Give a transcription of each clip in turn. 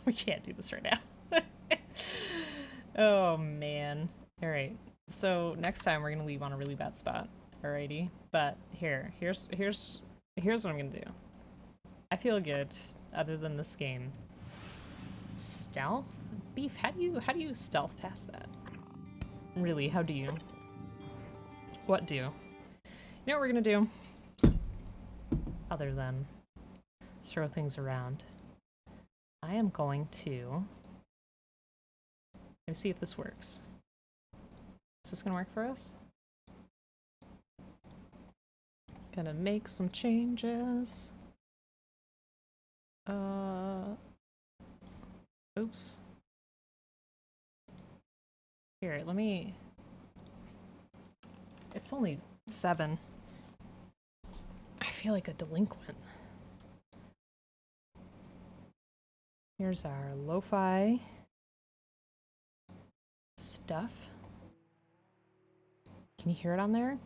We can't do this right now. Oh man. Alright. So next time we're gonna leave on a really bad spot. Alrighty. But here's what I'm gonna do. I feel good other than this game. Stealth? Beef, how do you stealth past that? Really, how do you? What do? You know what we're gonna do? Other than throw things around. I am going to... Let me see if this works. Is this gonna work for us? Gonna make some changes. Oops. Here, let me... It's only 7. I feel like a delinquent. Here's our lo-fi stuff. Can you hear it on there?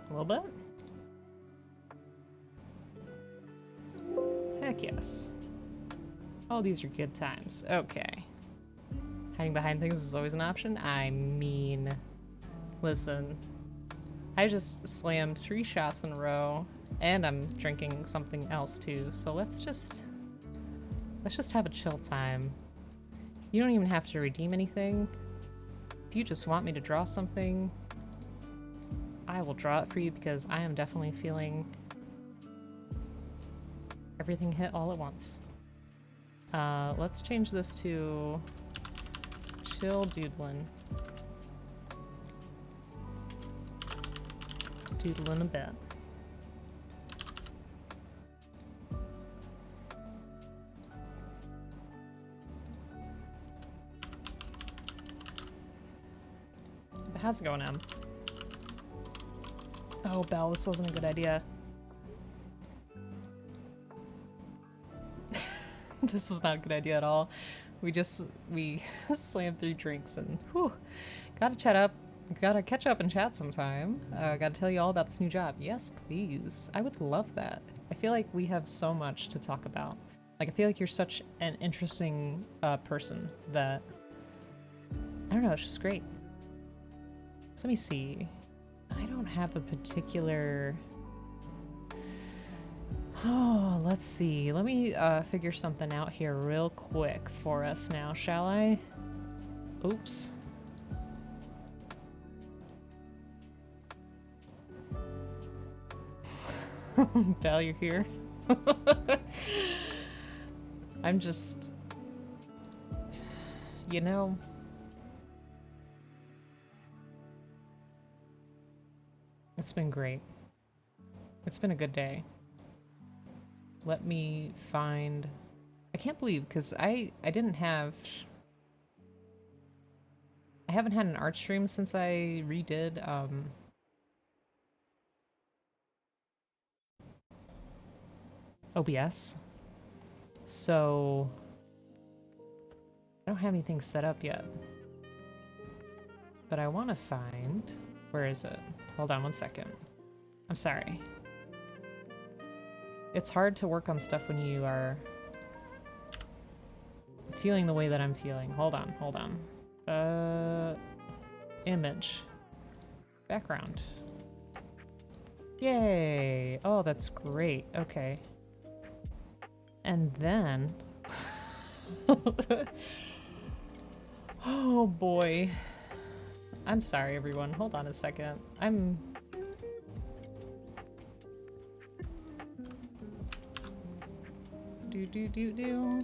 A little bit? Heck yes. All these are good times. Okay. Hiding behind things is always an option? I mean... Listen. I just slammed 3 shots in a row, and I'm drinking something else too, so let's just have a chill time. You don't even have to redeem anything. If you just want me to draw something, I will draw it for you because I am definitely feeling everything hit all at once. Let's change this to chill doodling. Doodling a bit. How's it going, Em? Oh, Belle, this wasn't a good idea. This was not a good idea at all. We slammed 3 drinks and whew, gotta catch up and chat sometime. Gotta tell you all about this new job. Yes, please. I would love that. I feel like we have so much to talk about. Like, I feel like you're such an interesting person that, I don't know, it's just great. So let me see. I don't have a particular... Oh, let's see. Let me figure something out here real quick for us now, shall I? Oops. Val, you're here. I'm just... You know... It's been great. It's been a good day. Let me find... I can't believe, because I didn't have... I haven't had an art stream since I redid, OBS. So... I don't have anything set up yet. But I want to find... Where is it? Hold on one second. I'm sorry. It's hard to work on stuff when you are feeling the way that I'm feeling. Hold on, hold on. Image. Background. Yay! Oh, that's great. Okay. And then... Oh boy. I'm sorry, everyone. Hold on a second. Do. There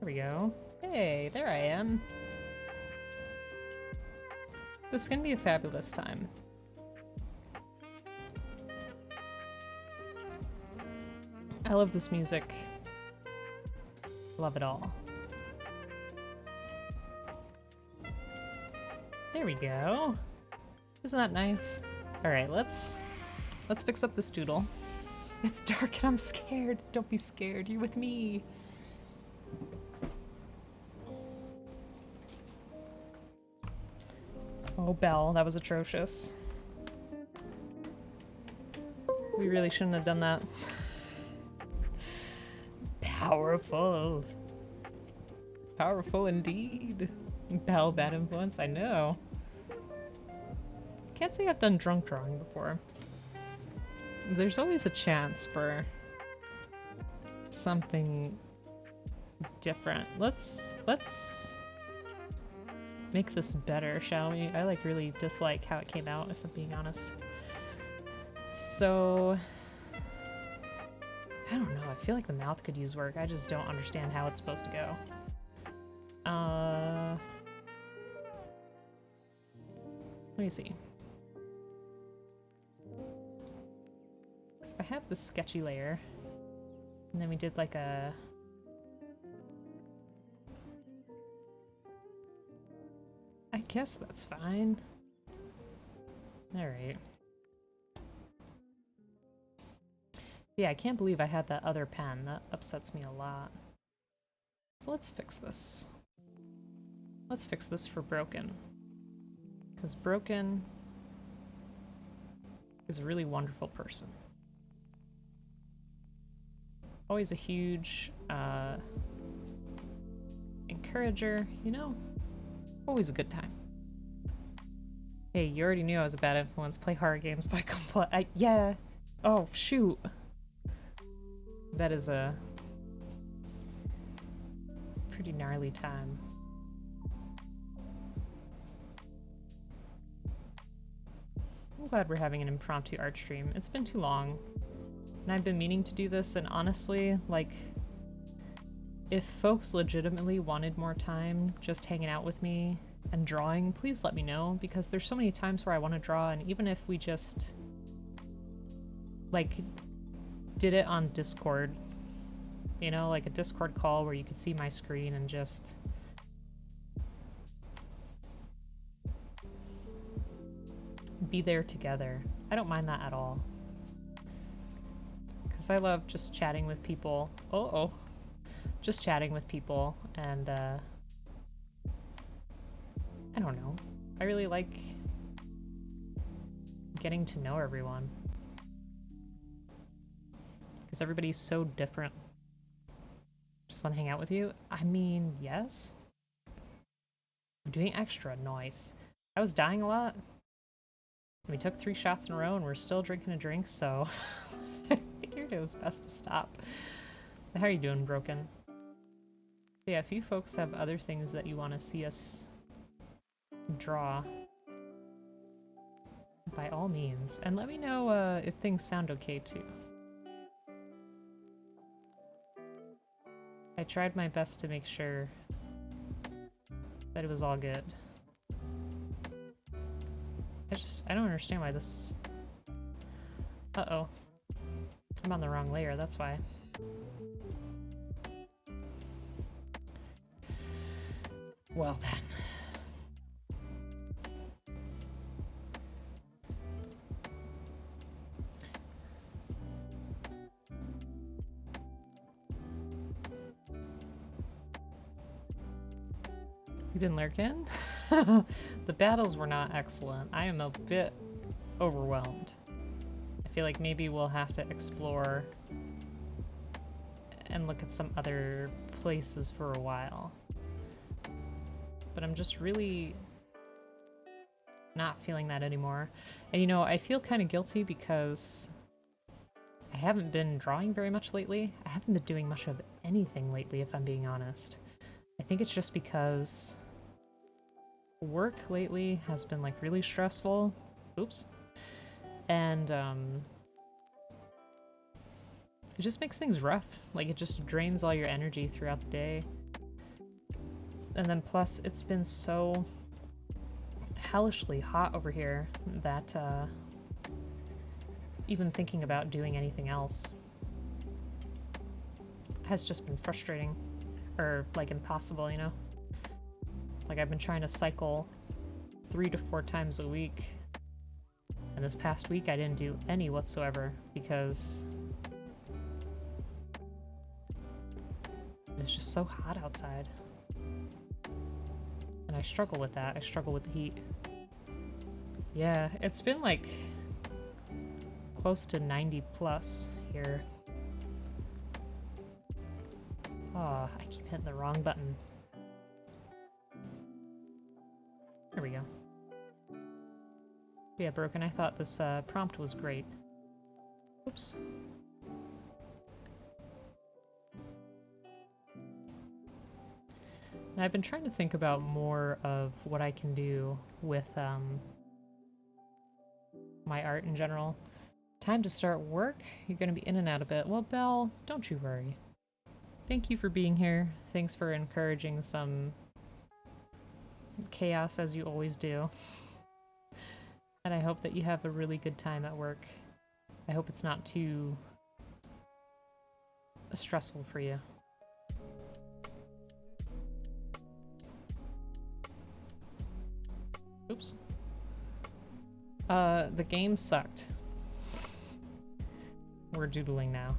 we go. Hey, there I am. This is gonna be a fabulous time. I love this music. Love it all. There we go. Isn't that nice? Alright, let's fix up this doodle. It's dark and I'm scared. Don't be scared, you're with me. Oh, Belle, that was atrocious. We really shouldn't have done that. Powerful. Powerful indeed. Bell bad influence, I know. Can't say I've done drunk drawing before. There's always a chance for something different. Let's make this better, shall we? I like really dislike how it came out, if I'm being honest. So I don't know, I feel like the mouth could use work. I just don't understand how it's supposed to go. Let me see. So I have this sketchy layer, and then we did like a... I guess that's fine. Alright. Yeah, I can't believe I had that other pen. That upsets me a lot. So let's fix this. Let's fix this for Broken. Because Broken is a really wonderful person. Always a huge encourager, you know? Always a good time. Hey, you already knew I was a bad influence. Play horror games by complaint. Yeah. Oh, shoot. That is a pretty gnarly time. I'm glad we're having an impromptu art stream. It's been too long, and I've been meaning to do this, and honestly, like, if folks legitimately wanted more time just hanging out with me and drawing, please let me know, because there's so many times where I want to draw, and even if we just, like, did it on Discord, you know, like a Discord call where you could see my screen and just be there together. I don't mind that at all. Because I love just chatting with people. Just chatting with people, and I don't know. I really like getting to know everyone. Because everybody's so different. Just want to hang out with you? I mean, yes. I'm doing extra noise. I was dying a lot. We took 3 shots in a row and we're still drinking a drink, so I figured it was best to stop. How are you doing, Broken? Yeah, if you folks have other things that you want to see us draw, by all means. And let me know if things sound okay too. I tried my best to make sure that it was all good. I don't understand why this... Uh-oh. I'm on the wrong layer, that's why. Well then. You didn't lurk in? The battles were not excellent. I am a bit overwhelmed. I feel like maybe we'll have to explore and look at some other places for a while. But I'm just really not feeling that anymore. And you know, I feel kind of guilty because I haven't been drawing very much lately. I haven't been doing much of anything lately, if I'm being honest. I think it's just because work lately has been like really stressful. Oops. And it just makes things rough. Like it just drains all your energy throughout the day. And then plus it's been so hellishly hot over here that even thinking about doing anything else has just been frustrating. Or like impossible, you know? Like I've been trying to cycle 3 to 4 times a week, and this past week I didn't do any whatsoever because it's just so hot outside. And I struggle with that. I struggle with the heat. Yeah, it's been like close to 90 plus here. Oh, I keep hitting the wrong button. There we go. Yeah, Broken, I thought this prompt was great. Oops. And I've been trying to think about more of what I can do with my art in general. Time to start work? You're gonna be in and out a bit. Well, Belle, don't you worry. Thank you for being here. Thanks for encouraging some chaos as you always do. And I hope that you have a really good time at work. I hope it's not too stressful for you. Oops. The game sucked. We're doodling now.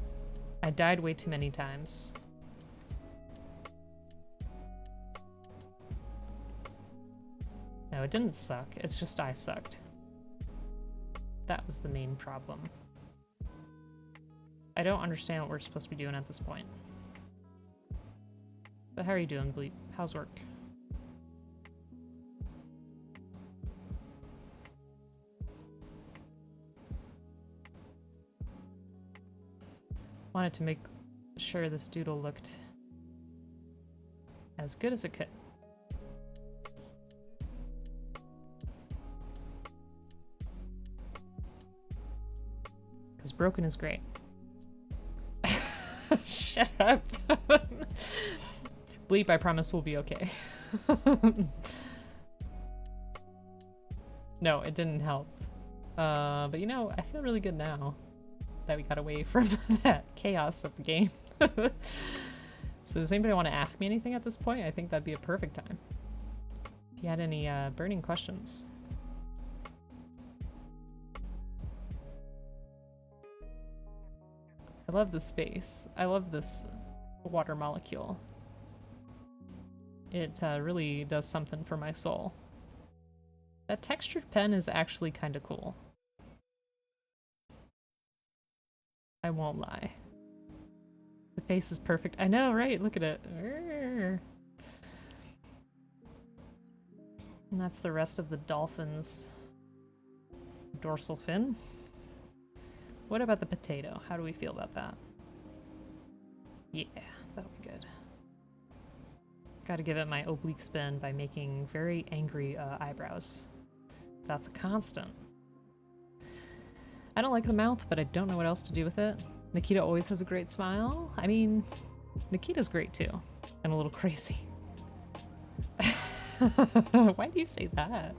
I died way too many times. No, it didn't suck. It's just I sucked. That was the main problem. I don't understand what we're supposed to be doing at this point. But how are you doing, Bleep? How's work? Wanted to make sure this doodle looked as good as it could. Because Broken is great. Shut up. Bleep, I promise we'll be okay. No, it didn't help. But you know, I feel really good now that we got away from that chaos of the game. So does anybody want to ask me anything at this point? I think that'd be a perfect time. If you had any burning questions. I love this face. I love this water molecule. It really does something for my soul. That textured pen is actually kind of cool. I won't lie. The face is perfect. I know, right? Look at it. And that's the rest of the dolphin's dorsal fin. What about the potato? How do we feel about that? Yeah, that'll be good. Gotta give it my oblique spin by making very angry eyebrows. That's a constant. I don't like the mouth, but I don't know what else to do with it. Nikita always has a great smile. I mean, Nikita's great too, and a little crazy. Why do you say that?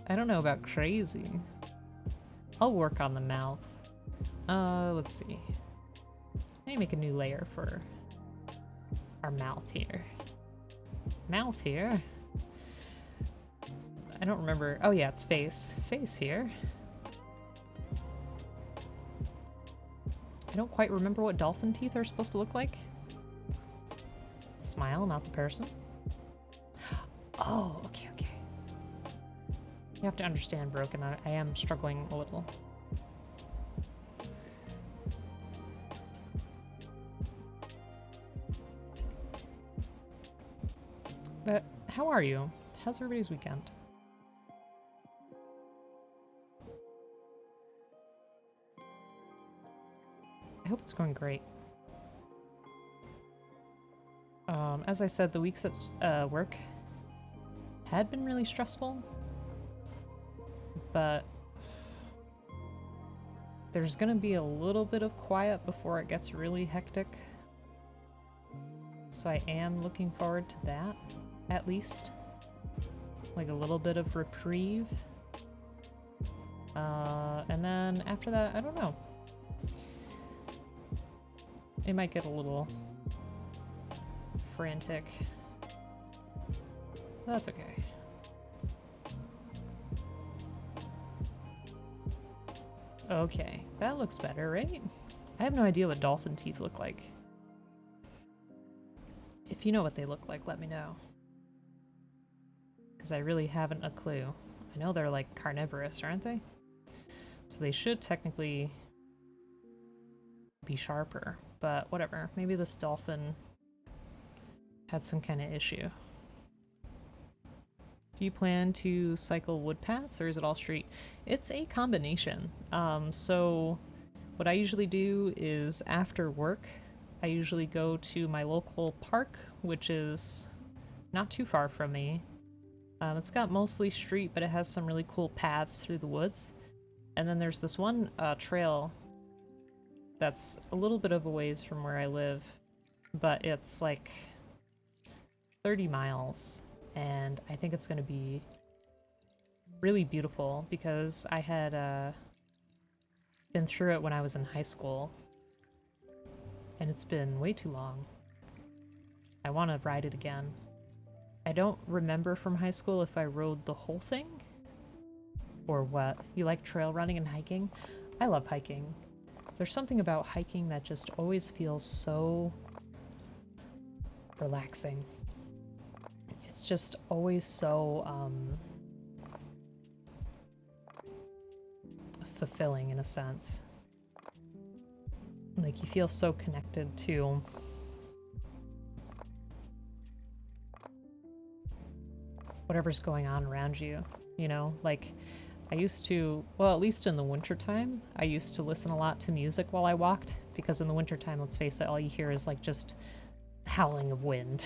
I don't know about crazy. I'll work on the mouth. Let's see. Let me make a new layer for our mouth here. Mouth here? I don't remember. Oh yeah, it's face. Face here. I don't quite remember what dolphin teeth are supposed to look like. Smile, not the person. Oh, okay, okay. You have to understand, Broken. I am struggling a little. But how are you? How's everybody's weekend? I hope it's going great. As I said, the weeks at work had been really stressful, but there's gonna be a little bit of quiet before it gets really hectic. So I am looking forward to that, at least. Like a little bit of reprieve. And then after that, I don't know. It might get a little frantic. That's okay. Okay, that looks better, right? I have no idea what dolphin teeth look like. If you know what they look like, let me know. Because I really haven't a clue. I know they're like carnivorous, aren't they? So they should technically be sharper, but whatever. Maybe this dolphin had some kind of issue. Do you plan to cycle wood paths or is it all street? It's a combination. So what I usually do is after work, I usually go to my local park, which is not too far from me. It's got mostly street, but it has some really cool paths through the woods. And then there's this one trail that's a little bit of a ways from where I live, but it's like 30 miles. And I think it's going to be really beautiful because I had been through it when I was in high school. And it's been way too long. I want to ride it again. I don't remember from high school if I rode the whole thing or what. You like trail running and hiking? I love hiking. There's something about hiking that just always feels so relaxing. It's just always so fulfilling in a sense. Like you feel so connected to whatever's going on around you, you know? Like I used to, well, at least in the wintertime, I used to listen a lot to music while I walked because in the wintertime, let's face it, all you hear is like just howling of wind.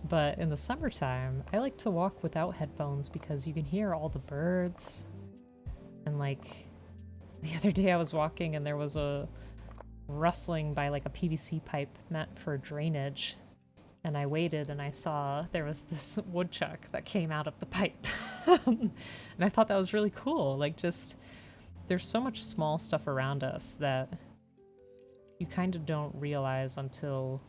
But in the summertime, I like to walk without headphones because you can hear all the birds. And like the other day I was walking and there was a rustling by like a PVC pipe meant for drainage. And I waited and I saw there was this woodchuck that came out of the pipe. And I thought that was really cool. Like just, there's so much small stuff around us that you kind of don't realize until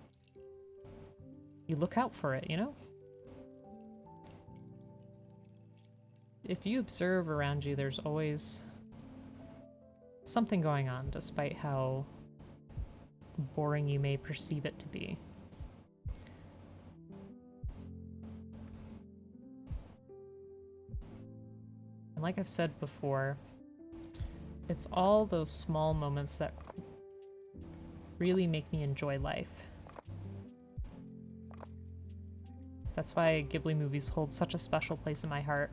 you look out for it, you know? If you observe around you, there's always something going on, despite how boring you may perceive it to be. And like I've said before, it's all those small moments that really make me enjoy life. That's why Ghibli movies hold such a special place in my heart.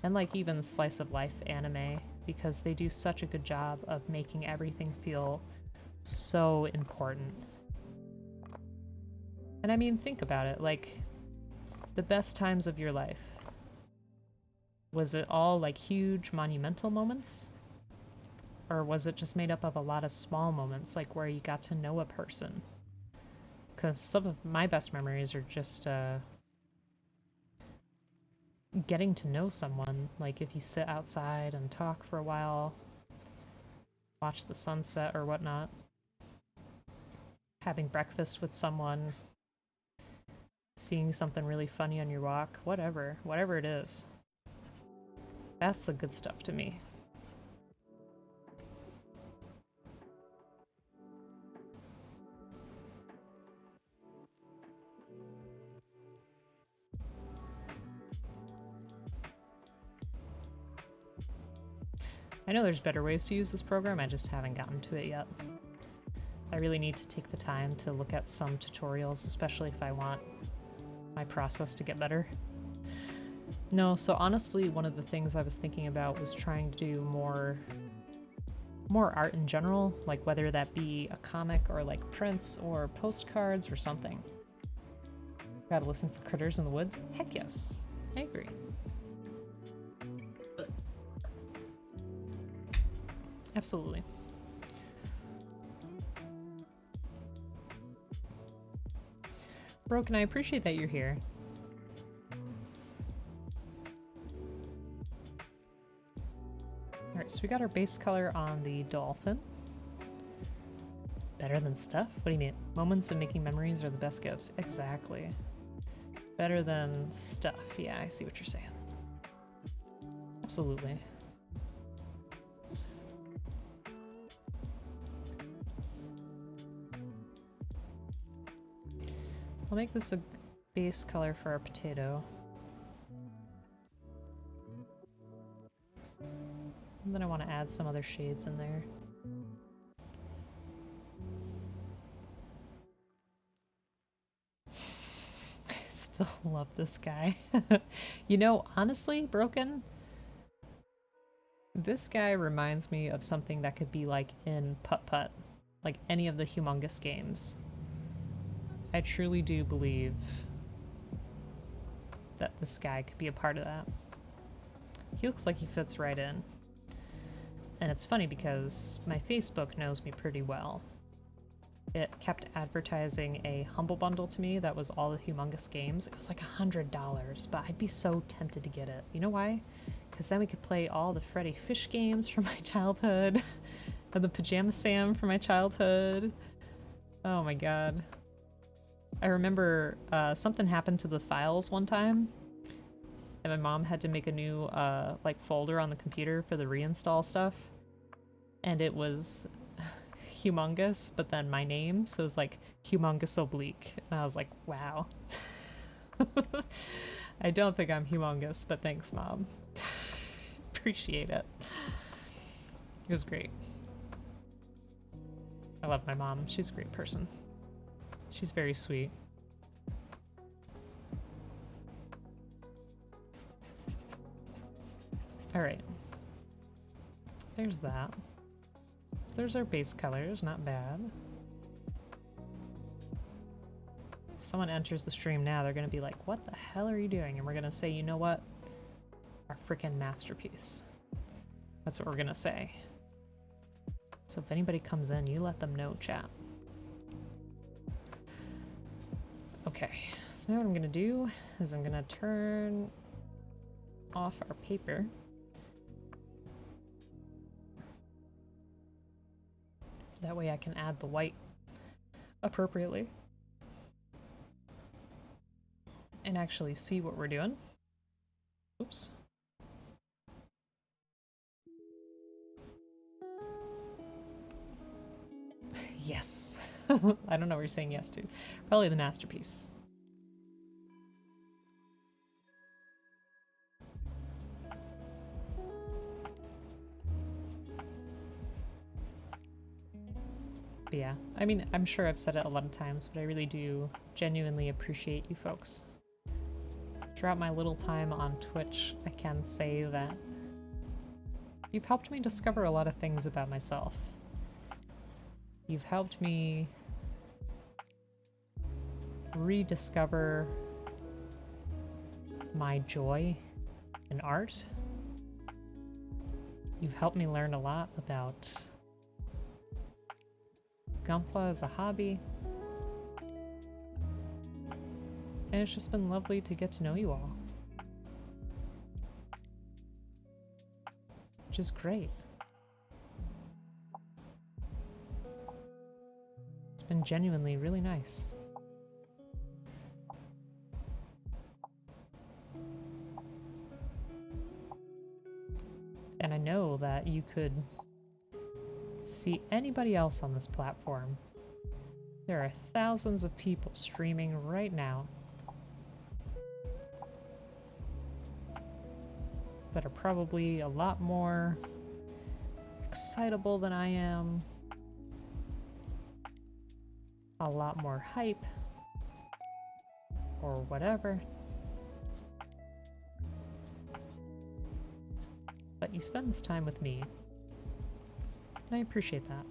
And like even slice of life anime, because they do such a good job of making everything feel so important. And I mean, think about it, like the best times of your life. Was it all like huge monumental moments? Or was it just made up of a lot of small moments, like where you got to know a person? Because some of my best memories are just getting to know someone. Like if you sit outside and talk for a while, watch the sunset or whatnot, having breakfast with someone, seeing something really funny on your walk, whatever it is. That's the good stuff to me. I know there's better ways to use this program, I just haven't gotten to it yet. I really need to take the time to look at some tutorials, especially if I want my process to get better. No, so honestly, one of the things I was thinking about was trying to do more art in general, like whether that be a comic or like prints or postcards or something. Gotta listen for critters in the woods? Heck yes, I agree. Absolutely. Broken, I appreciate that you're here. Alright, so we got our base color on the dolphin. Better than stuff? What do you mean? Moments of making memories are the best gifts. Exactly. Better than stuff. Yeah, I see what you're saying. Absolutely. I'll make this a base color for our potato. And then I want to add some other shades in there. I still love this guy. You know, honestly, Broken, this guy reminds me of something that could be like in Putt Putt, like any of the Humongous games. I truly do believe that this guy could be a part of that. He looks like he fits right in. And it's funny because my Facebook knows me pretty well. It kept advertising a Humble Bundle to me that was all the Humongous games. It was like $100, but I'd be so tempted to get it. You know why? Because then we could play all the Freddy Fish games from my childhood, and the Pajama Sam from my childhood. Oh my god. I remember something happened to the files one time, and my mom had to make a new like folder on the computer for the reinstall stuff, and it was Humongous, but then my name, so it was like Humongous Oblique, and I was like, wow. I don't think I'm humongous, but thanks, Mom. Appreciate it. It was great. I love my mom. She's a great person. She's very sweet. Alright. There's that. So there's our base colors, not bad. If someone enters the stream now, they're gonna be like, what the hell are you doing? And we're gonna say, you know what? Our freaking masterpiece. That's what we're gonna say. So if anybody comes in, you let them know, chat. Okay, so now what I'm gonna do is I'm gonna turn off our paper. That way I can add the white appropriately and actually see what we're doing. Oops. Yes. I don't know what you're saying yes to. Probably the masterpiece. But yeah, I mean, I'm sure I've said it a lot of times, but I really do genuinely appreciate you folks. Throughout my little time on Twitch, I can say that you've helped me discover a lot of things about myself. You've helped me rediscover my joy in art. You've helped me learn a lot about Gunpla as a hobby. And it's just been lovely to get to know you all. Which is great. It's been genuinely really nice. And I know that you could see anybody else on this platform. There are thousands of people streaming right now that are probably a lot more excitable than I am, a lot more hype, or whatever. But you spend this time with me, and I appreciate that.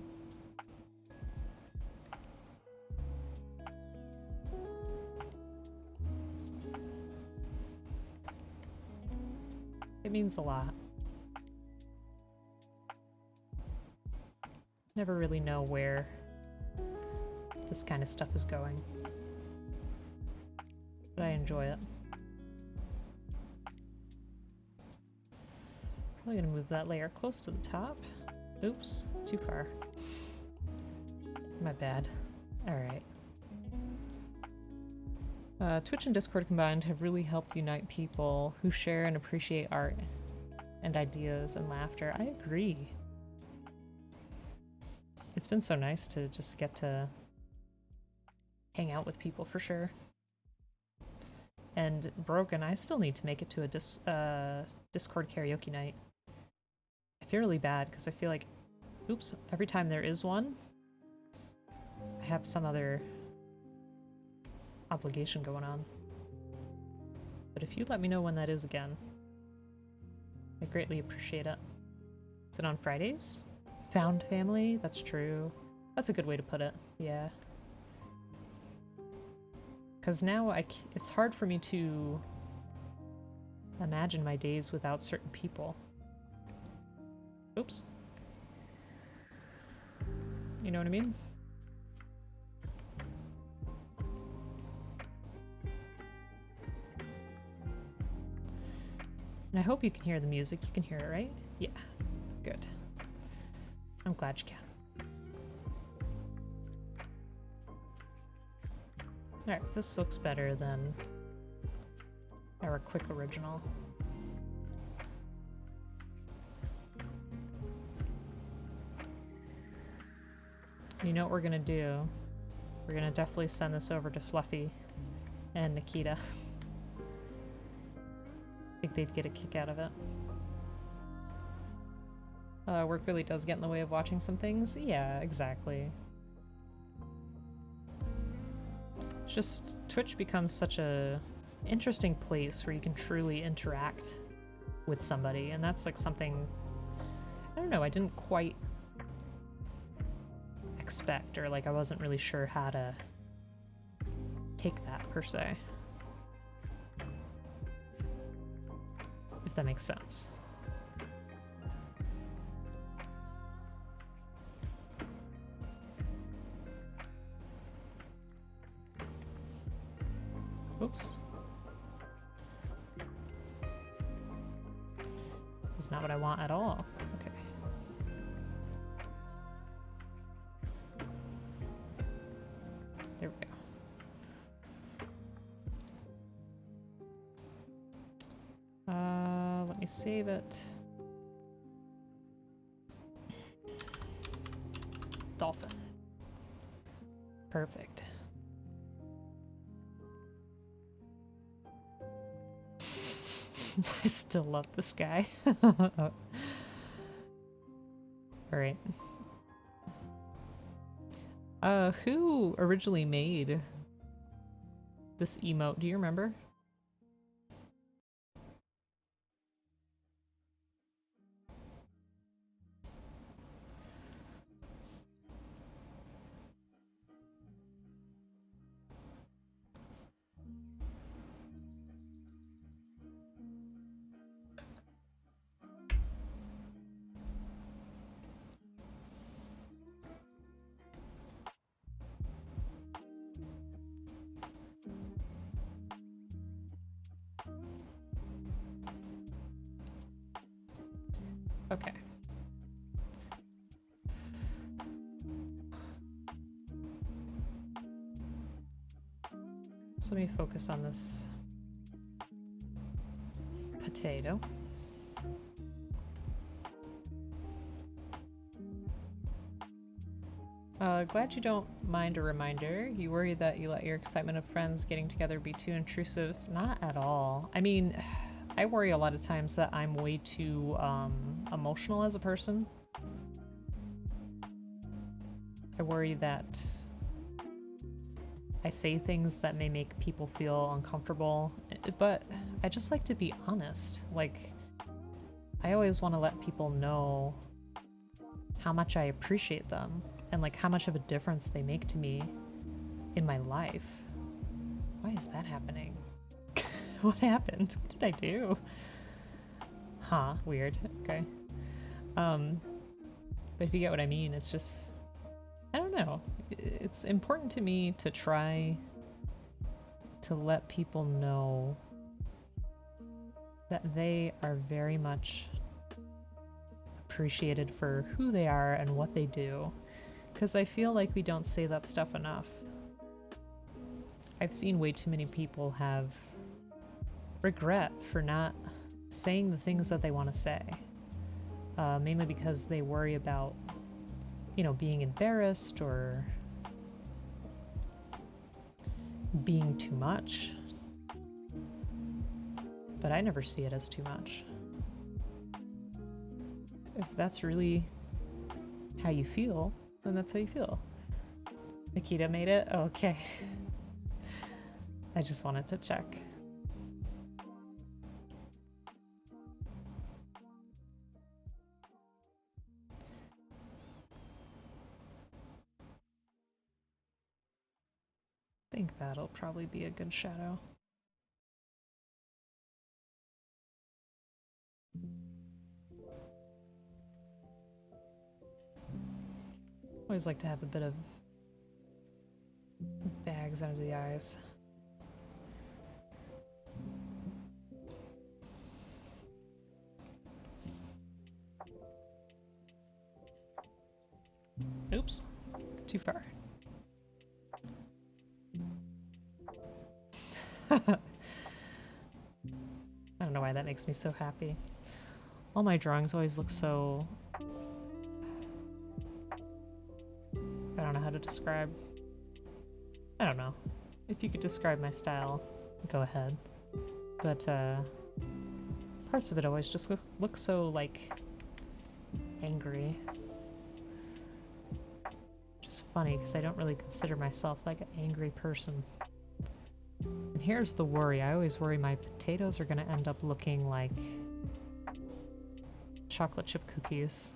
It means a lot. Never really know where this kind of stuff is going, but I enjoy it. Probably gonna move that layer close to the top. Oops, too far. My bad. Alright. Twitch and Discord combined have really helped unite people who share and appreciate art and ideas and laughter. I agree. It's been so nice to just get to hang out with people for sure. And Broken, I still need to make it to a Discord karaoke night. I feel really bad because I feel like, oops, every time there is one, I have some other obligation going on. But if you let me know when that is again, I'd greatly appreciate it. Is it on Fridays? Found family? That's true. That's a good way to put it. Yeah. Because now it's hard for me to imagine my days without certain people. Oops. You know what I mean? And I hope you can hear the music. You can hear it, right? Yeah. Good. I'm glad you can. Alright, this looks better than our quick original. You know what we're gonna do? We're gonna definitely send this over to Fluffy and Nikita. I think they'd get a kick out of it. Work really does get in the way of watching some things. Yeah, exactly. It's just Twitch becomes such a interesting place where you can truly interact with somebody, and that's like something, I don't know, I didn't quite expect, or like I wasn't really sure how to take that per se. If that makes sense. Oops. That's not what I want at all. Okay. There we go. Let me save it. Dolphin. Perfect. I still love this guy. Alright. Who originally made this emote? Do you remember? Okay. So let me focus on this potato. Glad you don't mind a reminder. You worry that you let your excitement of friends getting together be too intrusive. Not at all. I mean, I worry a lot of times that I'm way too emotional as a person. I worry that I say things that may make people feel uncomfortable, but I just like to be honest. Like, I always want to let people know how much I appreciate them and like how much of a difference they make to me in my life. Why is that happening? What happened? What did I do? Huh, weird. Okay. But if you get what I mean, it's just, I don't know. It's important to me to try to let people know that they are very much appreciated for who they are and what they do. Because I feel like we don't say that stuff enough. I've seen way too many people have regret for not saying the things that they want to say. Mainly because they worry about, you know, being embarrassed or being too much. But I never see it as too much. if that's really how you feel, then that's how you feel. Nikita made it? Oh, okay. I just wanted to check. I think that'll probably be a good shadow. Always like to have a bit of bags under the eyes. Oops, too far. I don't know why that makes me so happy. All my drawings always look so... I don't know how to describe. I don't know. If you could describe my style, go ahead. But parts of it always just look so, like, angry. Which is funny, because I don't really consider myself like an angry person. And here's the worry. I always worry my potatoes are going to end up looking like chocolate chip cookies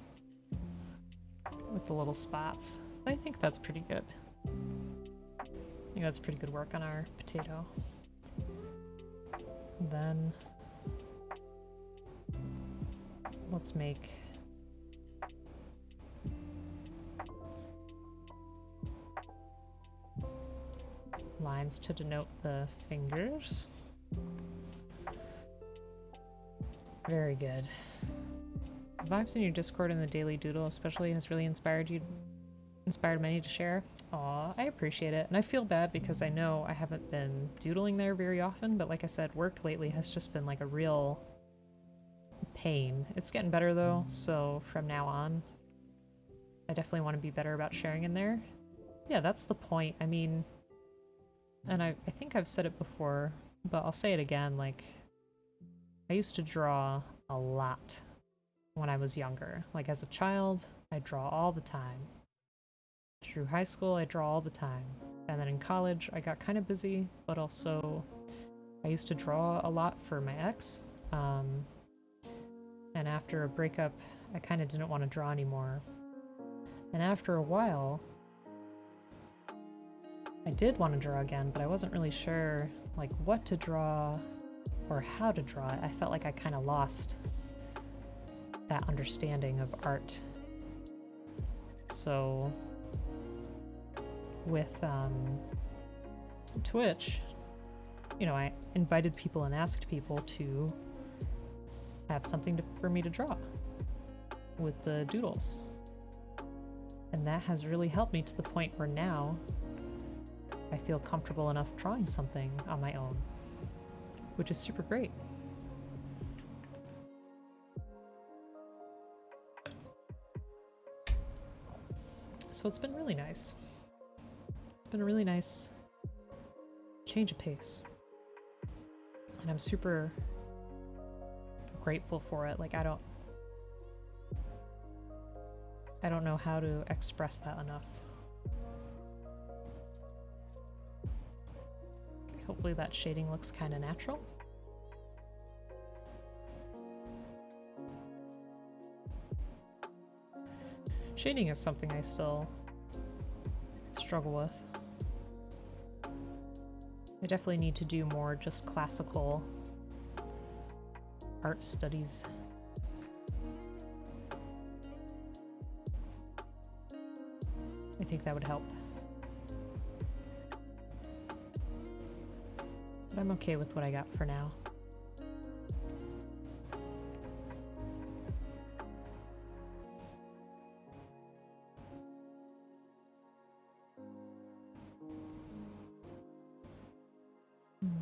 with the little spots. I think that's pretty good. I think that's pretty good work on our potato. And then let's make lines to denote the fingers. Very good. The vibes in your Discord and the Daily Doodle especially has really inspired many to share. Aw, I appreciate it. And I feel bad because I know I haven't been doodling there very often, but like I said, work lately has just been like a real pain. It's getting better though, so from now on, I definitely want to be better about sharing in there. Yeah, that's the point. I mean, and I think I've said it before, but I'll say it again, like, I used to draw a lot when I was younger. Like, as a child, I draw all the time. Through high school, I draw all the time. And then in college, I got kind of busy, but also I used to draw a lot for my ex. And after a breakup, I kind of didn't want to draw anymore. And after a while, I did want to draw again, but I wasn't really sure like what to draw or how to draw it. I felt like I kind of lost that understanding of art. So with Twitch, you know, I invited people and asked people to have something for me to draw with the doodles. And that has really helped me to the point where now I feel comfortable enough drawing something on my own, which is super great. So it's been really nice. It's been a really nice change of pace. And I'm super grateful for it. Like, I don't know how to express that enough. Okay, hopefully that shading looks kind of natural. Shading is something I still struggle with. I definitely need to do more just classical art studies. I think that would help. But I'm okay with what I got for now.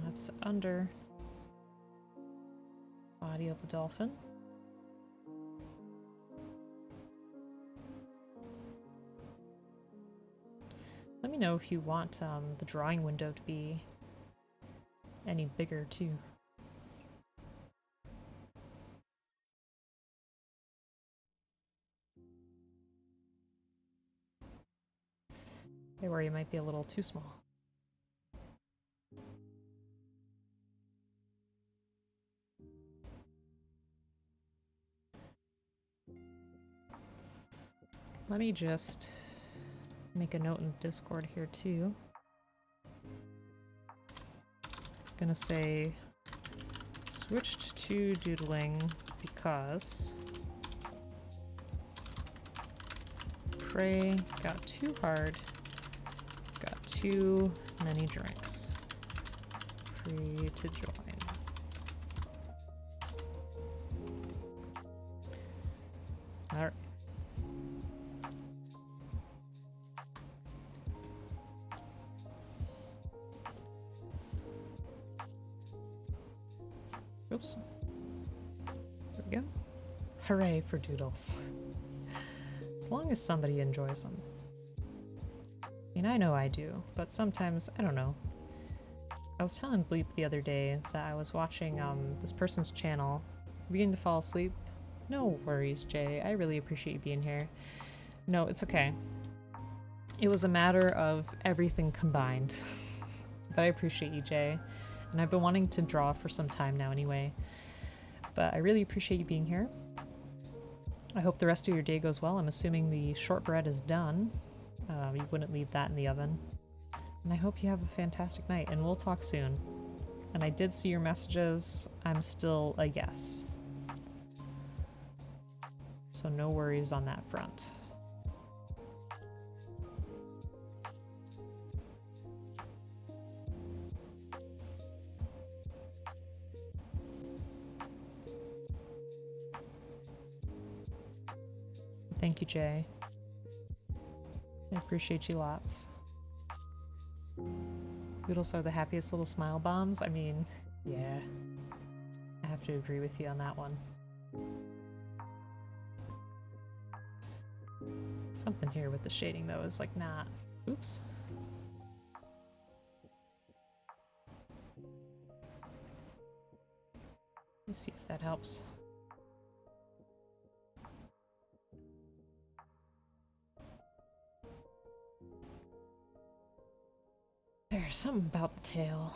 That's under body of the dolphin. Let me know if you want the drawing window to be any bigger too. They worry it might be a little too small. Let me just make a note in Discord here too. Gonna say switched to doodling because Prey got too hard, got too many drinks. Free to join. Alright. Oops. There we go. Hooray for doodles. As long as somebody enjoys them. I mean, I know I do, but sometimes, I don't know. I was telling Bleep the other day that I was watching this person's channel, beginning to fall asleep. No worries, Jay. I really appreciate you being here. No, it's okay. It was a matter of everything combined. But I appreciate you, Jay. And I've been wanting to draw for some time now anyway. But I really appreciate you being here. I hope the rest of your day goes well. I'm assuming the shortbread is done. You wouldn't leave that in the oven. And I hope you have a fantastic night, and we'll talk soon. And I did see your messages. I'm still a yes. So no worries on that front. Thank you, Jay. I appreciate you lots. Doodles are the happiest little smile bombs. I mean, yeah. I have to agree with you on that one. Something here with the shading, though, is like not... Oops. Let's see if that helps. There's something about the tail.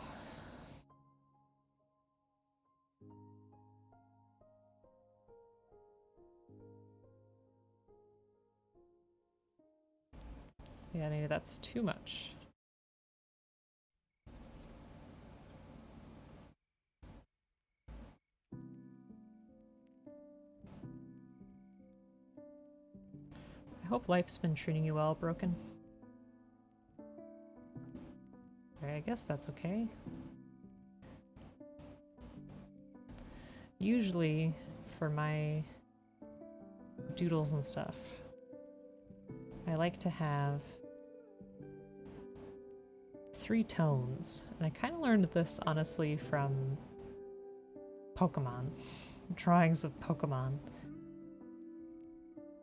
Yeah, maybe that's too much. I hope life's been treating you well, Broken. I guess that's okay. Usually, for my doodles and stuff, I like to have 3 tones. And I kind of learned this, honestly, from Pokemon. Drawings of Pokemon.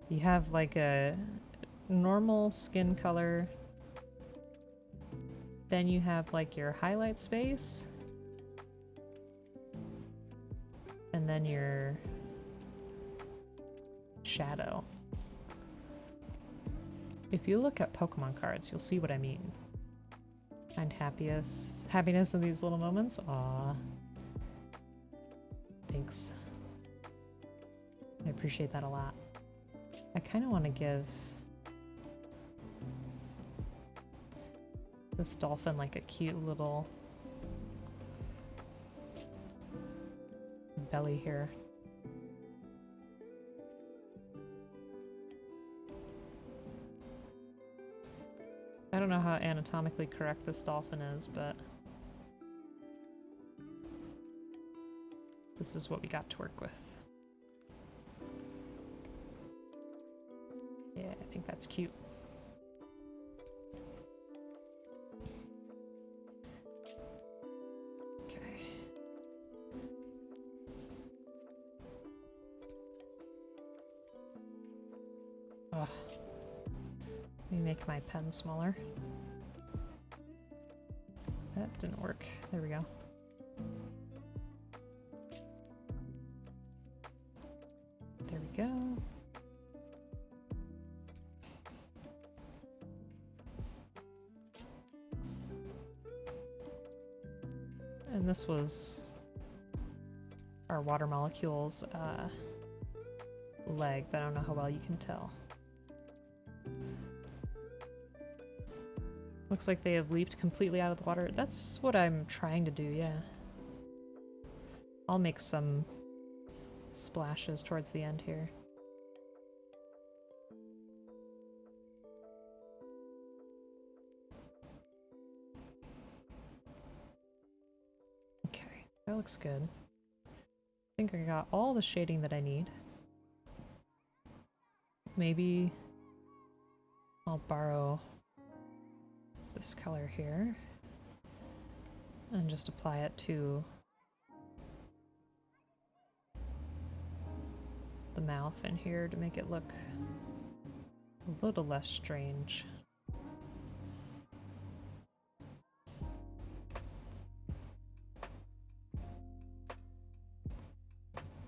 You have like a normal skin color. Then you have like your highlight space. And then your shadow. If you look at Pokemon cards, you'll see what I mean. Find happiness in these little moments. Aww. Thanks. I appreciate that a lot. I kind of want to give this dolphin like a cute little belly here. I don't know how anatomically correct this dolphin is, but this is what we got to work with. Yeah, I think that's cute. Okay. Ugh. Let me make my pen smaller. That didn't work. There we go. There we go. And this was our water molecules leg, but I don't know how well you can tell. Looks like they have leaped completely out of the water. That's what I'm trying to do, yeah. I'll make some splashes towards the end here. Okay, that looks good. I think I got all the shading that I need. Maybe I'll borrow this color here and just apply it to the mouth in here to make it look a little less strange.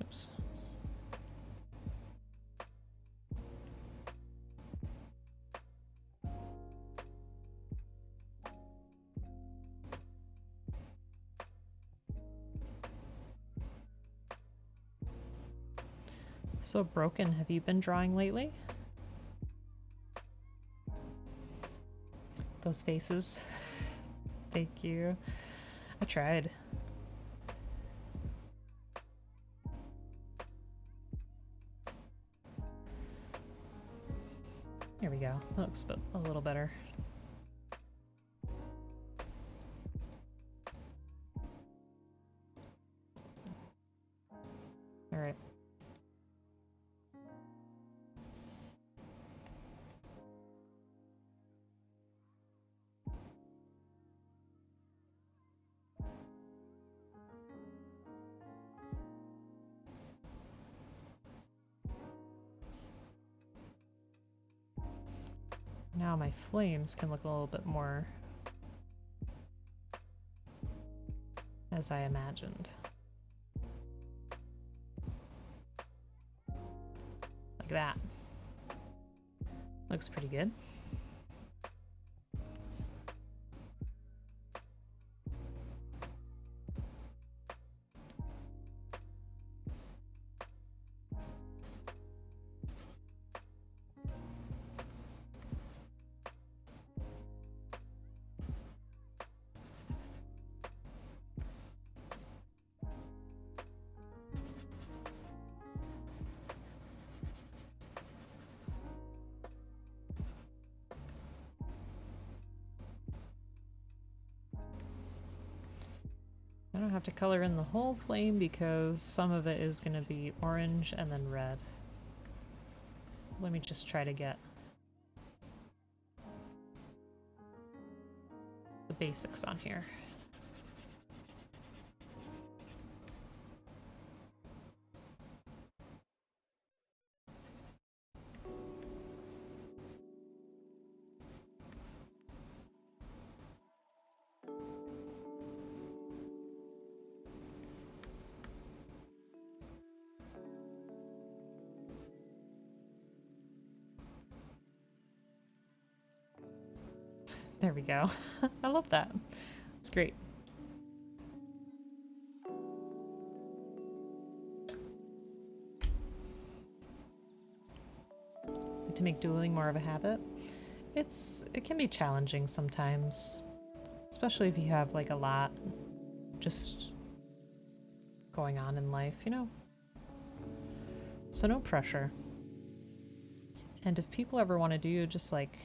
Oops. So Broken, have you been drawing lately? Those faces. Thank you. I tried. There we go. That looks a little better. All right. Now my flames can look a little bit more as I imagined. Like that. Looks pretty good. I don't have to color in the whole flame because some of it is going to be orange and then red. Let me just try to get the basics on here. There we go. I love that. It's great. To make doodling more of a habit, it can be challenging sometimes, especially if you have like a lot just going on in life, you know? So no pressure. And if people ever want to do just like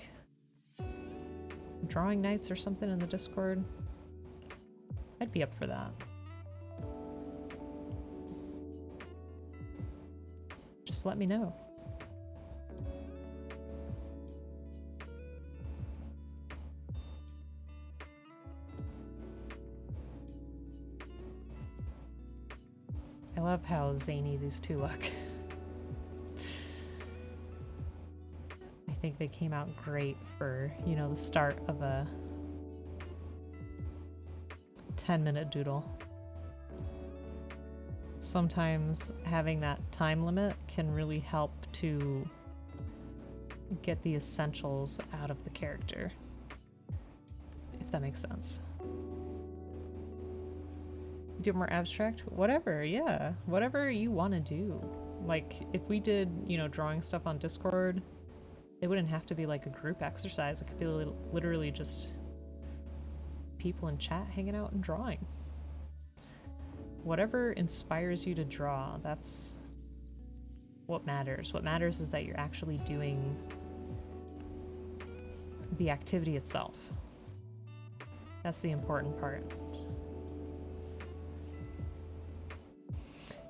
drawing nights or something in the Discord, I'd be up for that. Just let me know. I love how zany these two look. I think they came out great for, you know, the start of a 10-minute doodle. Sometimes having that time limit can really help to get the essentials out of the character, if that makes sense. Do more abstract? Whatever, yeah. Whatever you want to do. Like, if we did, you know, drawing stuff on Discord, it wouldn't have to be like a group exercise. It could be literally just people in chat hanging out and drawing. Whatever inspires you to draw, that's what matters. What matters is that you're actually doing the activity itself. That's the important part.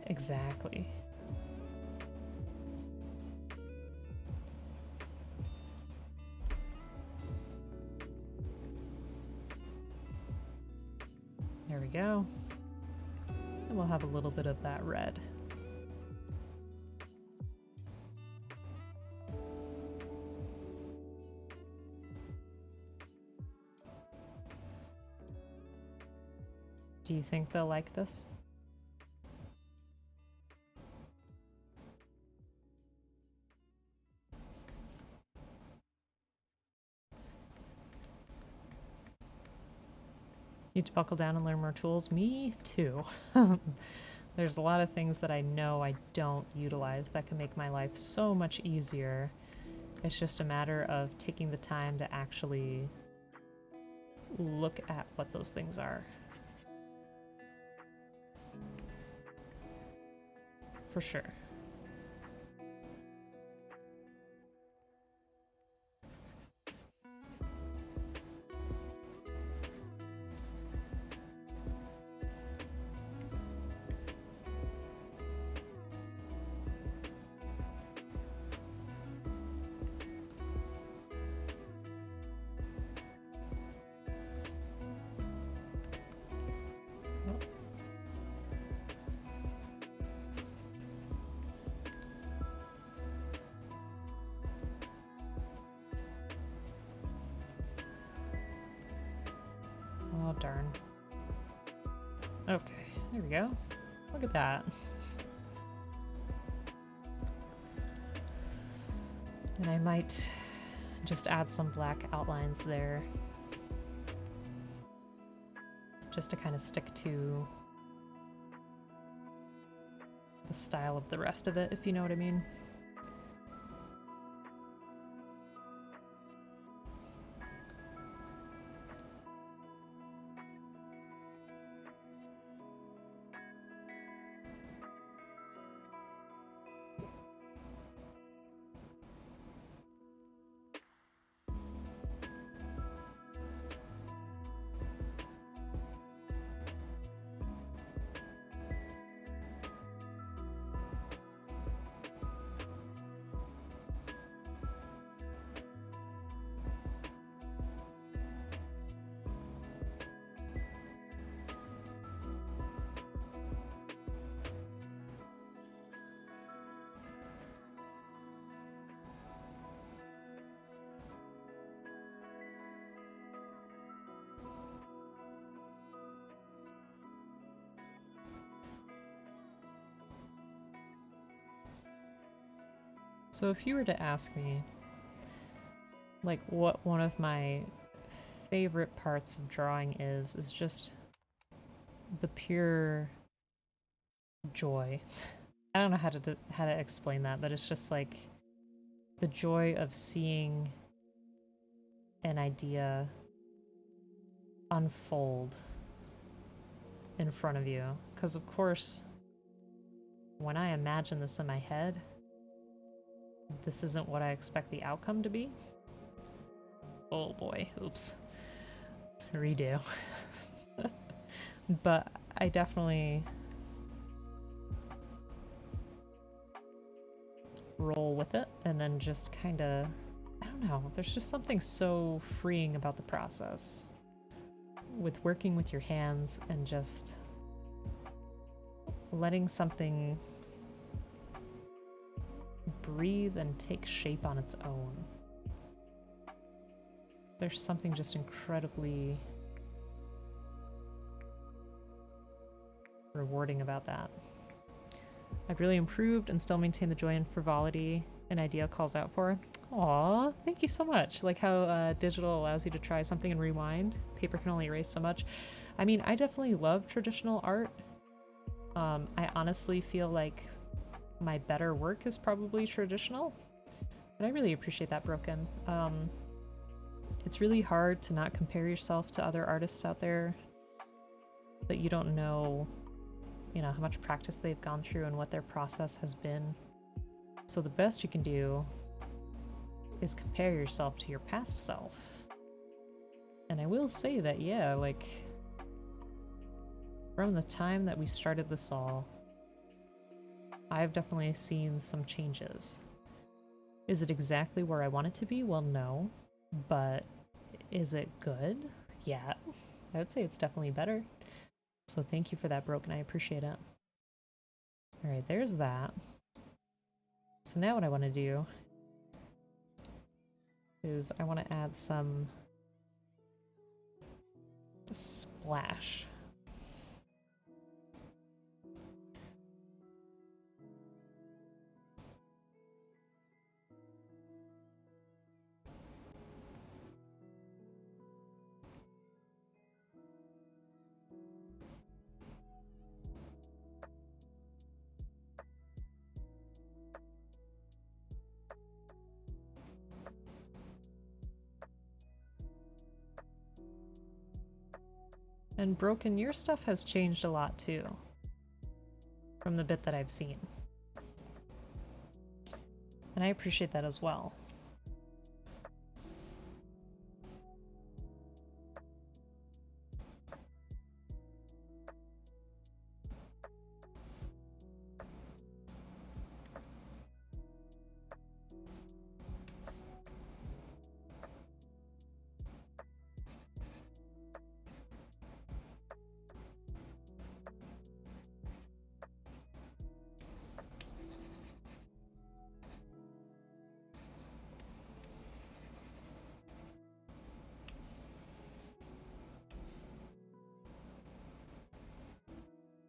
Exactly. There we go. And we'll have a little bit of that red. Do you think they'll like this? Need to buckle down and learn more tools? Me too. There's a lot of things that I know I don't utilize that can make my life so much easier. It's just a matter of taking the time to actually look at what those things are. For sure. Oh, darn. Okay, there we go. Look at that. And I might just add some black outlines there, just to kind of stick to the style of the rest of it, if you know what I mean. So if you were to ask me, like, what one of my favorite parts of drawing is just the pure joy. I don't know how to explain that, but it's just like the joy of seeing an idea unfold in front of you. Because of course, when I imagine this in my head, this isn't what I expect the outcome to be. Oh boy, oops. Redo. But I definitely roll with it and then just kind of, I don't know, there's just something so freeing about the process with working with your hands and just letting something breathe and take shape on its own. There's something just incredibly rewarding about that. I've really improved and still maintain the joy and frivolity an idea calls out for. Aw, thank you so much. Like how digital allows you to try something and rewind. Paper can only erase so much. I mean, I definitely love traditional art. I honestly feel like my better work is probably traditional, but I really appreciate that, Broken. It's really hard to not compare yourself to other artists out there that you don't know, you know, how much practice they've gone through and what their process has been. So the best you can do is compare yourself to your past self. And I will say that, yeah, like, from the time that we started this all, I've definitely seen some changes. Is it exactly where I want it to be? Well, no. But is it good? Yeah. I would say it's definitely better. So thank you for that, Broken. I appreciate it. Alright, there's that. So now what I want to do is I want to add some splash. And Broken, your stuff has changed a lot too, from the bit that I've seen. And I appreciate that as well.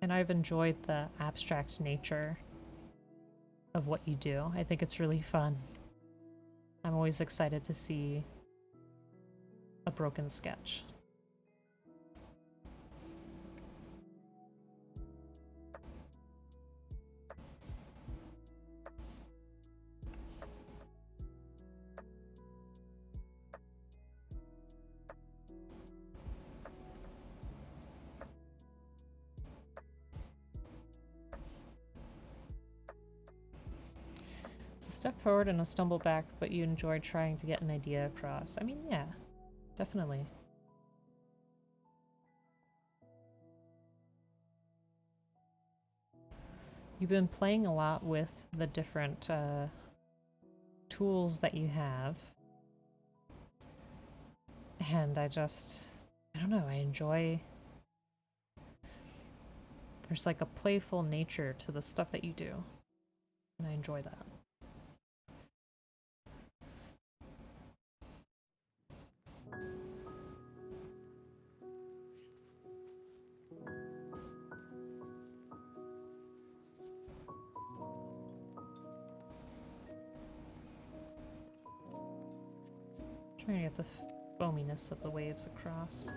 And I've enjoyed the abstract nature of what you do. I think it's really fun. I'm always excited to see a Broken sketch. It's a step forward and a stumble back, but you enjoy trying to get an idea across. I mean, yeah, definitely. You've been playing a lot with the different tools that you have. And I don't know, I enjoy... There's like a playful nature to the stuff that you do. And I enjoy that. Trying to get the foaminess of the waves across.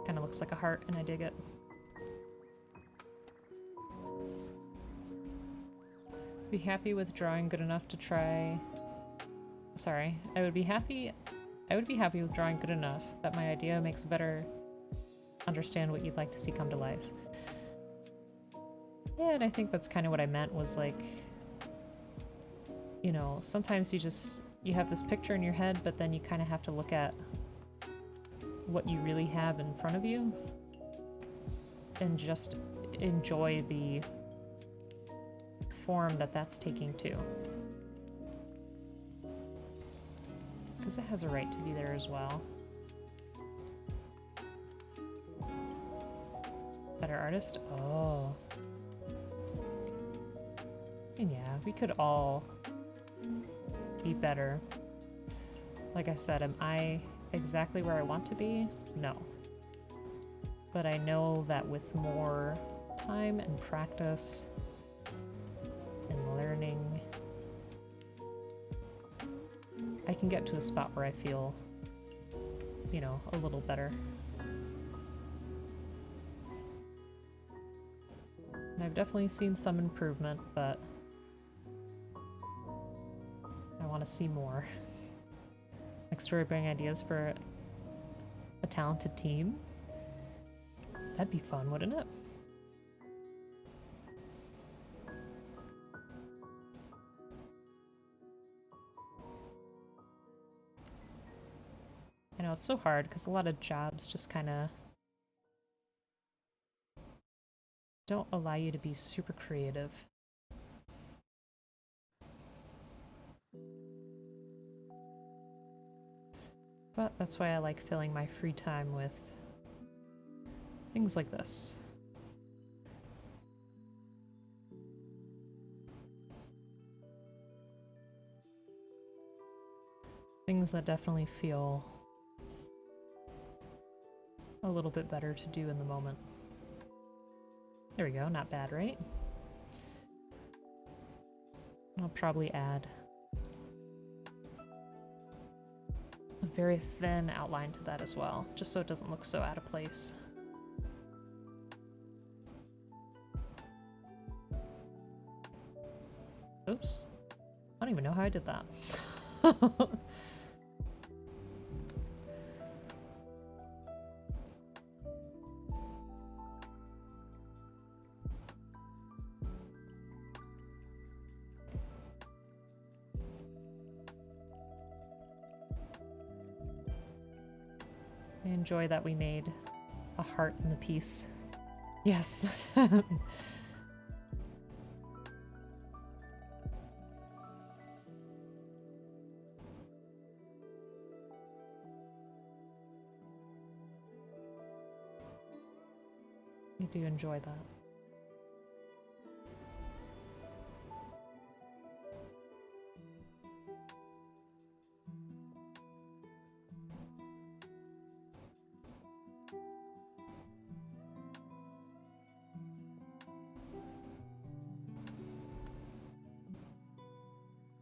Kind of looks like a heart, and I dig it. Be happy with drawing good enough to try... Sorry, I would be happy with drawing good enough that my idea makes better understand what you'd like to see come to life. Yeah, and I think that's kind of what I meant, was like, you know, sometimes you have this picture in your head, but then you kind of have to look at what you really have in front of you and just enjoy the form that that's taking too. Because it has a right to be there as well. Better artist? Oh. And yeah, we could all be better. Like I said, am I exactly where I want to be? No. But I know that with more time and practice and learning, can get to a spot where I feel, you know, a little better. And I've definitely seen some improvement, but I want to see more. Like storyboarding ideas for a talented team? That'd be fun, wouldn't it? I know, it's so hard because a lot of jobs just kind of don't allow you to be super creative. But that's why I like filling my free time with things like this. Things that definitely feel a little bit better to do in the moment. There we go, not bad, right? I'll probably add a very thin outline to that as well, just so it doesn't look so out of place. Oops. I don't even know how I did that. I enjoy that we made a heart in the piece. Yes. I do enjoy that.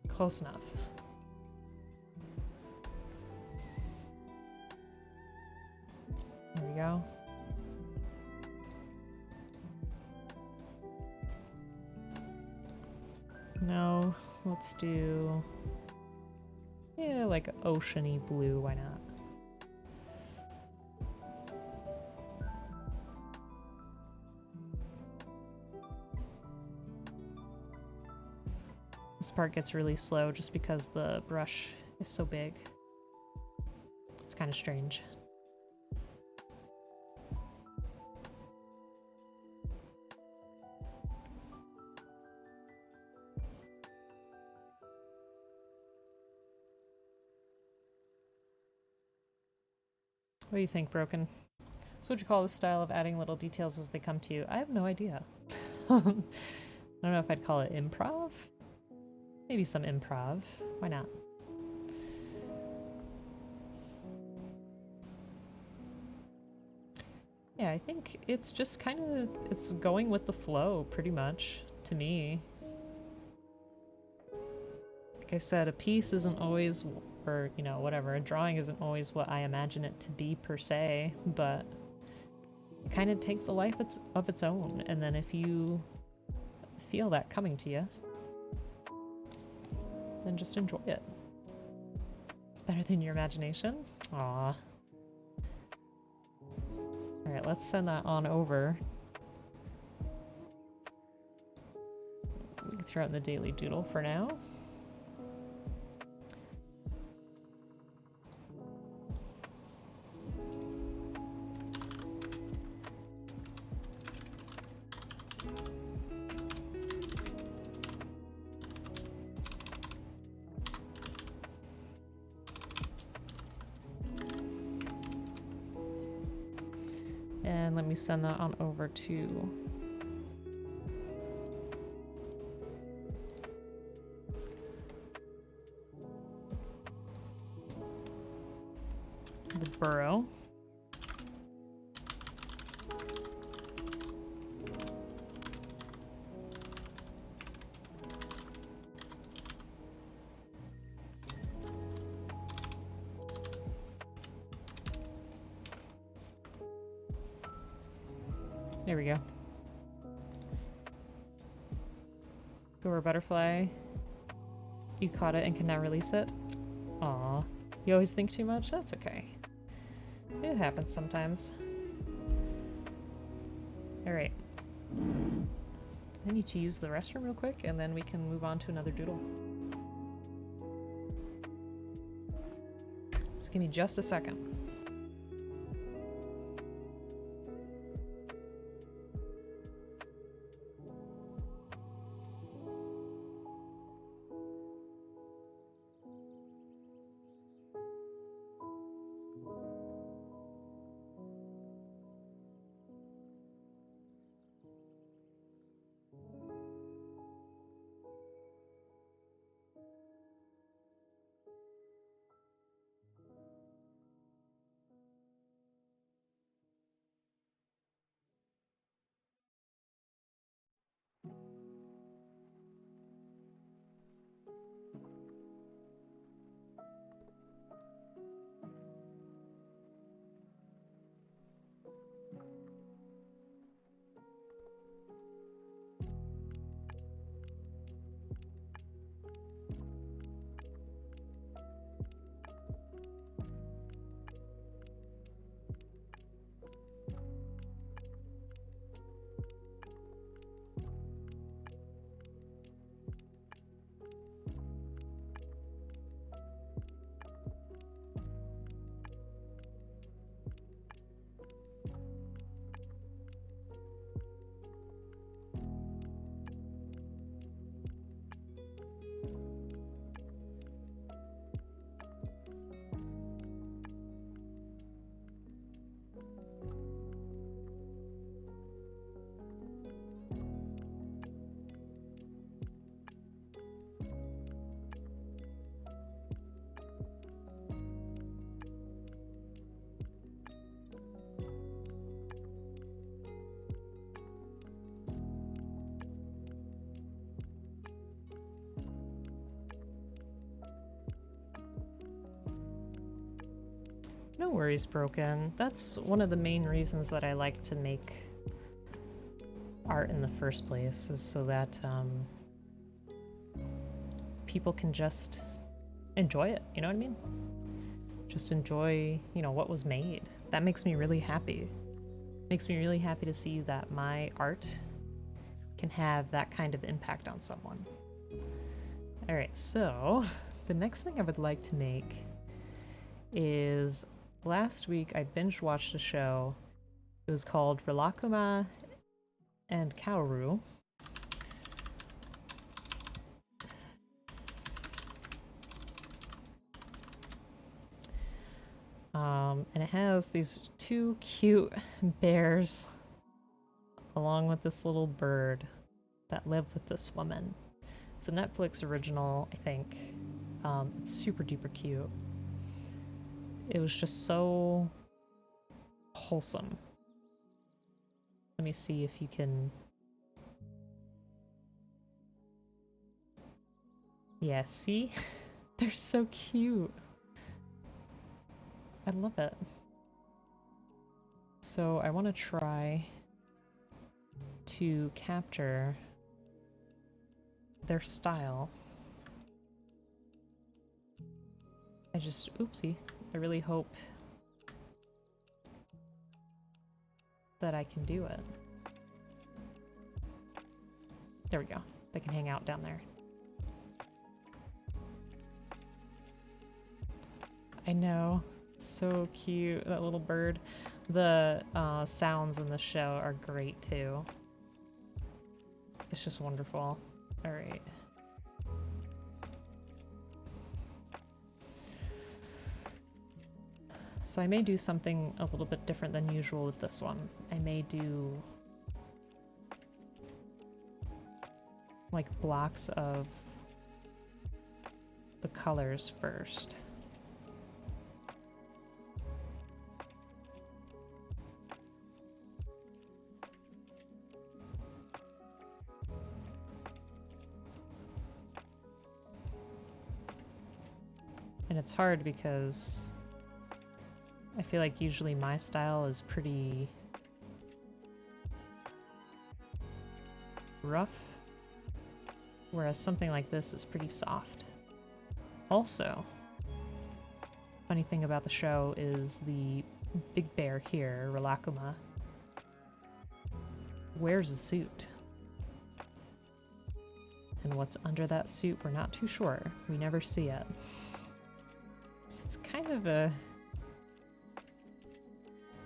Close enough. There we go. No, let's do, yeah, like oceany blue, why not? This part gets really slow just because the brush is so big. It's kind of strange. What do you think, Broken? So would you call this style of adding little details as they come to you? I have no idea. I don't know if I'd call it improv. Maybe some improv. Why not? Yeah, I think it's just kind of, it's going with the flow, pretty much, to me. Like I said, a piece isn't always, or, you know, whatever, a drawing isn't always what I imagine it to be per se, but it kind of takes a life of its own, and then if you feel that coming to you, then just enjoy it. It's better than your imagination. Aww. Alright, let's send that on over. We can throw it in the daily doodle for now. And let me send that on over to the burrow. There we go. Or butterfly. You caught it and can now release it. Aw. You always think too much? That's okay. It happens sometimes. Alright. I need to use the restroom real quick and then we can move on to another doodle. So give me just a second. No worries, Broken. That's one of the main reasons that I like to make art in the first place, is so that people can just enjoy it, you know what I mean? Just enjoy, you know, what was made. That makes me really happy. Makes me really happy to see that my art can have that kind of impact on someone. Alright, so the next thing I would like to make is, last week I binge watched a show. It was called Rilakkuma and Kaoru. And it has these two cute bears along with this little bird that live with this woman. It's a Netflix original, I think. It's super duper cute. It was just so wholesome. Let me see if you can... Yeah, see? They're so cute. I love it. So I want to try to capture their style. Oopsie. I really hope that I can do it. There we go. They can hang out down there. I know. So cute, that little bird. The sounds in the show are great too. It's just wonderful. Alright. So I may do something a little bit different than usual with this one. I may do like blocks of the colors first. And it's hard because I feel like usually my style is pretty rough, whereas something like this is pretty soft. Also, funny thing about the show is the big bear here, Rilakkuma, wears a suit. And what's under that suit, we're not too sure. We never see it. So it's kind of a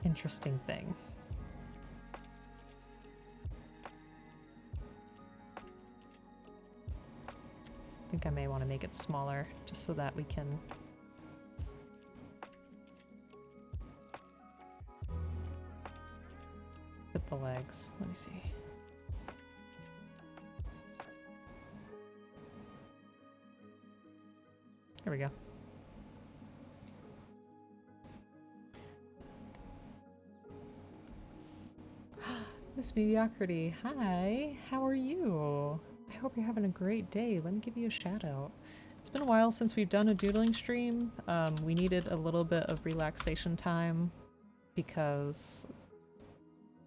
interesting thing. I think I may want to make it smaller just so that we can fit the legs. Let me see. There we go. Miss Mediocrity, hi, how are you? I hope you're having a great day. Let me give you a shout out. It's been a while since we've done a doodling stream. We needed a little bit of relaxation time because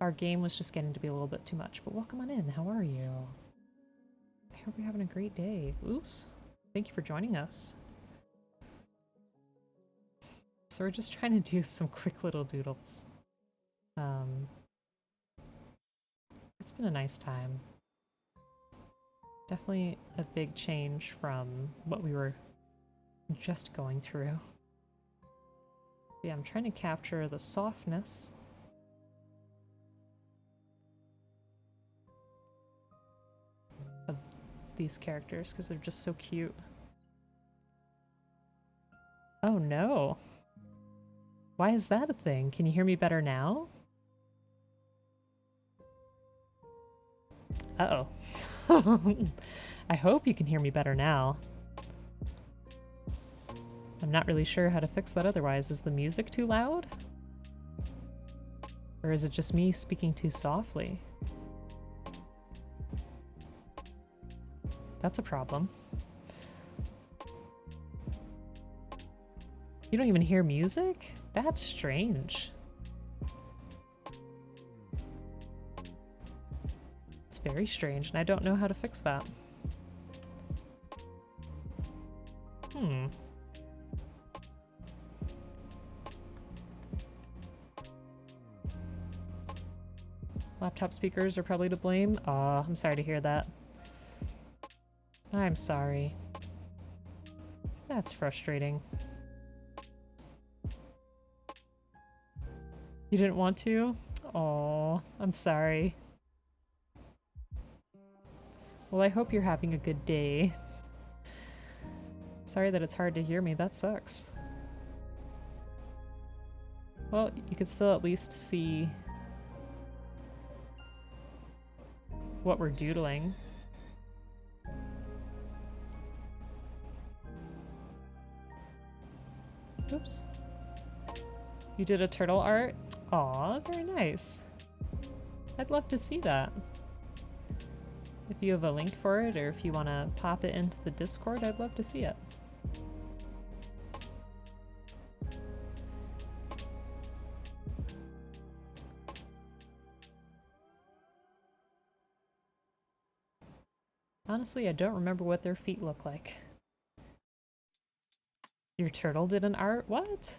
our game was just getting to be a little bit too much. But welcome on in, how are you? I hope you're having a great day. Oops, thank you for joining us. So we're just trying to do some quick little doodles. It's been a nice time. Definitely a big change from what we were just going through. Yeah, I'm trying to capture the softness. Of these characters because they're just so cute. Oh no! Why is that a thing? Can you hear me better now? Uh-oh. I hope you can hear me better now. I'm not really sure how to fix that otherwise. Is the music too loud? Or is it just me speaking too softly? That's a problem. You don't even hear music? That's strange. It's very strange, and I don't know how to fix that. Laptop speakers are probably to blame. Aw, I'm sorry to hear that. I'm sorry. That's frustrating. You didn't want to? Aw, I'm sorry. Well, I hope you're having a good day. Sorry that it's hard to hear me, that sucks. Well, you could still at least see what we're doodling. Oops. You did a turtle art? Aw, very nice. I'd love to see that. If you have a link for it, or if you want to pop it into the Discord, I'd love to see it. Honestly, I don't remember what their feet look like. Your turtle did an art? What?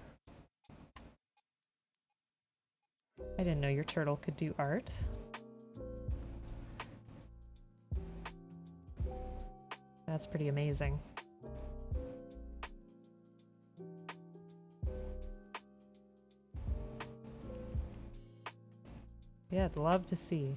I didn't know your turtle could do art. That's pretty amazing. Yeah, I'd love to see.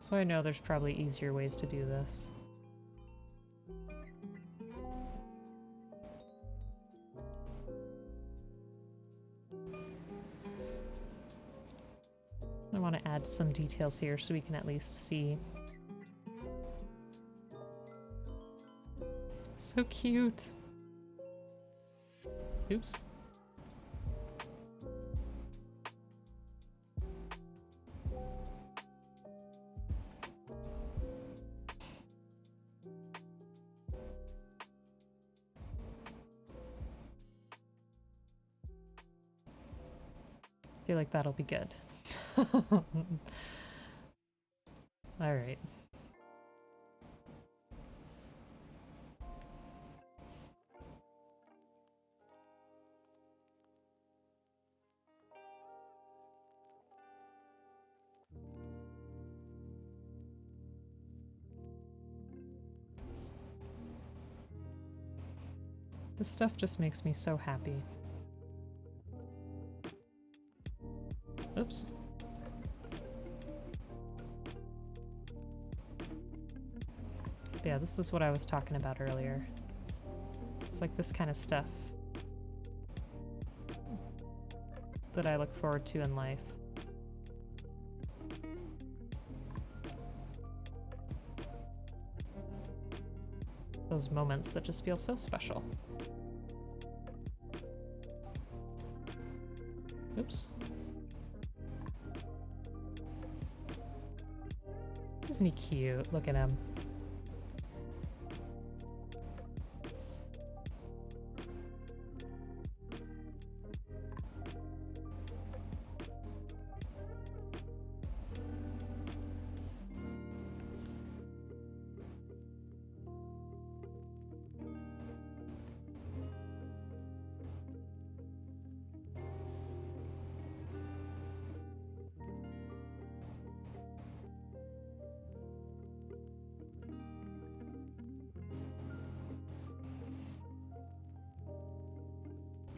So I know there's probably easier ways to do this. I want to add some details here so we can at least see. So cute. Oops. I feel like that'll be good. Alright. This stuff just makes me so happy. Oops. Yeah, this is what I was talking about earlier. It's like this kind of stuff that I look forward to in life. Those moments that just feel so special. Oops. Isn't he cute? Look at him.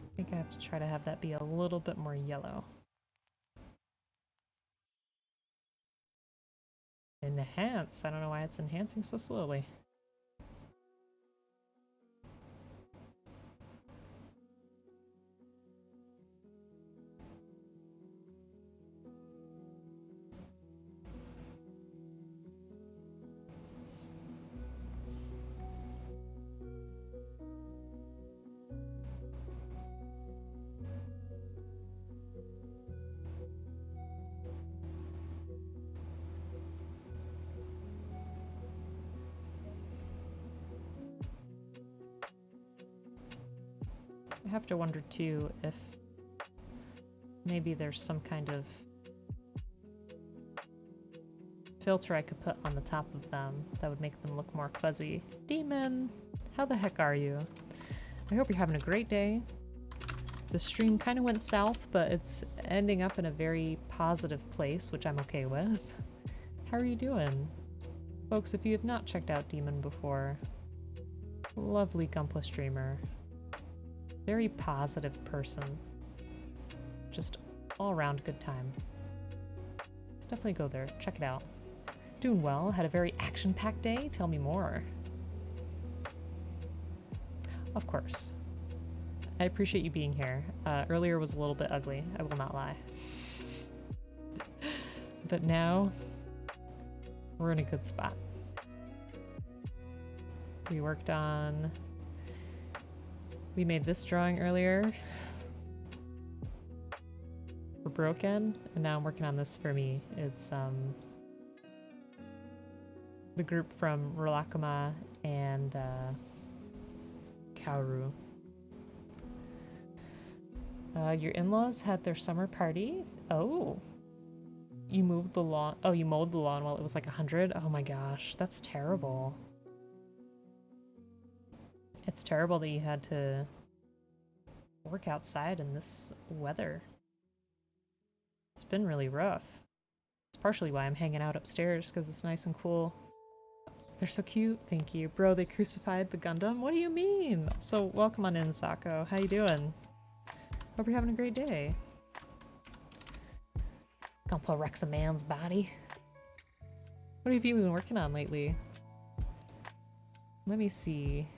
I think I have to try to have that be a little bit more yellow. Enhance. I don't know why it's enhancing so slowly. I have to wonder too if maybe there's some kind of filter I could put on the top of them that would make them look more fuzzy. Demon! How the heck are you? I hope you're having a great day. The stream kind of went south, but it's ending up in a very positive place, which I'm okay with. How are you doing? Folks, if you have not checked out Demon before, lovely Gunpla streamer. Very positive person. Just all around good time. Let's definitely go there. Check it out. Doing well. Had a very action-packed day. Tell me more. Of course. I appreciate you being here. Earlier was a little bit ugly. I will not lie. But now, we're in a good spot. We worked on... We made this drawing earlier for Broken, and now I'm working on this for me. It's the group from Rilakkuma and Kaoru. Your in-laws had their summer party? Oh. You moved the lawn. Oh, you mowed the lawn while it was like 100? Oh my gosh, that's terrible. It's terrible that you had to work outside in this weather. It's been really rough. It's partially why I'm hanging out upstairs, because it's nice and cool. They're so cute. Thank you. Bro, they crucified the Gundam? What do you mean? So welcome on in, Sako. How you doing? Hope you're having a great day. Gunpla wrecks a man's body. What have you been working on lately? Let me see.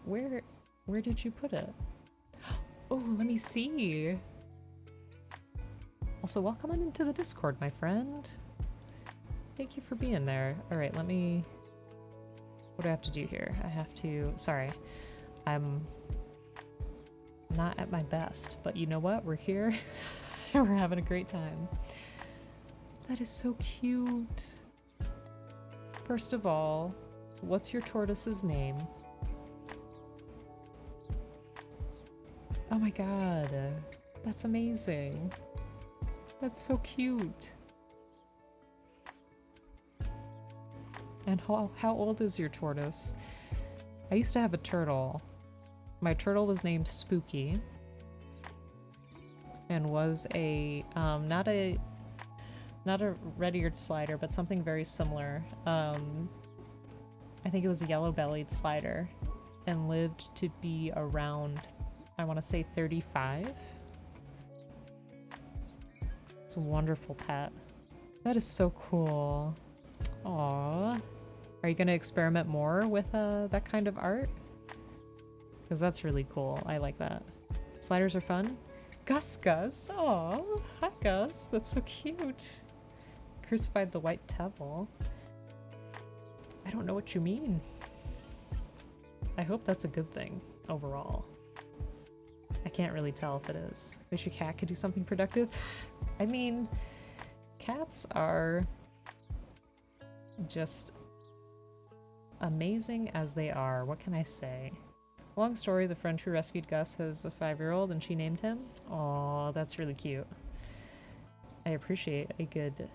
Where did you put it? Oh, let me see. Also, welcome on into the Discord, my friend. Thank you for being there. Alright, let me... What do I have to do here? I have to... Sorry. I'm not at my best, but you know what? We're here. We're having a great time. That is so cute. First of all, what's your tortoise's name? Oh my god. That's amazing. That's so cute. And how old is your tortoise? I used to have a turtle. My turtle was named Spooky. And was a, not a red-eared slider, but something very similar. I think it was a yellow-bellied slider. And lived to be around, I want to say 35. It's a wonderful pet. That is so cool. Aww. Are you going to experiment more with that kind of art? Because that's really cool. I like that. Sliders are fun. Gus. Aww. Hi, Gus. That's so cute. Crucified the white devil. I don't know what you mean. I hope that's a good thing overall. I can't really tell if it is. Wish your cat could do something productive. I mean, cats are just amazing as they are. What can I say? Long story, the friend who rescued Gus has a 5-year-old and she named him. Aw, that's really cute. I appreciate a good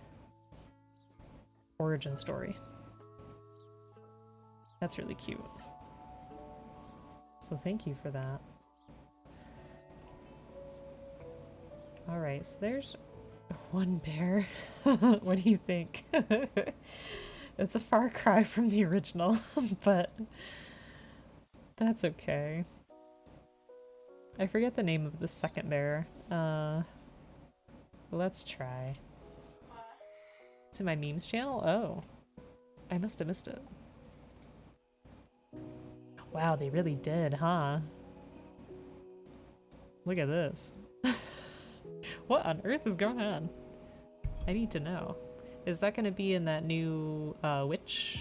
origin story. That's really cute. So thank you for that. Alright, so there's one bear. What do you think? It's a far cry from the original, but that's okay. I forget the name of the second bear. Let's try. It's in my memes channel? Oh. I must have missed it. Wow, they really did, huh? Look at this. What on earth is going on? I need to know. Is that going to be in that new witch?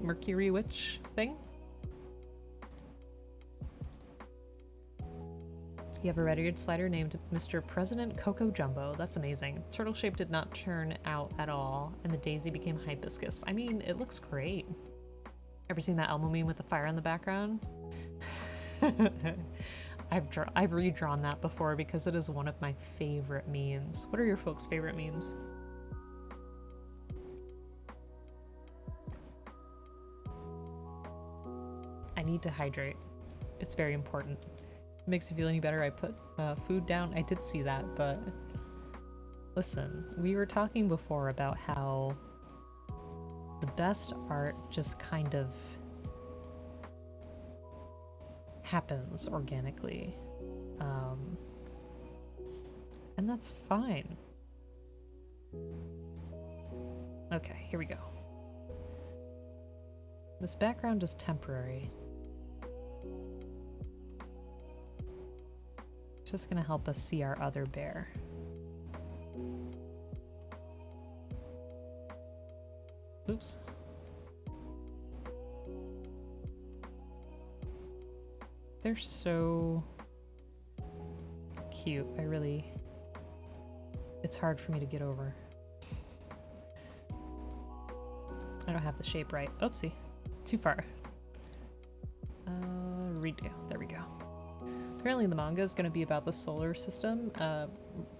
Mercury witch thing? You have a red-eared slider named Mr. President Coco Jumbo. That's amazing. Turtle shape did not turn out at all, and the daisy became hibiscus. I mean, it looks great. Ever seen that Elmo meme with the fire in the background? I've redrawn that before because it is one of my favorite memes. What are your folks' favorite memes? I need to hydrate. It's very important. It makes you feel any better. I put food down. I did see that, but listen, we were talking before about how the best art just kind of happens organically. And that's fine. Okay, here we go. This background is temporary. Just gonna help us see our other bear. Oops. They're so cute. It's hard for me to get over. I don't have the shape right. Oopsie. Too far. Redo. There we go. Apparently the manga is going to be about the solar system,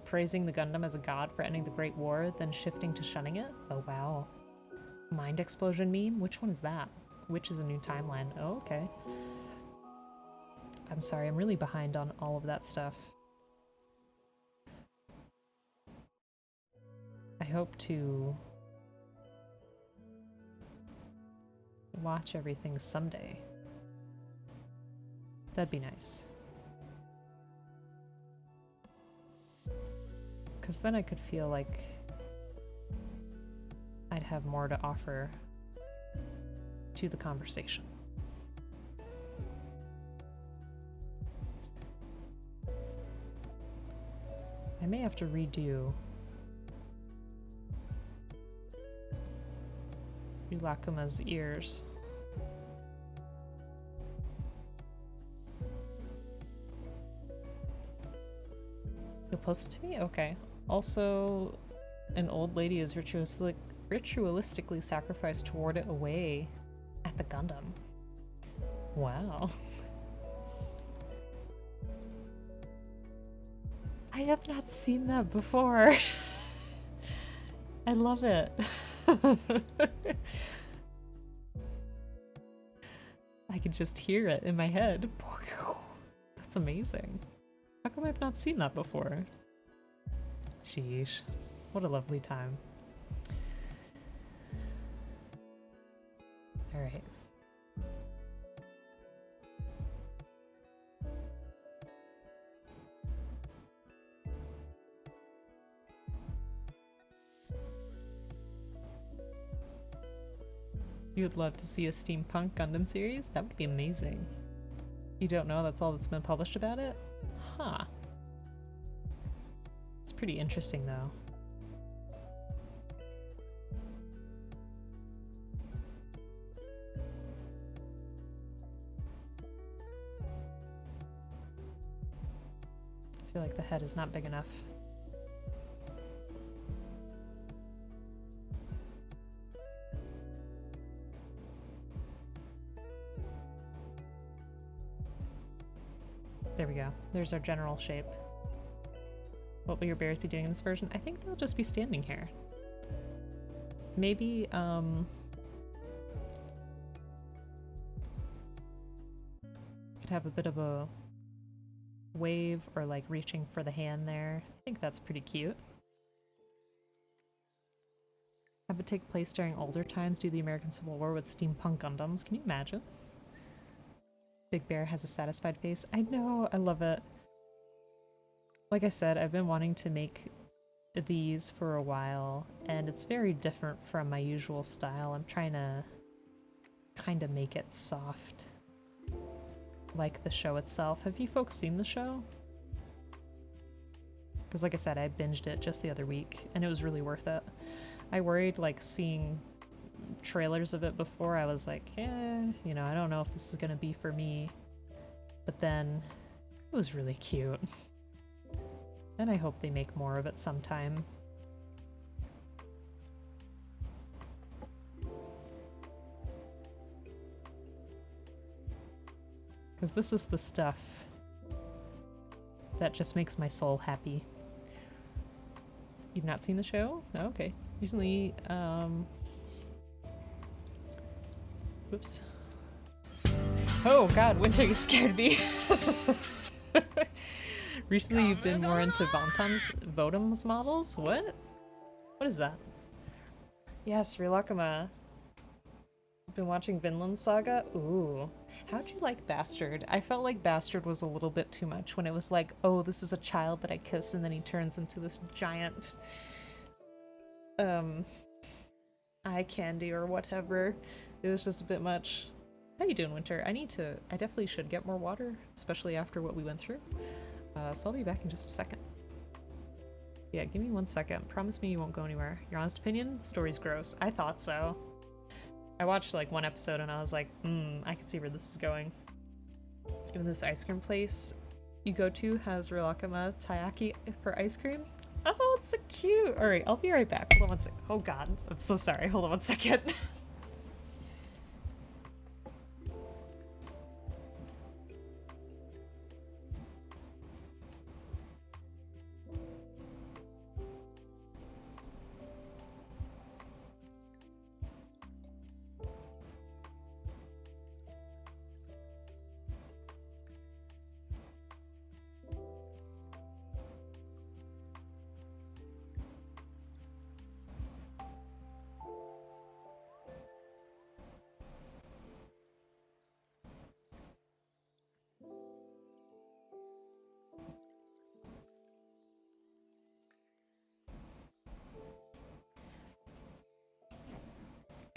praising the Gundam as a god for ending the Great War, then shifting to shunning it. Oh wow. Mind explosion meme? Which one is that? Which is a new timeline? Oh, okay. I'm sorry, I'm really behind on all of that stuff. I hope to watch everything someday. That'd be nice. Because then I could feel like I'd have more to offer to the conversation. I may have to redo Rilakkuma's ears. You'll post it to me? Okay. Also, an old lady is ritualistically sacrificed to ward it away at the Gundam. Wow. I have not seen that before. I love it. I can just hear it in my head. That's amazing. How come I've not seen that before? Sheesh. What a lovely time. Alright. You would love to see a steampunk Gundam series? That would be amazing. You don't know that's all that's been published about it? Huh. It's pretty interesting though. I feel like the head is not big enough. There we go. There's our general shape. What will your bears be doing in this version? I think they'll just be standing here. Maybe, could have a bit of a wave or like reaching for the hand there. I think that's pretty cute. Have it take place during older times due to the American Civil War with steampunk Gundams. Can you imagine? Big Bear has a satisfied face. I know, I love it. Like I said, I've been wanting to make these for a while, and it's very different from my usual style. I'm trying to kind of make it soft, like the show itself. Have you folks seen the show? Because like I said, I binged it just the other week, and it was really worth it. I worried, like, seeing trailers of it before, I was like, you know, I don't know if this is gonna be for me. But then, it was really cute. And I hope they make more of it sometime. Because this is the stuff that just makes my soul happy. You've not seen the show? Oh, okay. Recently, whoops. Oh god, Winter, you scared me. Recently you've been more into Votum's models? What? What is that? Yes, Rilakkuma. I've been watching Vinland Saga? Ooh. How'd you like Bastard? I felt like Bastard was a little bit too much when it was like, oh, this is a child that I kiss, and then he turns into this giant eye candy or whatever. It was just a bit much. How you doing, Winter? I definitely should get more water, especially after what we went through. So I'll be back in just a second. Yeah, give me 1 second. Promise me you won't go anywhere. Your honest opinion? The story's gross. I thought so. I watched like one episode and I was like, I can see where this is going. Even this ice cream place you go to has Rilakkuma taiyaki for ice cream. Oh, it's so cute. All right, I'll be right back. Hold on 1 second. Oh god, I'm so sorry. Hold on 1 second.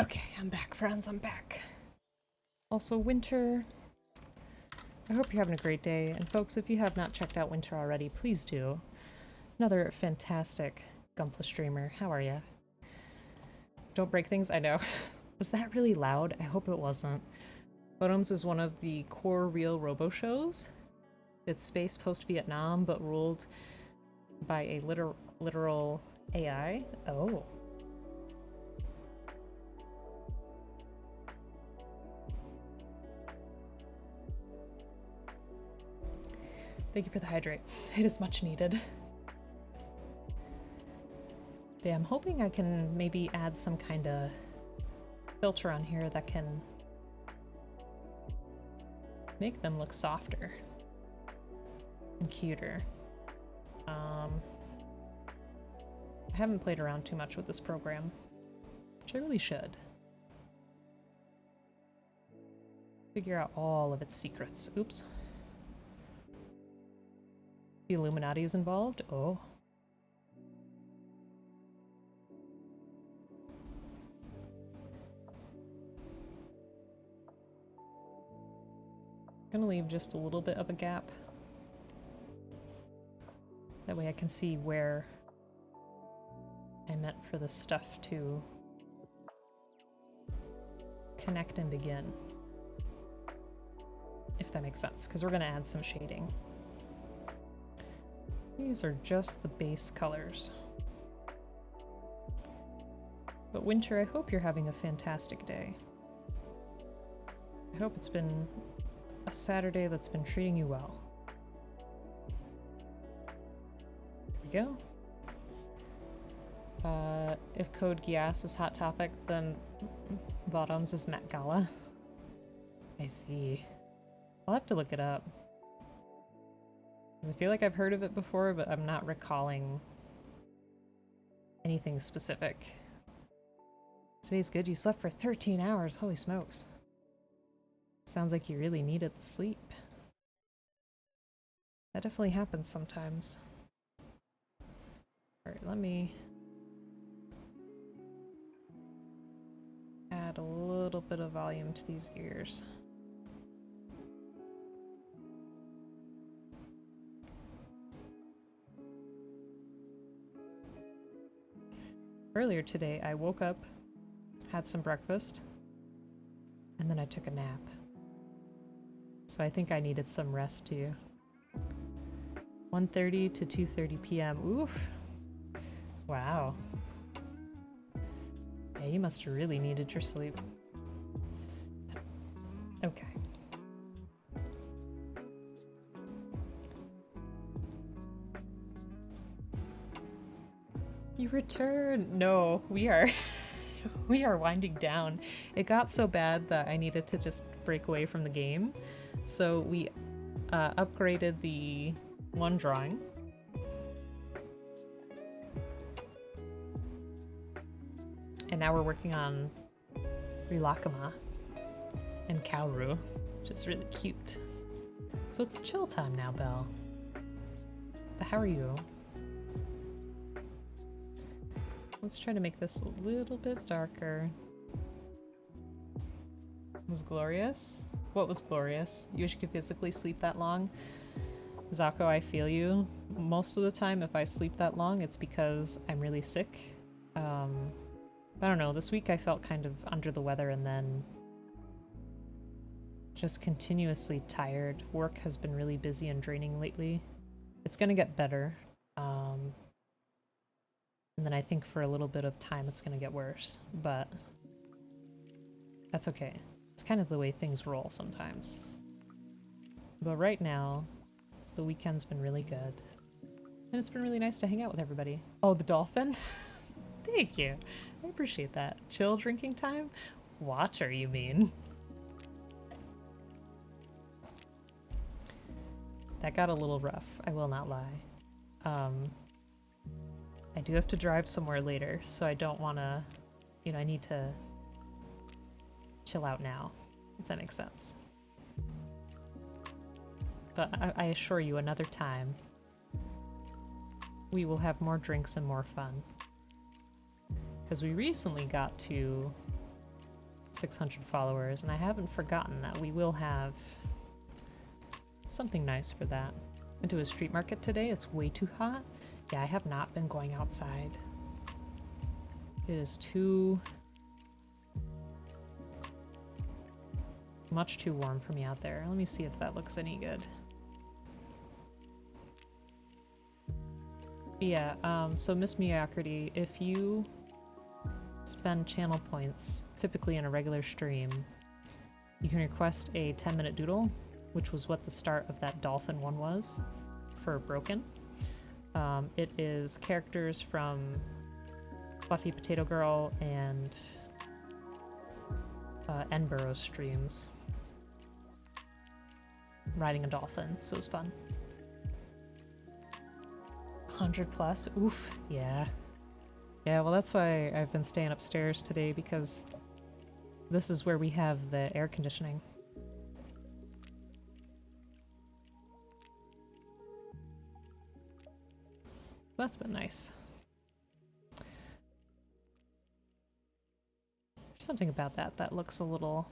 Okay, I'm back, friends. I'm back. Also, Winter. I hope you're having a great day. And folks, if you have not checked out Winter already, please do. Another fantastic Gunpla streamer. How are ya? Don't break things? I know. Was that really loud? I hope it wasn't. Bottoms is one of the core real robo shows. It's space post-Vietnam, but ruled by a literal AI. Oh. Thank you for the hydrate. It is much needed. Yeah, I'm hoping I can maybe add some kind of filter on here that can make them look softer and cuter. I haven't played around too much with this program, which I really should. Figure out all of its secrets. Oops. The Illuminati is involved? Oh. I'm gonna leave just a little bit of a gap. That way I can see where I meant for the stuff to connect and begin. If that makes sense, because we're gonna add some shading. These are just the base colors. But Winter, I hope you're having a fantastic day. I hope it's been a Saturday that's been treating you well. There we go. If Code Geass is Hot Topic, then Bottoms is Met Gala. I see. I'll have to look it up. I feel like I've heard of it before, but I'm not recalling anything specific. Today's good. You slept for 13 hours. Holy smokes. Sounds like you really needed the sleep. That definitely happens sometimes. Alright, let me add a little bit of volume to these ears. Earlier today, I woke up, had some breakfast, and then I took a nap. So I think I needed some rest too. 1:30 to 2:30 p.m. Oof. Wow. Yeah, you must have really needed your sleep. Okay. You returned. No, we are we are winding down. It got so bad that I needed to just break away from the game. So we upgraded the one drawing. And now we're working on Rilakkuma and Kaoru, which is really cute. So it's chill time now, Belle. But how are you? Let's try to make this a little bit darker. Was glorious? What was glorious? You wish you could physically sleep that long? Zako, I feel you. Most of the time, if I sleep that long, it's because I'm really sick. I don't know, this week I felt kind of under the weather and then just continuously tired. Work has been really busy and draining lately. It's gonna get better. And then I think for a little bit of time it's gonna get worse, but that's okay. It's kind of the way things roll sometimes. But right now, the weekend's been really good. And it's been really nice to hang out with everybody. Oh, the dolphin? Thank you. I appreciate that. Chill drinking time? Water, you mean? That got a little rough, I will not lie. I do have to drive somewhere later, so I don't want to, you know, I need to chill out now, if that makes sense. But I assure you, another time, we will have more drinks and more fun. Because we recently got to 600 followers, and I haven't forgotten that we will have something nice for that. Went to a street market today. It's way too hot. Yeah, I have not been going outside. It is much too warm for me out there. Let me see if that looks any good. Yeah, so Miss Mediocrity, if you spend channel points, typically in a regular stream, you can request a 10-minute doodle, which was what the start of that dolphin one was for Broken. It is characters from Fluffy Potato Girl and Enburrow's streams riding a dolphin, so it was fun. 100 plus? Oof, yeah. Yeah, well that's why I've been staying upstairs today, because this is where we have the air conditioning. That's been nice. There's something about that looks a little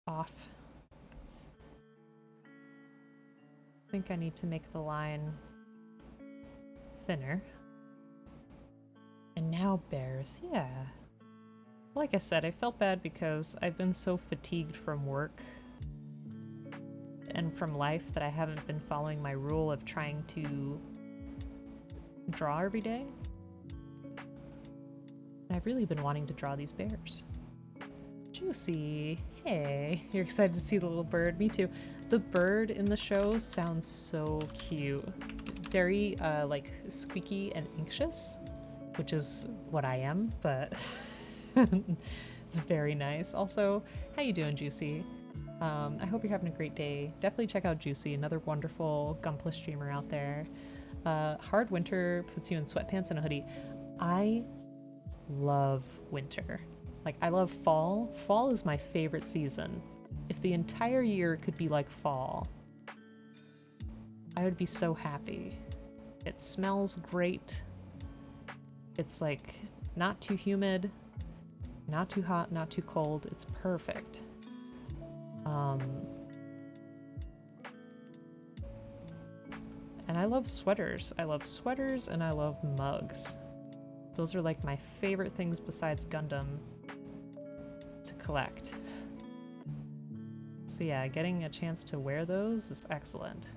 off. I think I need to make the line thinner. And now bears, yeah. Like I said, I felt bad because I've been so fatigued from work and from life that I haven't been following my rule of trying to draw every day. And I've really been wanting to draw these bears. Juicy. Hey, you're excited to see the little bird? Me too. The bird in the show sounds so cute. Very, like, squeaky and anxious, which is what I am, but it's very nice. Also, how you doing, Juicy? I hope you're having a great day. Definitely check out Juicy, another wonderful Gunpla streamer out there. Hard winter puts you in sweatpants and a hoodie. I love winter. Like, I love fall. Fall is my favorite season. If the entire year could be like fall, I would be so happy. It smells great. It's like not too humid, not too hot, not too cold. It's perfect. And I love sweaters. I love sweaters and I love mugs. Those are like my favorite things besides Gundam to collect. So yeah, getting a chance to wear those is excellent.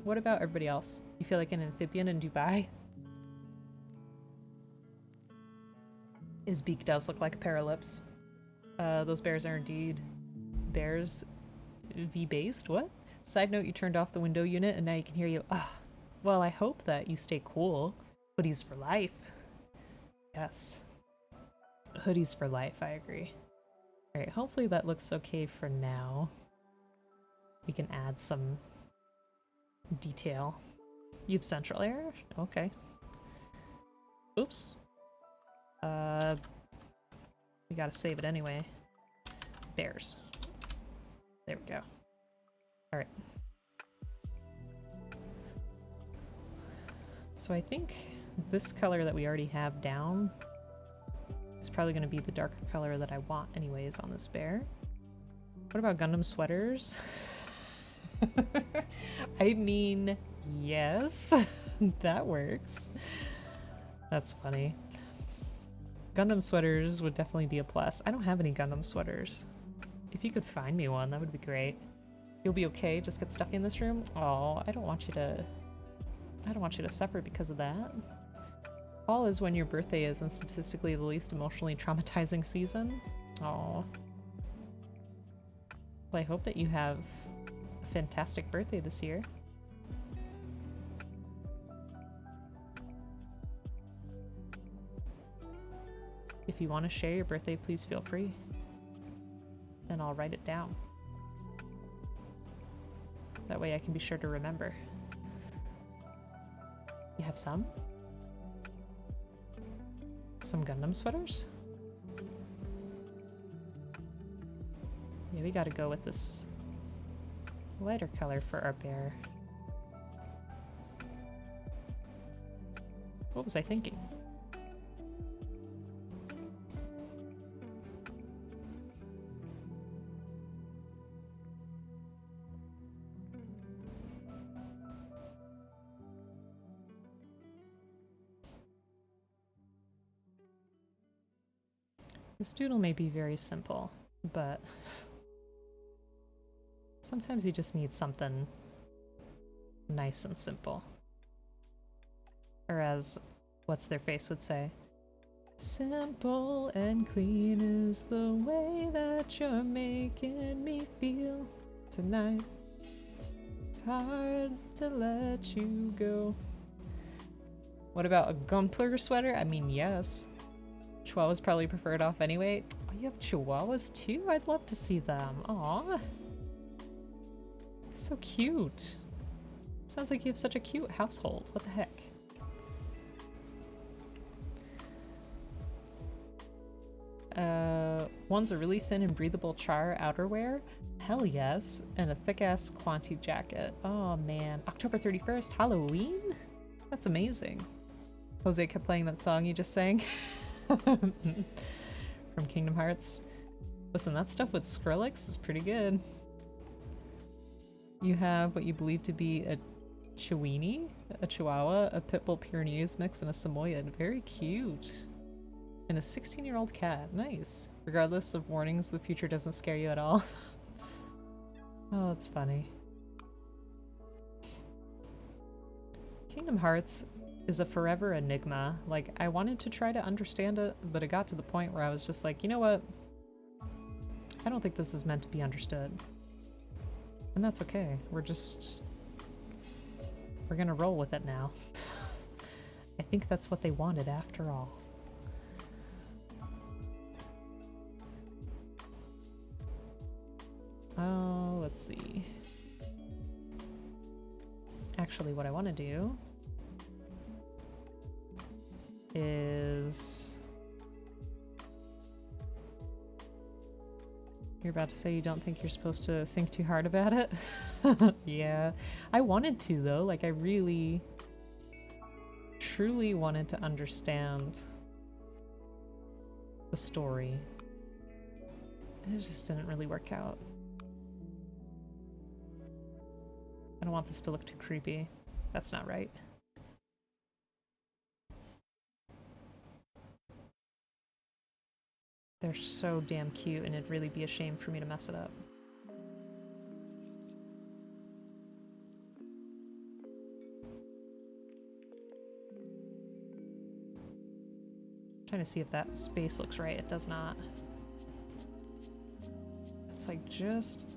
What about everybody else? You feel like an amphibian in Dubai? His beak does look like a pair of lips. Those bears are indeed bears V-based. What? Side note, you turned off the window unit and now you can hear you. Ah, well, I hope that you stay cool. Hoodies for life. Yes. Hoodies for life, I agree. Alright, hopefully that looks okay for now. We can add some detail. You have central air? Okay. Oops. We gotta save it anyway. Bears. There we go. Alright. So I think this color that we already have down is probably going to be the darker color that I want anyways on this bear. What about Gundam sweaters? I mean, yes, that works. That's funny. Gundam sweaters would definitely be a plus. I don't have any Gundam sweaters. If you could find me one, that would be great. You'll be okay, just get stuck in this room? Oh, I don't want you to suffer because of that. Fall is when your birthday is, and statistically the least emotionally traumatizing season. Oh. Well, I hope that you have a fantastic birthday this year. If you want to share your birthday, please feel free. And I'll write it down. That way I can be sure to remember. You have some? Some Gundam sweaters? Yeah, we gotta go with this lighter color for our bear. What was I thinking? This doodle may be very simple, but sometimes you just need something nice and simple. Or as what's-their-face would say, simple and clean is the way that you're making me feel tonight. It's hard to let you go. What about a Gumpler sweater? I mean, yes. Chihuahuas probably prefer it off anyway. Oh, you have Chihuahuas too? I'd love to see them. Aw. So cute. Sounds like you have such a cute household. What the heck? One's a really thin and breathable char outerwear. Hell yes. And a thick-ass Quanti jacket. Oh man. October 31st, Halloween? That's amazing. Jose kept playing that song you just sang. From Kingdom Hearts. Listen, that stuff with Skrillex is pretty good. You have what you believe to be a Chiweenie, a Chihuahua, a Pitbull Pyrenees mix, and a Samoyed. Very cute. And a 16-year-old cat. Nice. Regardless of warnings, the future doesn't scare you at all. Oh, that's funny. Kingdom Hearts is a forever enigma. Like, I wanted to try to understand it, but it got to the point where I was just like, you know what? I don't think this is meant to be understood. And that's okay. We're gonna roll with it now. I think that's what they wanted after all. Oh, let's see. Actually, what I want to do is... You're about to say you don't think you're supposed to think too hard about it? Yeah. I wanted to, though. Like, I really, truly wanted to understand the story. It just didn't really work out. I don't want this to look too creepy. That's not right. They're so damn cute, and it'd really be a shame for me to mess it up. Trying to see if that space looks right. It does not. It's like just...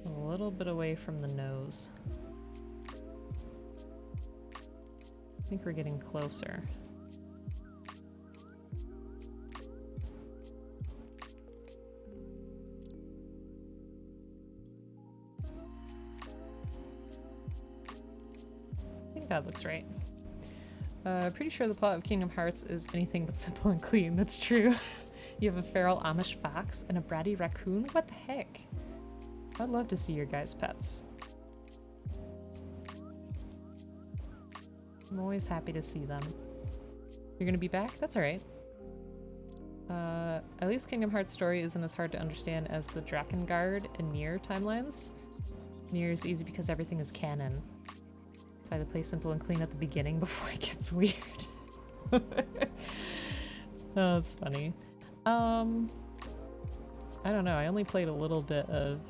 a little bit away from the nose. I think we're getting closer. I think that looks right. Pretty sure the plot of Kingdom Hearts is anything but simple and clean. That's true. You have a feral Amish fox and a bratty raccoon? What the heck? I'd love to see your guys' pets. I'm always happy to see them. You're gonna be back? That's alright. At least Kingdom Hearts' story isn't as hard to understand as the Drakengard and Nier timelines. Nier is easy because everything is canon. So I had to play simple and clean at the beginning before it gets weird. Oh, that's funny. I don't know, I only played a little bit of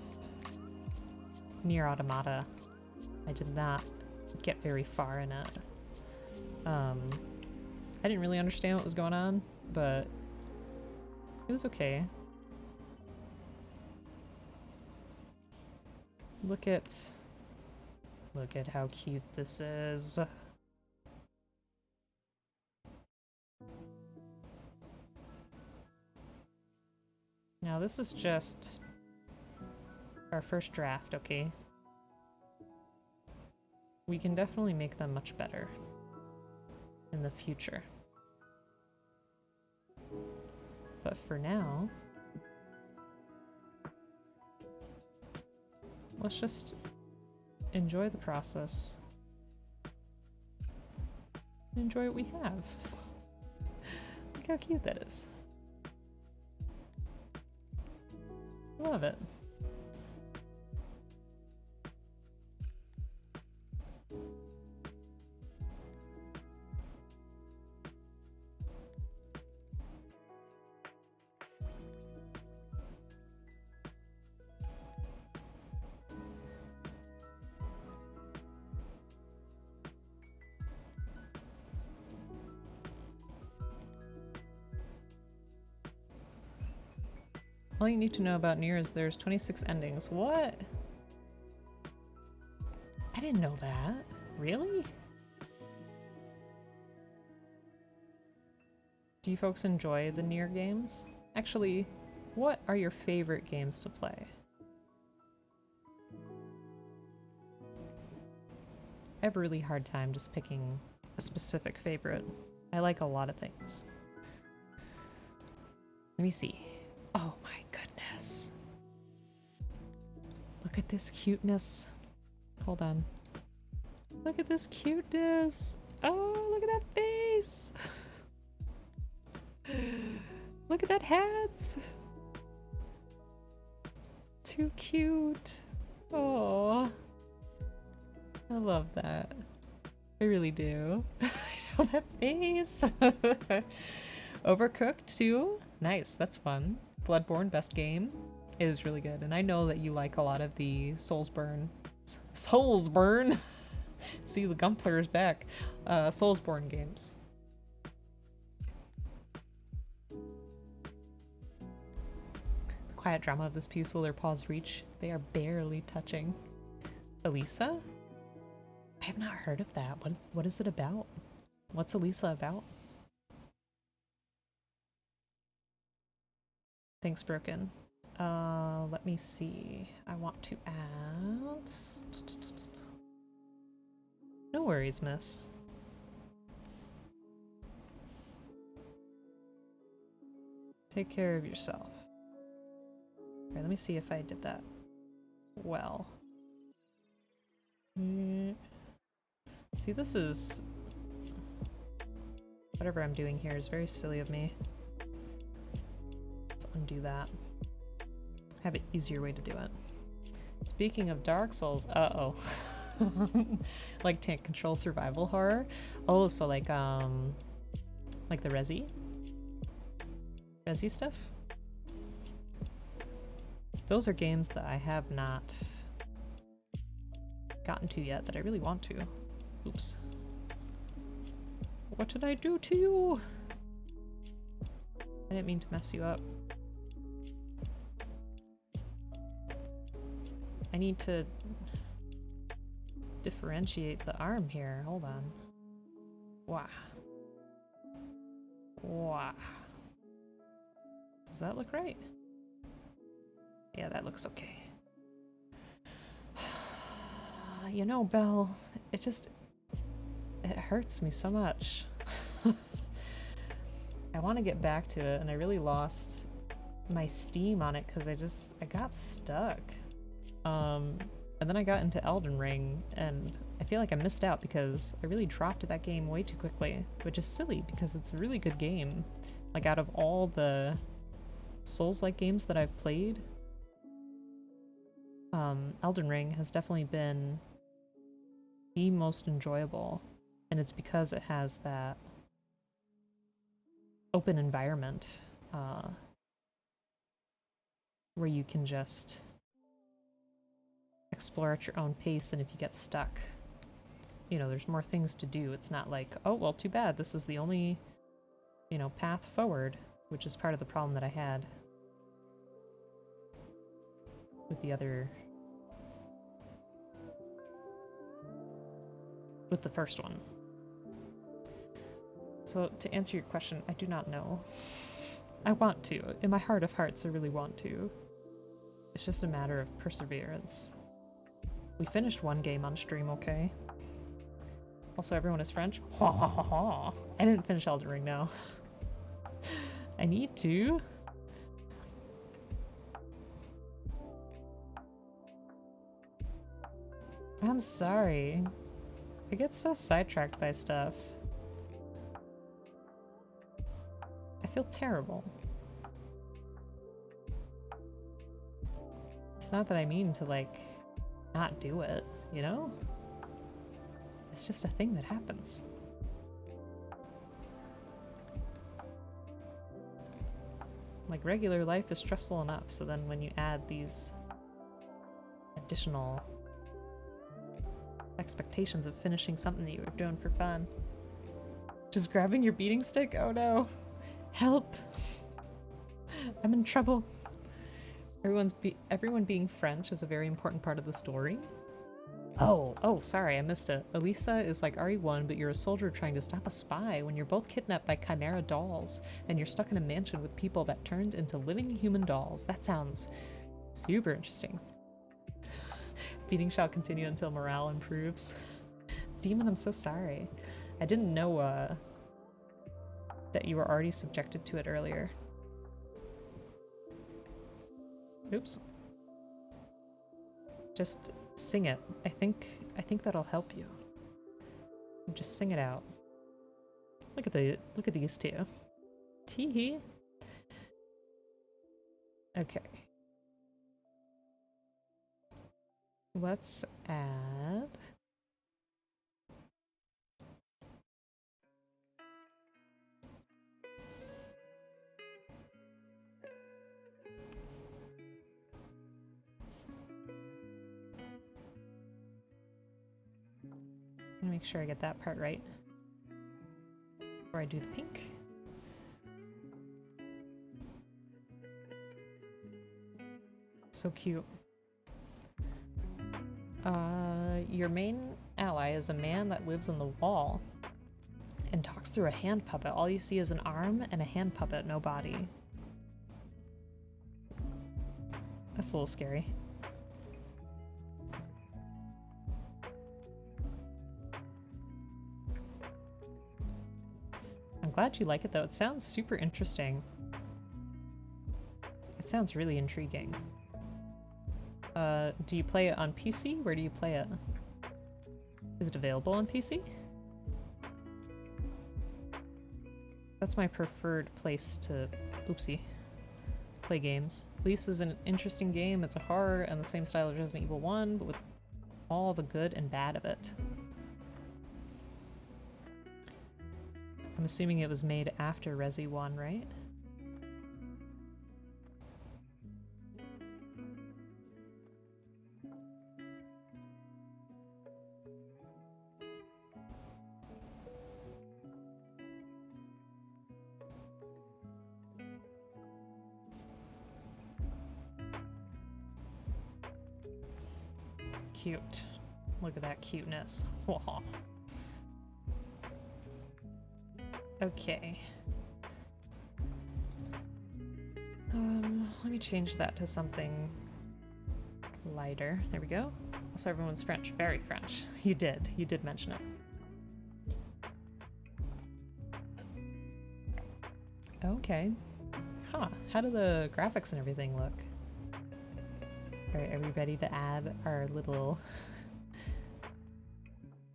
Nier Automata. I did not get very far in it. I didn't really understand what was going on, but it was okay. Look at how cute this is. Now this is just our first draft, okay? We can definitely make them much better in the future. But for now, let's just enjoy the process. Enjoy what we have. Look how cute that is. Love it. All you need to know about Nier is there's 26 endings. What? I didn't know that. Really? Do you folks enjoy the Nier games? Actually, what are your favorite games to play? I have a really hard time just picking a specific favorite. I like a lot of things. Let me see. Oh my goodness. Look at this cuteness. Hold on. Look at this cuteness. Oh, look at that face. Look at that hat. Too cute. Oh, I love that. I really do. I know that face. Overcooked too. Nice, that's fun. Bloodborne, best game. It is really good, and I know that you like a lot of the Soulsborne. Soulsborne. See, the Gumpler is back. Soulsborne games. The quiet drama of this piece will their paws reach. They are barely touching. Elisa? I have not heard of that. What is it about? What's Elisa about? Things broken. Let me see. I want to add... No worries, miss. Take care of yourself. Alright, let me see if I did that well. See, this is... Whatever I'm doing here is very silly of me. Let's undo that. Have an easier way to do it. Speaking of Dark Souls, uh-oh. Like can't control survival horror? Oh, so like the Resi stuff? Those are games that I have not gotten to yet that I really want to. Oops. What did I do to you? I didn't mean to mess you up. I need to differentiate the arm here. Hold on. Wow. Wow. Does that look right? Yeah, that looks okay. You know, Belle, it hurts me so much. I want to get back to it, and I really lost my steam on it because I got stuck. And then I got into Elden Ring, and I feel like I missed out because I really dropped that game way too quickly, which is silly because it's a really good game. Like, out of all the Souls-like games that I've played, Elden Ring has definitely been the most enjoyable, and it's because it has that open environment where you can just explore at your own pace, and if you get stuck, you know, there's more things to do. It's not like, oh, well, too bad, this is the only, you know, path forward, which is part of the problem that I had with the first one. So to answer your question, I do not know. I want to. In my heart of hearts, I really want to. It's just a matter of perseverance. We finished one game on stream, okay? Also, everyone is French. Ha ha ha ha. I didn't finish Elden Ring, no. I need to. I'm sorry. I get so sidetracked by stuff. I feel terrible. It's not that I mean to, like, not do it, you know? It's just a thing that happens. Like, regular life is stressful enough, so then when you add these additional expectations of finishing something that you were doing for fun. Just grabbing your beating stick? Oh no. Help. I'm in trouble. Everyone being French is a very important part of the story. Oh, sorry, I missed it. Elisa is like RE1, but you're a soldier trying to stop a spy when you're both kidnapped by chimera dolls, and you're stuck in a mansion with people that turned into living human dolls. That sounds super interesting. Beating shall continue until morale improves. Demon, I'm so sorry. I didn't know that you were already subjected to it earlier. Oops. Just sing it. I think that'll help you. Just sing it out. Look at these two. Tee-hee. Okay. Let's add make sure I get that part right before I do the pink. So cute. Your main ally is a man that lives on the wall and talks through a hand puppet. All you see is an arm and a hand puppet, no body. That's a little scary. I'm glad you like it though. It sounds super interesting. It sounds really intriguing. Do you play it on PC? Where do you play it? Is it available on PC? That's my preferred place to, oopsie, play games. Lease is an interesting game. It's a horror and the same style as Resident Evil 1, but with all the good and bad of it. I'm assuming it was made after Resi 1, right? Cute. Look at that cuteness. Whoa. Okay. Let me change that to something lighter. There we go. Also, everyone's French. Very French. You did mention it. Okay. Huh. How do the graphics and everything look? Alright, are we ready to add our little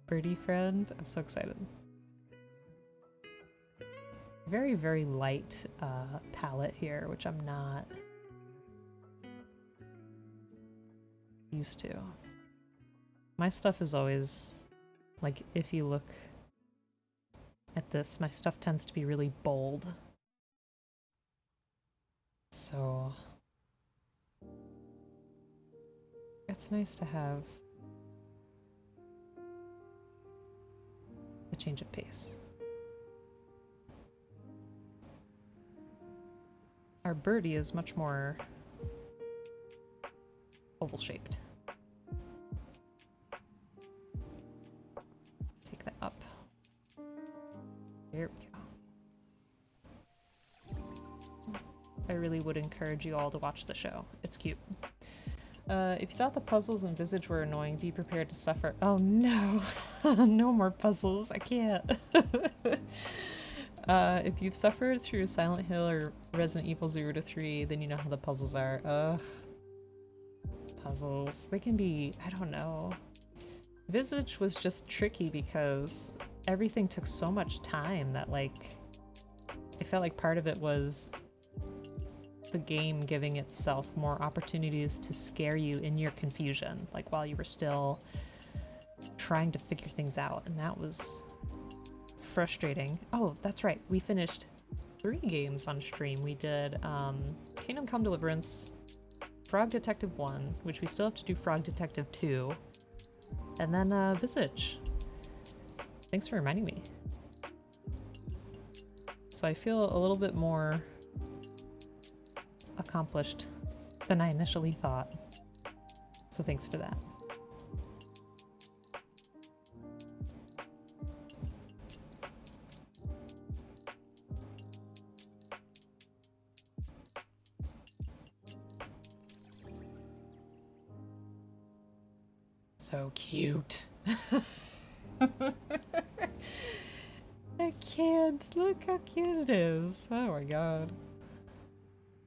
birdie friend? I'm so excited. Very, very light palette here, which I'm not used to. My stuff is always, like, if you look at this, my stuff tends to be really bold. So it's nice to have a change of pace. Our birdie is much more oval-shaped. Take that up. There we go. I really would encourage you all to watch the show. It's cute. If you thought the puzzles in Visage were annoying, be prepared to suffer. Oh no! No more puzzles. I can't. If you've suffered through Silent Hill or Resident Evil 0 to 3, then you know how the puzzles are. Ugh. Puzzles. They can be, I don't know. Visage was just tricky because everything took so much time that, like, I felt like part of it was the game giving itself more opportunities to scare you in your confusion, like while you were still trying to figure things out, and that was frustrating. Oh, that's right. We finished 3 games on stream. We did Kingdom Come Deliverance, Frog Detective 1, which we still have to do Frog Detective 2, and then Visage. Thanks for reminding me. So I feel a little bit more accomplished than I initially thought. So thanks for that. So cute. I can't. Look how cute it is. Oh my god.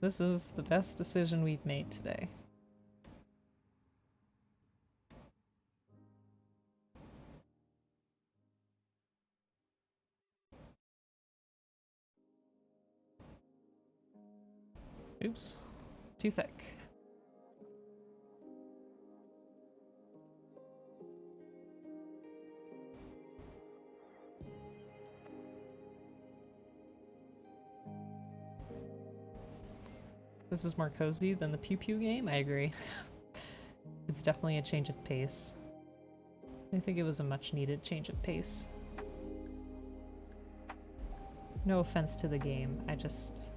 This is the best decision we've made today. Oops. Too thick. This is more cozy than the Pew Pew game? I agree. It's definitely a change of pace. I think it was a much needed change of pace. No offense to the game, I just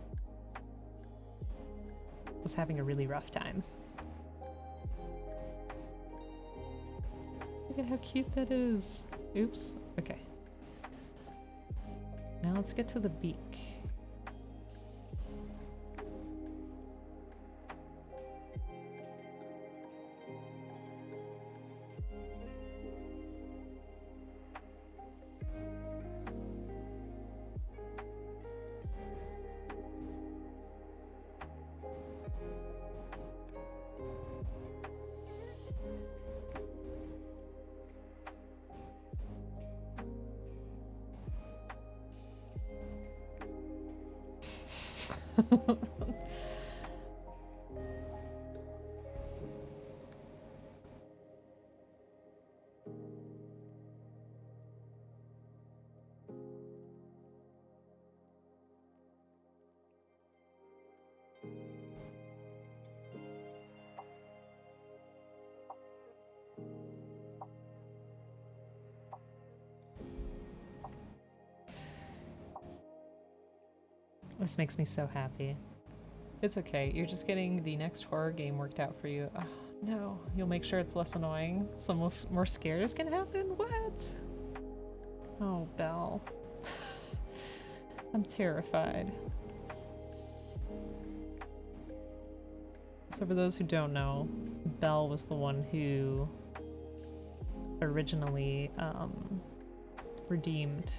was having a really rough time. Look at how cute that is. Oops. Okay. Now let's get to the beak. This makes me so happy. It's okay, you're just getting the next horror game worked out for you. Oh, no, you'll make sure it's less annoying so more scares can happen? What? Oh, Belle. I'm terrified. So for those who don't know, Belle was the one who originally redeemed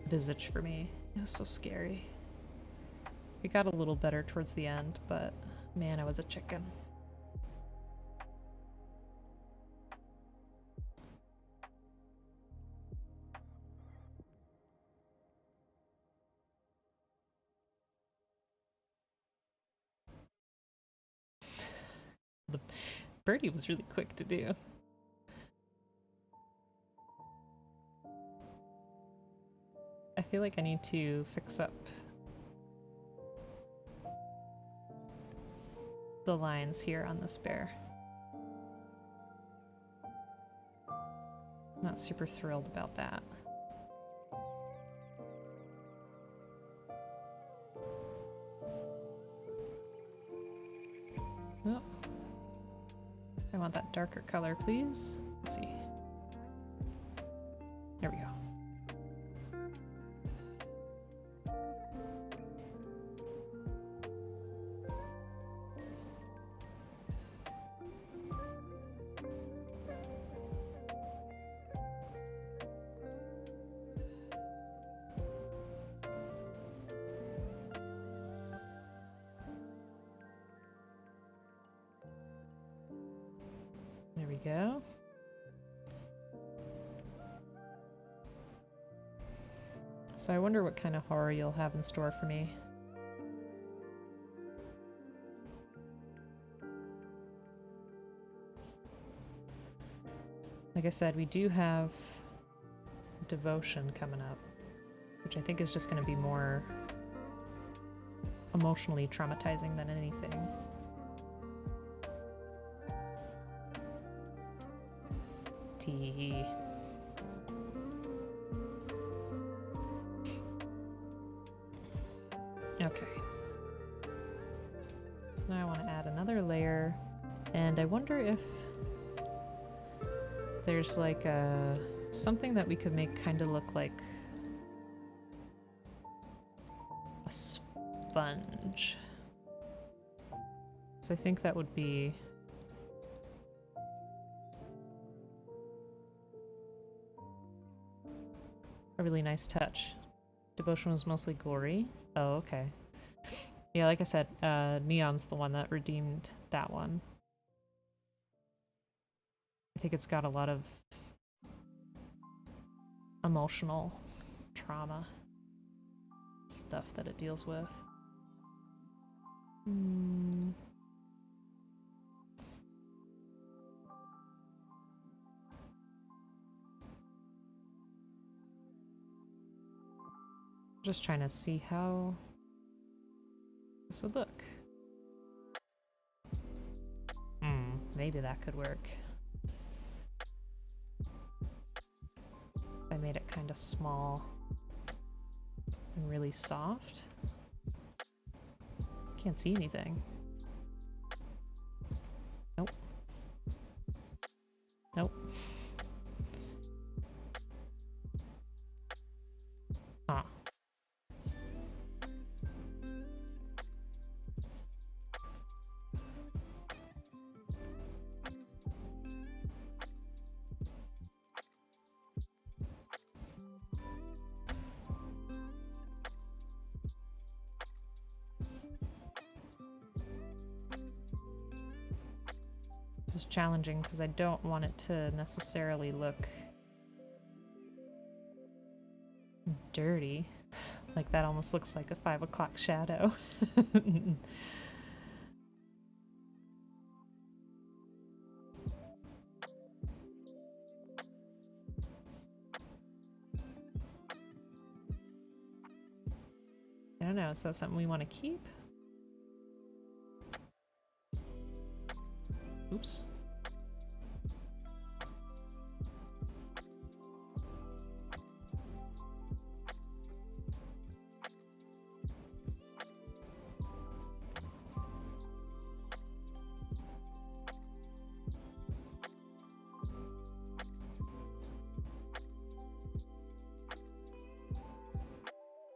Visage for me. It was so scary. It got a little better towards the end, but man, I was a chicken. The birdie was really quick to do. I feel like I need to fix up the lines here on this bear. Not super thrilled about that. Oh. I want that darker color, please. Let's see. There we go. There we go. So I wonder what kind of horror you'll have in store for me. Like I said, we do have Devotion coming up, which I think is just going to be more emotionally traumatizing than anything. Tee. Okay. So now I want to add another layer, and I wonder if there's like something that we could make kind of look like a sponge. So I think that would be a really nice touch. Devotion was mostly gory. Oh, okay. Yeah, like I said, Neon's the one that redeemed that one. I think it's got a lot of emotional trauma stuff that it deals with. Just trying to see how this would look. Maybe that could work. I made it kind of small and really soft. Can't see anything. Nope. Nope. Huh. This is challenging because I don't want it to necessarily look dirty. Like that almost looks like a 5 o'clock shadow. I don't know, is that something we want to keep? Oops.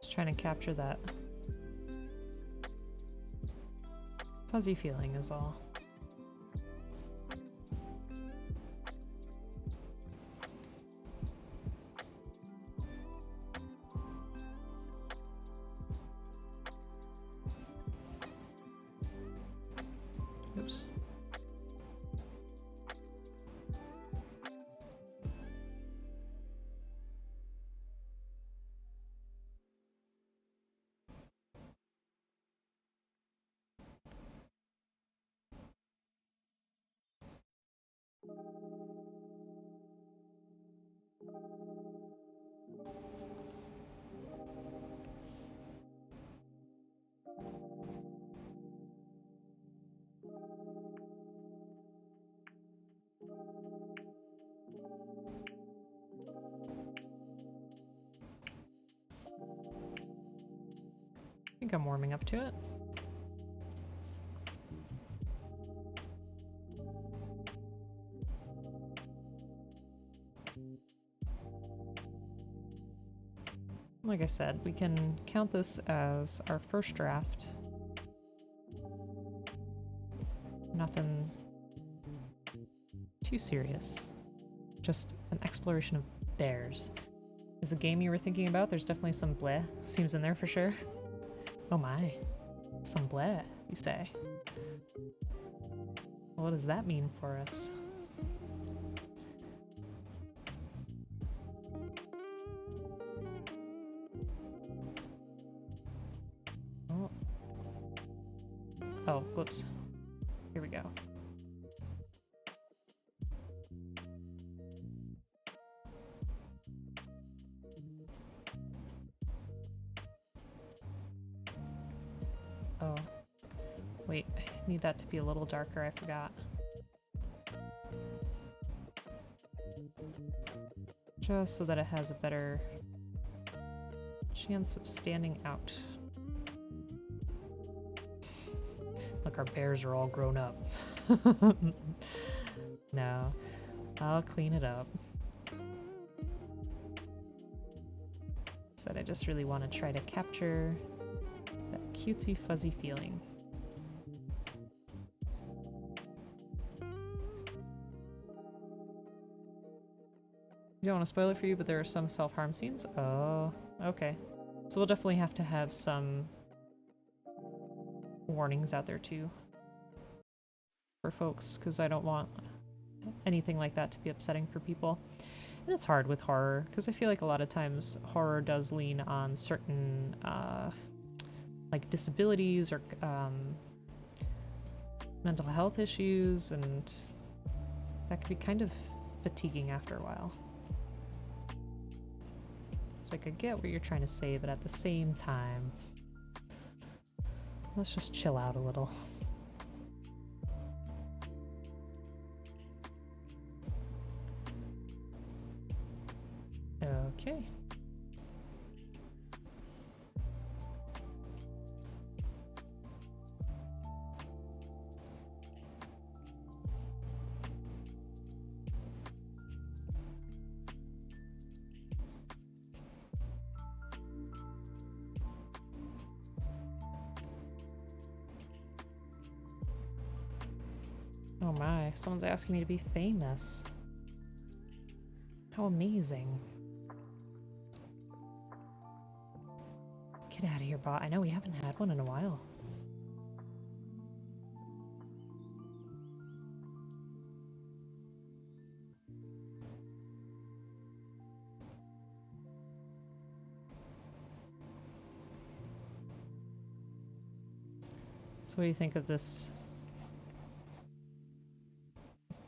Just trying to capture that fuzzy feeling is all. Oops. I think I'm warming up to it. Like I said, we can count this as our first draft. Nothing too serious. Just an exploration of bears. Is a game you were thinking about? There's definitely some bleh seems in there for sure. Oh my. Some bleh, you say. What does that mean for us? Oh. Oh, whoops. Here we go. Oh. Wait, I need that to be a little darker, I forgot. Just so that it has a better chance of standing out. Look, look, our bears are all grown up. No, I'll clean it up. Said I just really want to try to capture that cutesy fuzzy feeling. You don't want to spoil it for you, but there are some self-harm scenes? Oh, okay. So we'll definitely have to have some warnings out there too for folks, because I don't want anything like that to be upsetting for people. And it's hard with horror, because I feel like a lot of times horror does lean on certain like disabilities or mental health issues, and that can be kind of fatiguing after a while. It's like, I get what you're trying to say, but at the same time, let's just chill out a little. Okay. Oh my, someone's asking me to be famous. How amazing. Get out of here, bot. I know we haven't had one in a while. So what do you think of this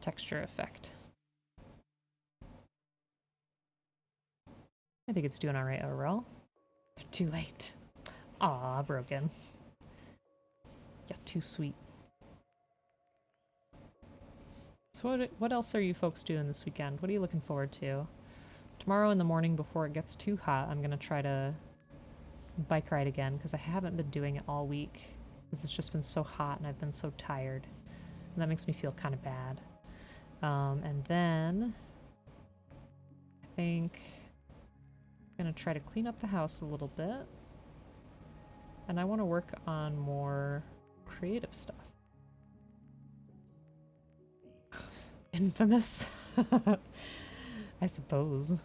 texture effect? I think it's doing alright overall. Too late. Aw, broken. Yeah, too sweet. So what else are you folks doing this weekend? What are you looking forward to? Tomorrow in the morning before it gets too hot, I'm gonna try to bike ride again, because I haven't been doing it all week. Because it's just been so hot and I've been so tired. And that makes me feel kind of bad. And then I think I'm gonna try to clean up the house a little bit. And I want to work on more creative stuff. Infamous? I suppose.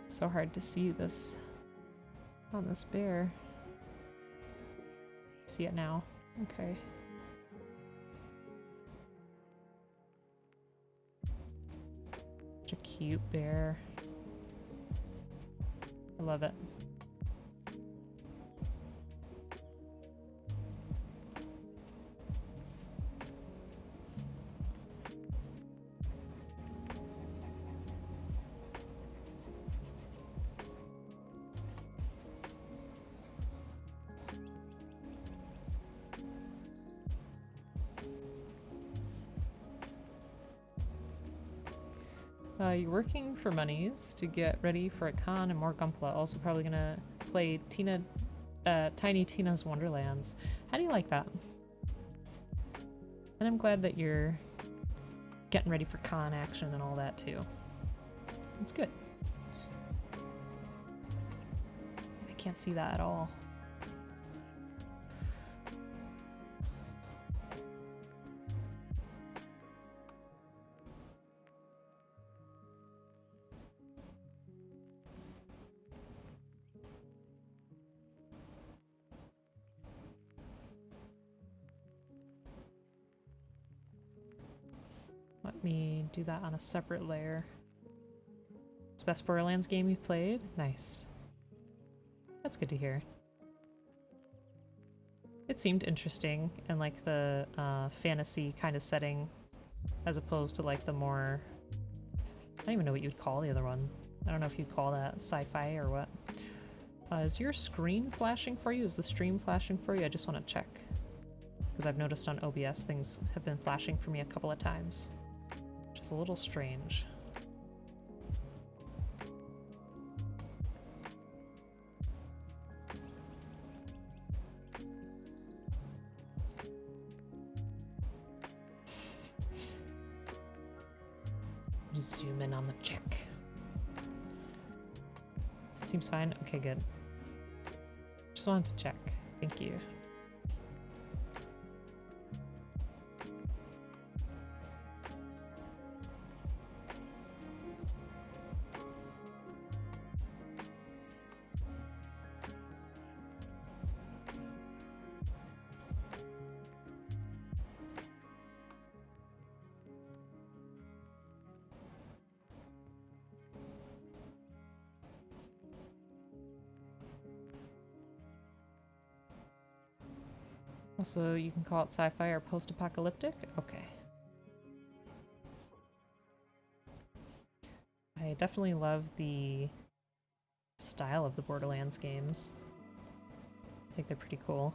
It's so hard to see this on this bear. See it now. Okay. Such a cute bear. I love it. You're working for monies to get ready for a con and more Gunpla. Also probably gonna play Tiny Tina's Wonderlands. How do you like that? And I'm glad that you're getting ready for con action and all that too. It's good. I can't see that at all. Let me do that on a separate layer. It's the best Borderlands game you've played? Nice. That's good to hear. It seemed interesting and like the fantasy kind of setting as opposed to like the more... I don't even know what you'd call the other one. I don't know if you'd call that sci-fi or what. Is your screen flashing for you? Is the stream flashing for you? I just want to check. Because I've noticed on OBS things have been flashing for me a couple of times. Which is a little strange. Zoom in on the chick. Seems fine? Okay, good. Just wanted to check. Thank you. Also, you can call it sci-fi or post-apocalyptic? Okay. I definitely love the style of the Borderlands games. I think they're pretty cool.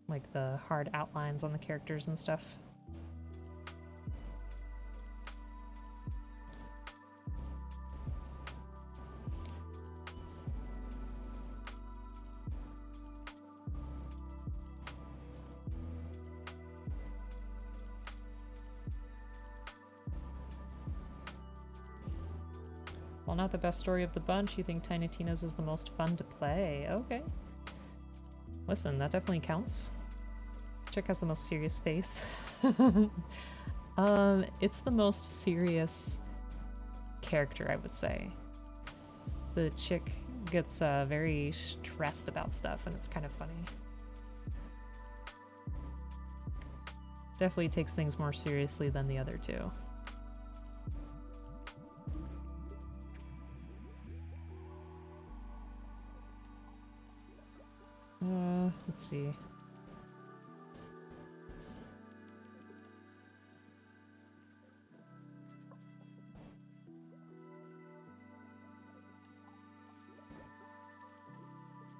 Like the hard outlines on the characters and stuff. While not the best story of the bunch, you think Tiny Tina's is the most fun to play. Okay. Listen, that definitely counts. Chick has the most serious face. It's the most serious character, I would say. The chick gets very stressed about stuff, and it's kind of funny. Definitely takes things more seriously than the other two. Let's see.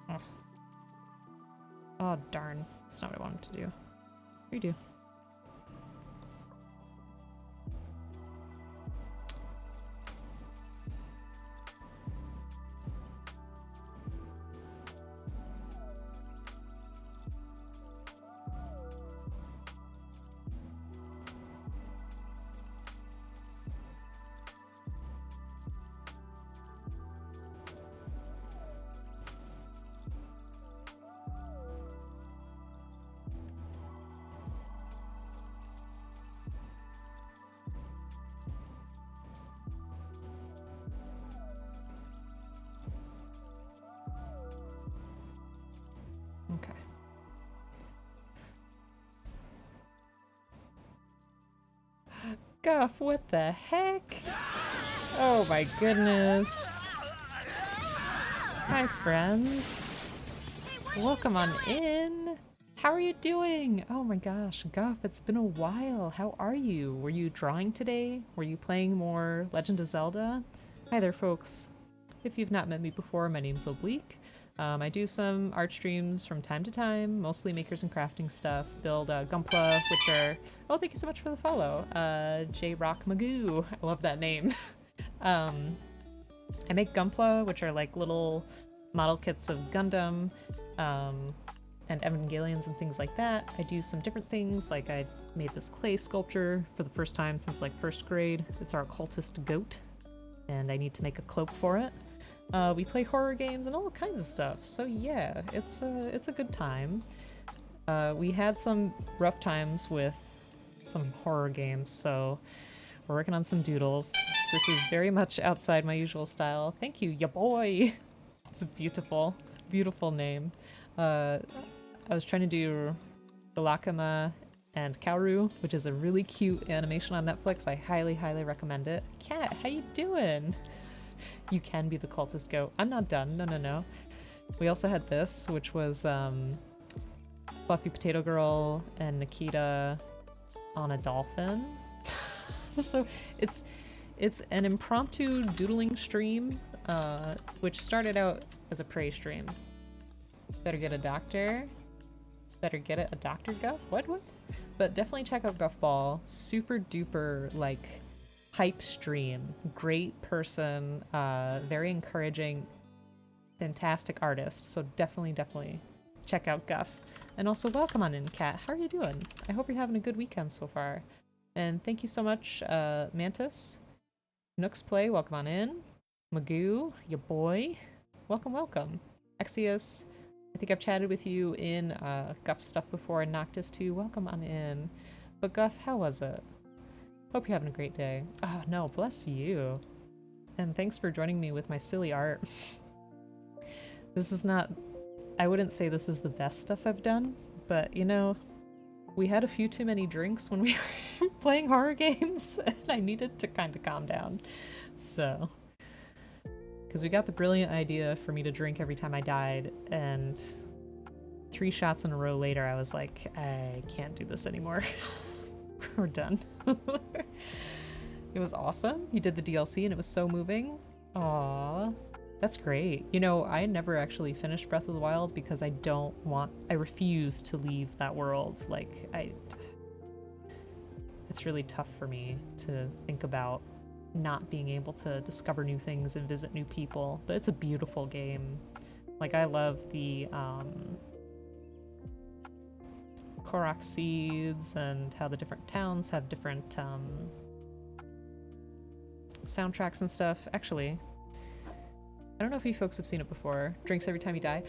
Oh. Oh, darn. That's not what I wanted to do. Redo. Okay. Guff, what the heck? Oh my goodness. Hi, friends. Welcome on in. How are you doing? Oh my gosh, Guff, it's been a while. How are you? Were you drawing today? Were you playing more Legend of Zelda? Hi there, folks. If you've not met me before, my name's Oblique. I do some art streams from time to time, mostly makers and crafting stuff. Build Gunpla, which are... Oh, thank you so much for the follow. J-Rock Magoo. I love that name. I make Gunpla, which are like little model kits of Gundam and Evangelions and things like that. I do some different things, like I made this clay sculpture for the first time since like first grade. It's our cultist goat, and I need to make a cloak for it. We play horror games and all kinds of stuff, so yeah, it's a good time. We had some rough times with some horror games, so we're working on some doodles. This is very much outside my usual style. Thank you, ya boy! It's a beautiful, beautiful name. I was trying to do Rilakkuma and Kaoru, which is a really cute animation on Netflix. I highly, highly recommend it. Cat, how you doing? You can be the cultist goat. I'm not done. No, no, no. We also had this, which was Fluffy Potato Girl and Nikita on a dolphin. So it's an impromptu doodling stream, which started out as a prey stream. Better get a doctor. Better get it a Dr. Guff? What? But definitely check out Guffball. Super duper, like, hype stream. Great person. Very encouraging. Fantastic artist. So definitely check out Guff. And also welcome on in, Kat. How are you doing? I hope you're having a good weekend so far. And thank you so much, Mantis. Nooks Play, welcome on in. Magoo, your boy. Welcome, welcome. Exius, I think I've chatted with you in Guff's stuff before, and Noctis too. Welcome on in. But Guff, how was it? Hope you're having a great day. Oh, no, bless you. And thanks for joining me with my silly art. This is not... I wouldn't say this is the best stuff I've done, but, you know, we had a few too many drinks when we were playing horror games, and I needed to kind of calm down. So... because we got the brilliant idea for me to drink every time I died, and 3 shots in a row later, I was like, I can't do this anymore. We're done. It was awesome. You did the DLC, and it was so moving. Aww. That's great. You know, I never actually finished Breath of the Wild because I refuse to leave that world. Like, it's really tough for me to think about not being able to discover new things and visit new people, but it's a beautiful game. Like, I love the Korok seeds and how the different towns have different soundtracks and stuff. Actually, I don't know if you folks have seen it before. Drinks every time you die.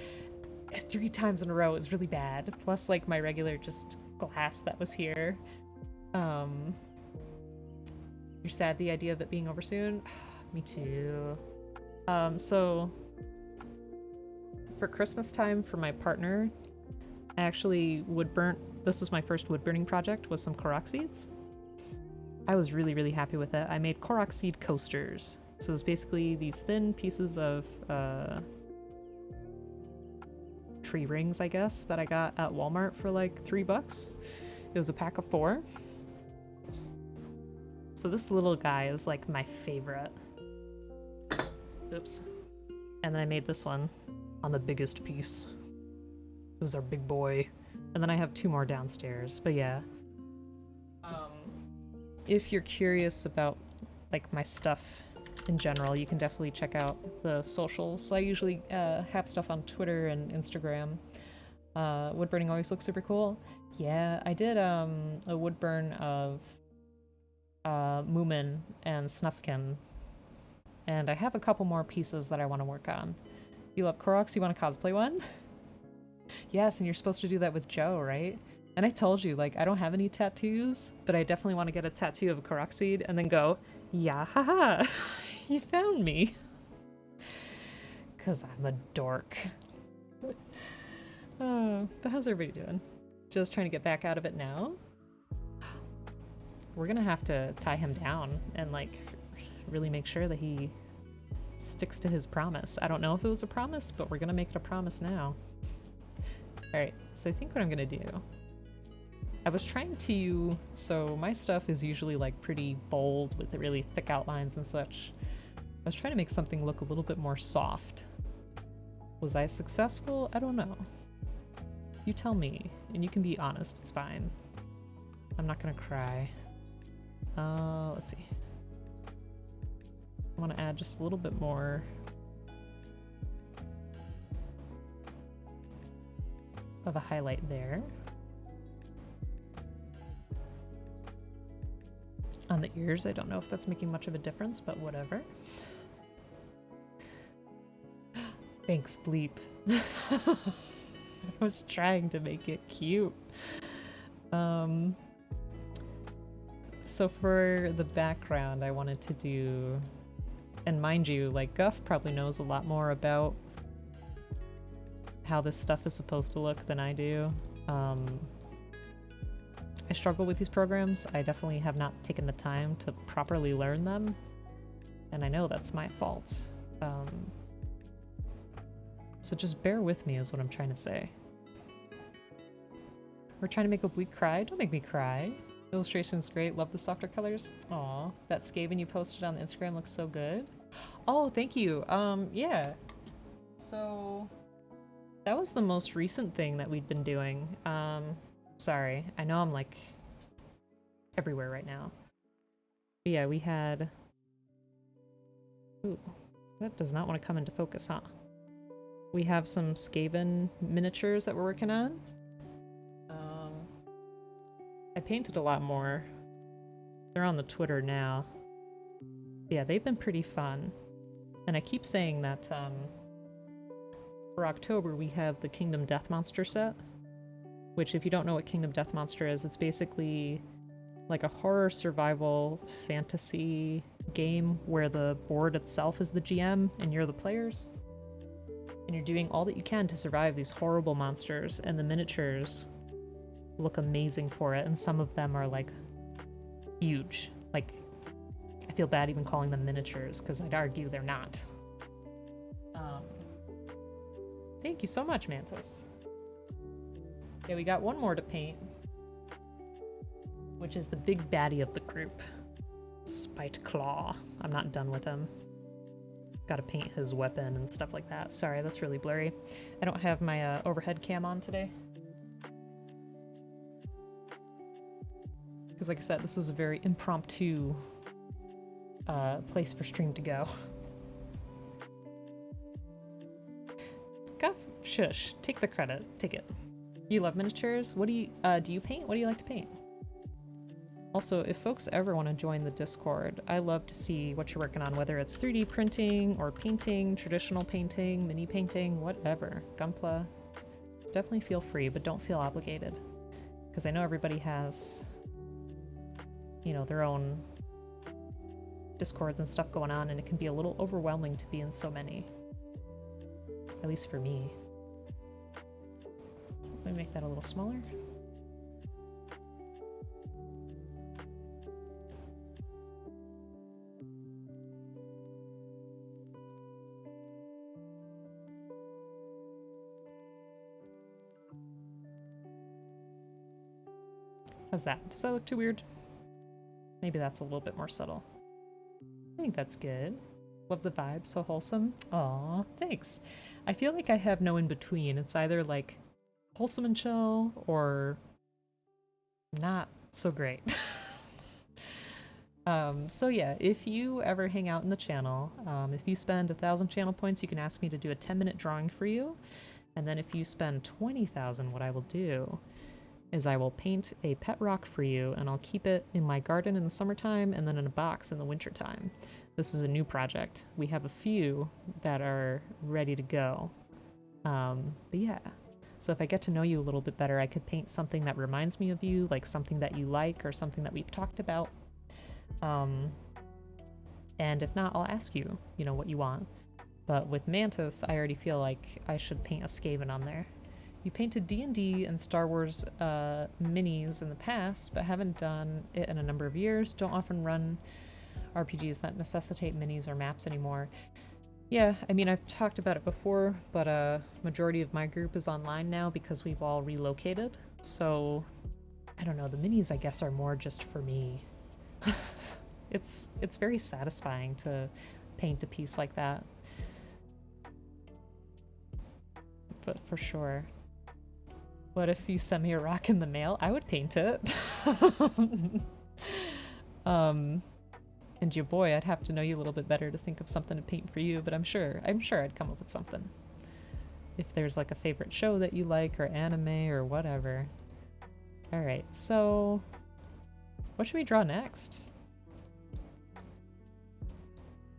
3 times in a row is really bad. Plus, like, my regular just glass that was here. You're sad the idea of it being over soon? Me too. So for Christmas time for my partner, I actually this was my first wood burning project, was some Korok seeds. I was really, really happy with it. I made Korok seed coasters. So it's basically these thin pieces of tree rings, I guess, that I got at Walmart for like $3. It was a pack of 4. So this little guy is like my favorite. Oops. And then I made this one on the biggest piece. It was our big boy. And then I have 2 more downstairs, but yeah. If you're curious about like my stuff in general, you can definitely check out the socials. I usually have stuff on Twitter and Instagram. Wood burning always looks super cool. Yeah, I did a wood burn of Moomin and Snufkin, and I have a couple more pieces that I want to work on. You love Koroks? You want to cosplay one? Yes, and you're supposed to do that with Joe, right? And I told you, like, I don't have any tattoos, but I definitely want to get a tattoo of a Korok seed and then go, yeah, haha, you found me. Because I'm a dork. Oh, but how's everybody doing? Just trying to get back out of it now? We're gonna have to tie him down and, like, really make sure that he sticks to his promise. I don't know if it was a promise, but we're gonna make it a promise now. Alright, so I think what I'm gonna do... I was trying to... So my stuff is usually, like, pretty bold with the really thick outlines and such. I was trying to make something look a little bit more soft. Was I successful? I don't know. You tell me, and you can be honest, it's fine. I'm not gonna cry. Let's see. I want to add just a little bit more of a highlight there. On the ears, I don't know if that's making much of a difference, but whatever. Thanks, Bleep. I was trying to make it cute. So for the background, I wanted to do... And mind you, like, Guff probably knows a lot more about how this stuff is supposed to look than I do. I struggle with these programs. I definitely have not taken the time to properly learn them, and I know that's my fault. So just bear with me is what I'm trying to say. We're trying to make Oblique cry. Don't make me cry. Illustration's great. Love the softer colors. Aw, that Skaven you posted on the Instagram looks so good. Oh, thank you. Yeah. So that was the most recent thing that we'd been doing. Sorry. I know I'm like everywhere right now. But yeah, we had... Ooh, that does not want to come into focus, huh? we have some Skaven miniatures that we're working on. I painted a lot more. They're on the Twitter now. Yeah, they've been pretty fun. And I keep saying that for October we have the Kingdom Death Monster set, which if you don't know what Kingdom Death Monster is, it's basically like a horror survival fantasy game where the board itself is the GM and you're the players. And you're doing all that you can to survive these horrible monsters, and the miniatures look amazing for it, and some of them are like huge. Like, I feel bad even calling them miniatures because I'd argue they're not. Thank you so much, Mantis. Yeah, we got one more to paint, which is the big baddie of the group, Spite Claw. I'm not done with him. Gotta paint his weapon and stuff like that. Sorry, that's really blurry. I don't have my overhead cam on today. Because like I said, this was a very impromptu place for stream to go. Guff, shush, take the credit, take it. You love miniatures? What do you paint? What do you like to paint? Also, if folks ever want to join the Discord, I love to see what you're working on, whether it's 3D printing or painting, traditional painting, mini painting, whatever. Gunpla. Definitely feel free, but don't feel obligated. Because I know everybody has, you know, their own Discords and stuff going on, and it can be a little overwhelming to be in so many. At least for me. Let me make that a little smaller. How's that? Does that look too weird? Maybe that's a little bit more subtle. I think that's good. Love the vibe, so wholesome. Aw, thanks. I feel like I have no in between. It's either like wholesome and chill or not so great. So yeah, if you ever hang out in the channel, if you spend 1,000 channel points, you can ask me to do a 10-minute drawing for you. And then if you spend 20,000, what I will do is I will paint a pet rock for you, and I'll keep it in my garden in the summertime and then in a box in the wintertime. This is a new project. We have a few that are ready to go. But yeah. So if I get to know you a little bit better, I could paint something that reminds me of you, like something that you like or something that we've talked about. And if not, I'll ask you, you know, what you want. But with Mantis, I already feel like I should paint a Skaven on there. You painted D&D and Star Wars minis in the past, but haven't done it in a number of years. Don't often run RPGs that necessitate minis or maps anymore. Yeah, I mean, I've talked about it before, but a majority of my group is online now because we've all relocated. So, I don't know, the minis, I guess, are more just for me. It's very satisfying to paint a piece like that. But for sure. What if you send me a rock in the mail? I would paint it. And your boy, I'd have to know you a little bit better to think of something to paint for you, but I'm sure I'd come up with something. If there's like a favorite show that you like, or anime, or whatever. Alright, so what should we draw next?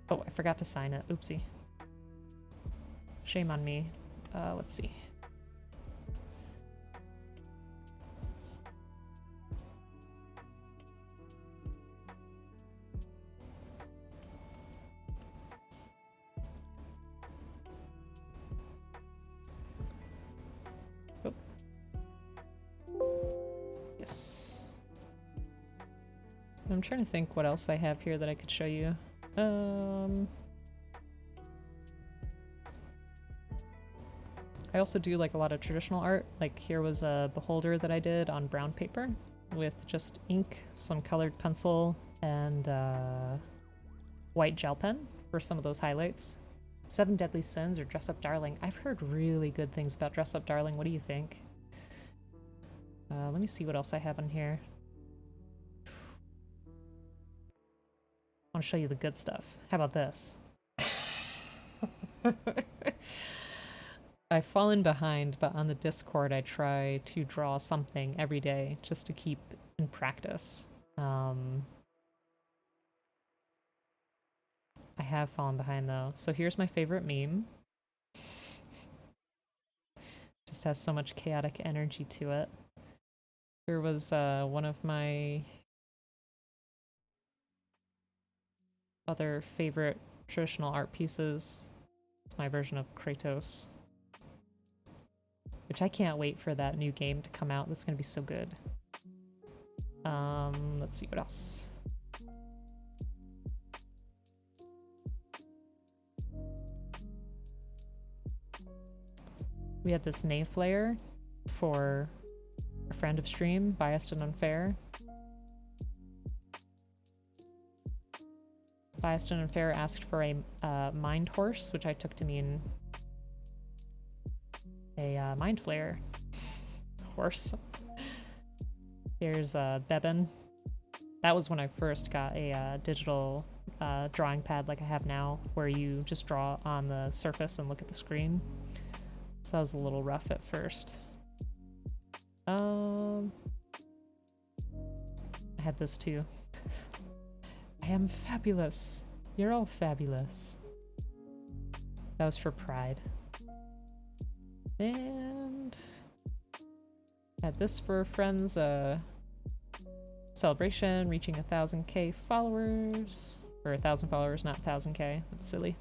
Oh, I forgot to sign it. Oopsie. Shame on me. Let's see. Oh. Yes. I'm trying to think what else I have here that I could show you. I also do like a lot of traditional art. Like here was a beholder that I did on brown paper with just ink, some colored pencil, and white gel pen for some of those highlights. 7 Deadly Sins or Dress Up Darling. I've heard really good things about Dress Up Darling. What do you think? Let me see what else I have on here. I want to show you the good stuff. How about this? I've fallen behind, but on the Discord I try to draw something every day just to keep in practice. I have fallen behind though. So here's my favorite meme. Just has so much chaotic energy to it. Here was one of my other favorite traditional art pieces. It's my version of Kratos. Which I can't wait for that new game to come out. That's gonna be so good. Let's see what else. We had this nay flare for a friend of stream, Biased and Unfair. Biased and Unfair asked for a mind horse, which I took to mean a mind flare horse. Here's Bebin. That was when I first got a digital drawing pad like I have now, where you just draw on the surface and look at the screen. So that was a little rough at first. I had this too. I am fabulous. You're all fabulous. That was for Pride. And had this for friends, celebration, reaching 1,000k followers. Or 1,000 followers, not 1,000k. That's silly.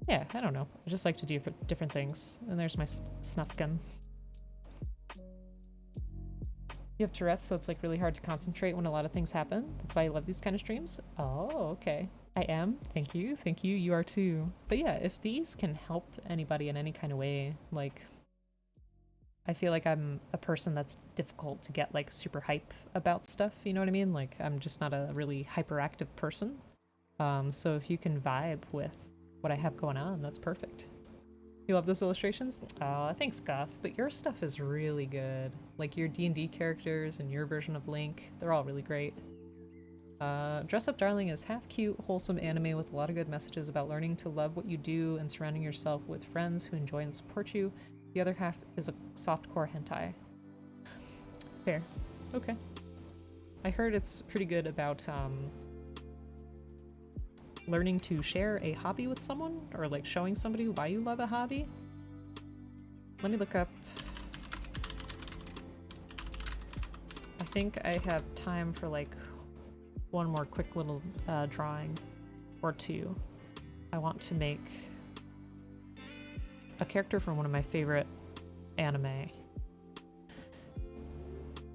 Yeah, I don't know. I just like to do different things. And there's my snuff gun. You have Tourette's, so it's like really hard to concentrate when a lot of things happen. That's why I love these kind of streams. Oh, okay. I am. Thank you. Thank you. You are too. But yeah, if these can help anybody in any kind of way, like, I feel like I'm a person that's difficult to get like super hype about stuff, you know what I mean? Like, I'm just not a really hyperactive person. So if you can vibe with what I have going on, that's perfect. You love those illustrations? Oh, thanks, Goth. But your stuff is really good. Like your D&D characters and your version of Link, they're all really great. Dress Up Darling is half cute, wholesome anime with a lot of good messages about learning to love what you do and surrounding yourself with friends who enjoy and support you. The other half is a softcore hentai. Fair. Okay. I heard it's pretty good about learning to share a hobby with someone, or like showing somebody why you love a hobby. Let me look up. I think I have time for like one more quick little drawing or two. I want to make a character from one of my favorite anime.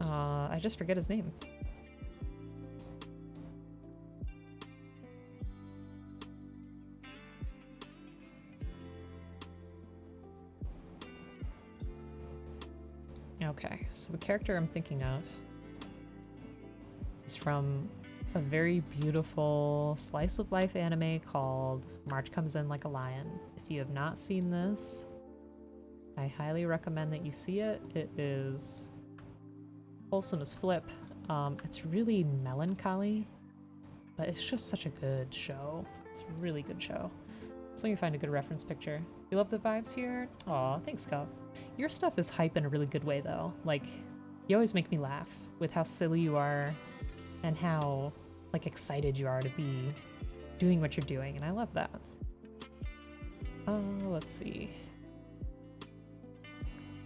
I just forget his name. Okay, so the character I'm thinking of is from a very beautiful slice of life anime called March Comes In Like a Lion. If you have not seen this, I highly recommend that you see it. It is wholesome as flip. It's really melancholy, but it's just such a good show. It's a really good show. So let me find a good reference picture. You love the vibes here? Aw, thanks, Guff. Your stuff is hype in a really good way, though. Like, you always make me laugh with how silly you are and how, like, excited you are to be doing what you're doing, and I love that. Let's see.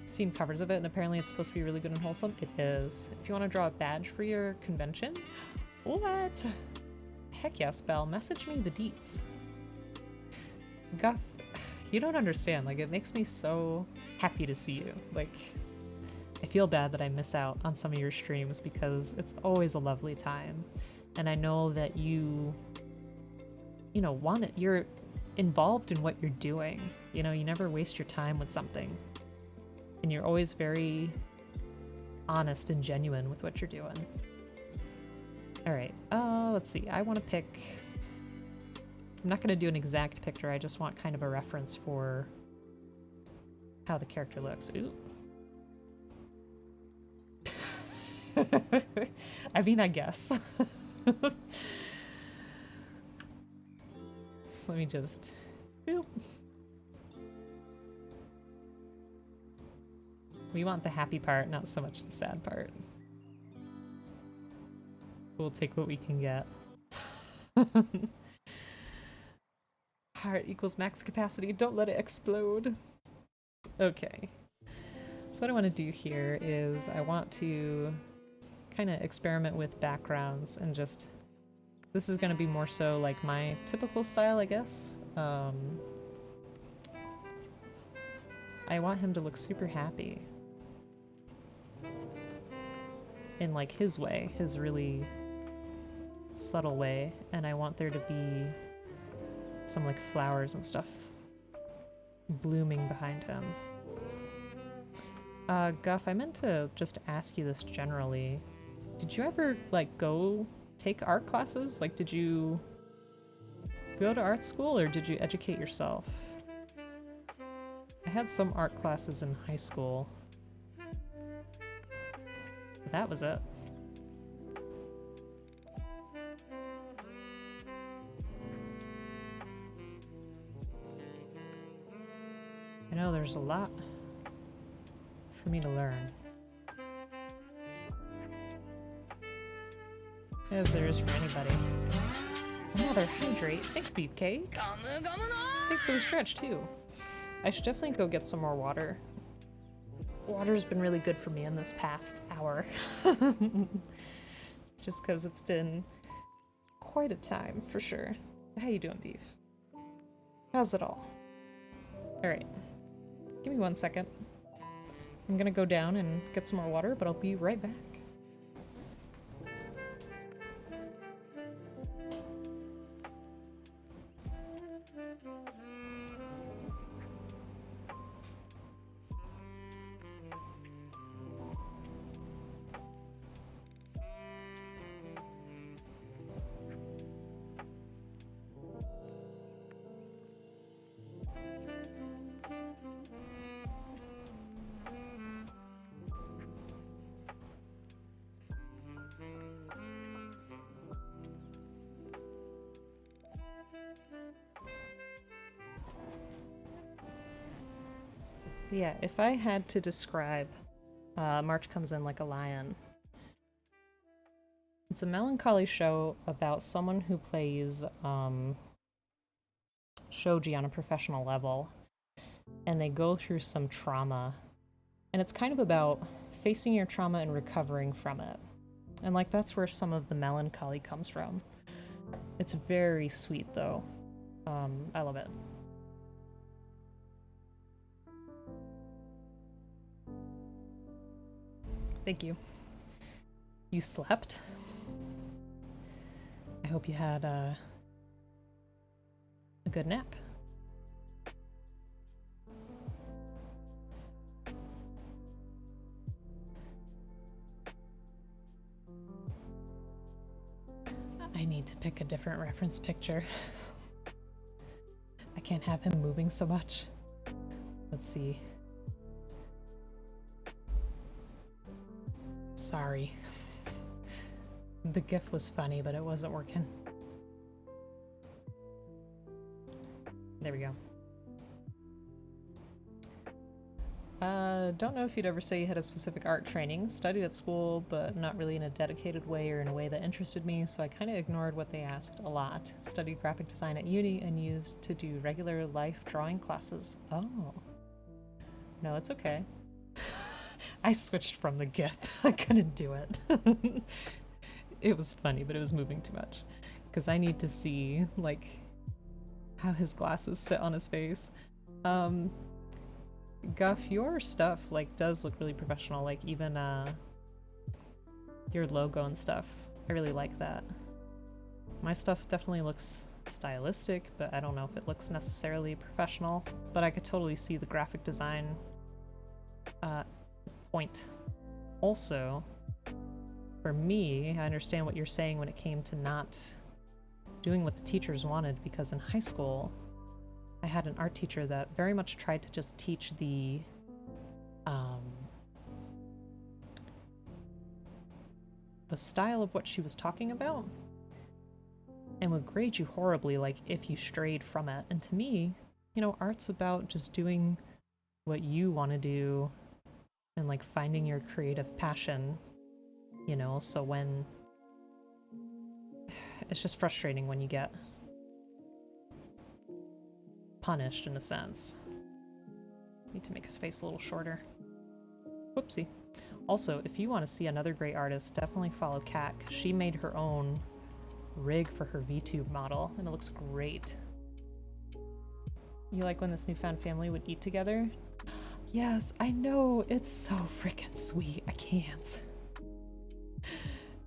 Seen covers of it, and apparently it's supposed to be really good and wholesome. It is. If you want to draw a badge for your convention, what? Heck yes, Belle. Message me the deets. Guff, you don't understand. Like, it makes me so happy to see you. Like, I feel bad that I miss out on some of your streams because it's always a lovely time. And I know that you know, want it. You're involved in what you're doing. You know, you never waste your time with something. And you're always very honest and genuine with what you're doing. All right, let's see. I want to pick... I'm not going to do an exact picture, I just want kind of a reference for how the character looks. Ooh. I mean, I guess. So let me just... Boop. We want the happy part, not so much the sad part. We'll take what we can get. Heart equals max capacity. Don't let it explode. Okay. So what I want to do here is I want to kind of experiment with backgrounds and just... This is going to be more so like my typical style, I guess. I want him to look super happy. In like his way, his really subtle way. And I want there to be some like flowers and stuff blooming behind him. Guff, I meant to just ask you this generally. Did you ever like go take art classes? Like, did you go to art school or did you educate yourself? I had some art classes in high school. That was it. I know there's a lot for me to learn. As there is for anybody. Another hydrate. Thanks, Beefcake. Thanks for the stretch, too. I should definitely go get some more water. Water's been really good for me in this past hour. Just because it's been quite a time, for sure. How you doing, Beef? How's it all? Alright. Give me 1 second. I'm gonna go down and get some more water, but I'll be right back. Yeah, if I had to describe March Comes In Like a Lion, it's a melancholy show about someone who plays shogi on a professional level, and they go through some trauma, and it's kind of about facing your trauma and recovering from it. And like that's where some of the melancholy comes from. It's very sweet though. I love it. Thank you. You slept? I hope you had a good nap. I need to pick a different reference picture. I can't have him moving so much. Let's see. Sorry. The GIF was funny, but it wasn't working. There we go. Don't know if you'd ever say you had a specific art training. Studied at school, but not really in a dedicated way or in a way that interested me, so I kind of ignored what they asked a lot. Studied graphic design at uni and used to do regular life drawing classes. Oh. No, it's okay. I switched from the GIF. I couldn't do it. It was funny, but it was moving too much. Because I need to see, like, how his glasses sit on his face. Guff, your stuff, like, does look really professional. Like, even, your logo and stuff. I really like that. My stuff definitely looks stylistic, but I don't know if it looks necessarily professional. But I could totally see the graphic design, point. Also, for me, I understand what you're saying when it came to not doing what the teachers wanted, because in high school, I had an art teacher that very much tried to just teach the style of what she was talking about, and would grade you horribly, like, if you strayed from it. And to me, you know, art's about just doing what you want to do and like finding your creative passion, you know, so when it's just frustrating when you get punished in a sense. Need to make his face a little shorter. Whoopsie. Also, if you want to see another great artist, definitely follow Kat. She made her own rig for her VTube model, and it looks great. You like when this newfound family would eat together? Yes, I know. It's so freaking sweet. I can't.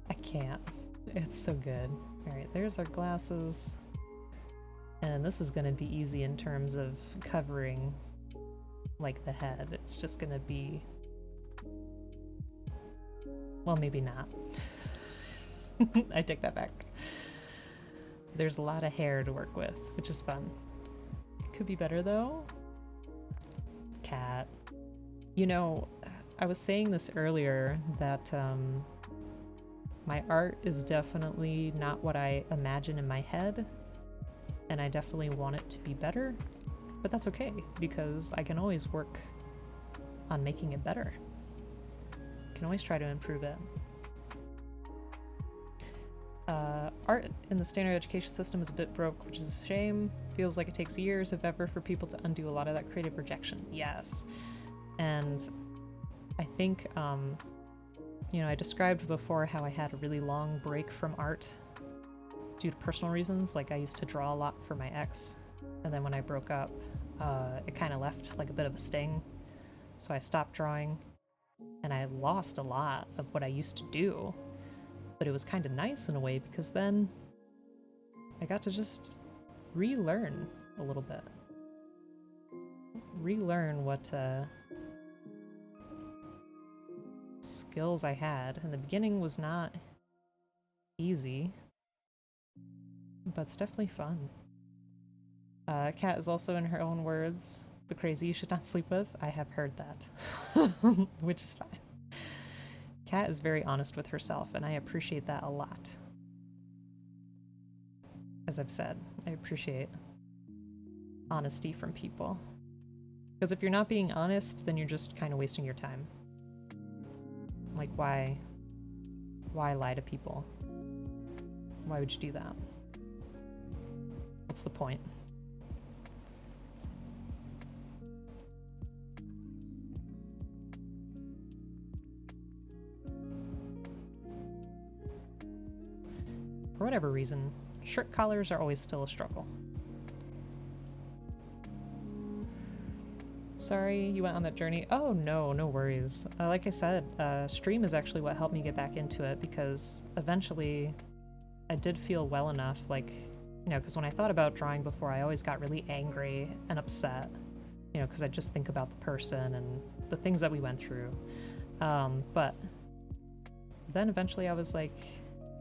I can't. It's so good. Alright, there's our glasses. And this is going to be easy in terms of covering, like, the head. It's just going to be... well, maybe not. I take that back. There's a lot of hair to work with, which is fun. Could be better, though. Cat. You know, I was saying this earlier, that my art is definitely not what I imagine in my head, and I definitely want it to be better, but that's okay, because I can always work on making it better. I can always try to improve it. Art in the standard education system is a bit broke, which is a shame. Feels like it takes years, if ever, for people to undo a lot of that creative rejection. Yes. And I think, you know, I described before how I had a really long break from art due to personal reasons. Like, I used to draw a lot for my ex, and then when I broke up, it kind of left like a bit of a sting. So I stopped drawing, and I lost a lot of what I used to do. But it was kind of nice in a way, because then I got to just relearn a little bit. Relearn what skills I had. And the beginning was not easy, but it's definitely fun. Kat is also, in her own words, the crazy you should not sleep with. I have heard that, which is fine. Kat is very honest with herself, and I appreciate that a lot. As I've said, I appreciate honesty from people. Because if you're not being honest, then you're just kind of wasting your time. Like, why lie to people? Why would you do that? What's the point? For whatever reason, shirt collars are always still a struggle. Sorry you went on that journey. Oh no, no worries. Like I said, stream is actually what helped me get back into it, because eventually I did feel well enough, like, you know, because when I thought about drawing before, I always got really angry and upset, you know, because I just think about the person and the things that we went through. But then eventually I was like,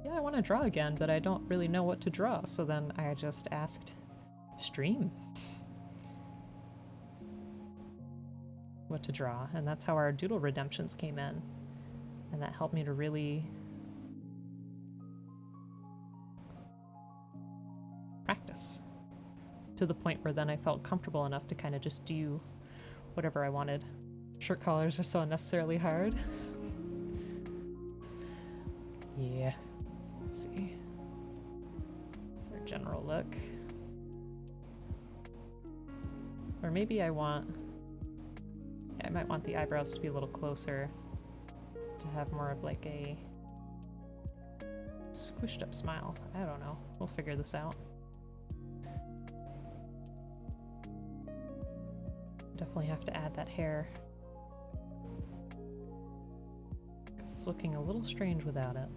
yeah, I want to draw again, but I don't really know what to draw. So then I just asked stream what to draw, and that's how our doodle redemptions came in. And that helped me to really practice to the point where then I felt comfortable enough to kind of just do whatever I wanted. Shirt collars are so unnecessarily hard. Yeah. Let's see. That's our general look. Or maybe I might want the eyebrows to be a little closer to have more of like a squished up smile. I don't know. We'll figure this out. Definitely have to add that hair, because it's looking a little strange without it.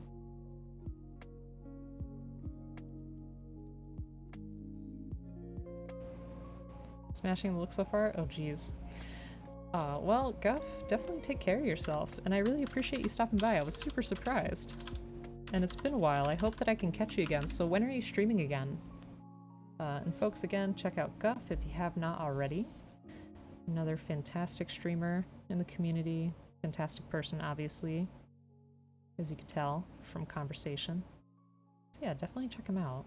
Smashing the look so far? Oh geez. Well, Guff, definitely take care of yourself, and I really appreciate you stopping by. I was super surprised. And it's been a while. I hope that I can catch you again. So when are you streaming again? And folks, again, check out Guff if you have not already. Another fantastic streamer in the community. Fantastic person, obviously, as you could tell from conversation. So yeah, definitely check him out.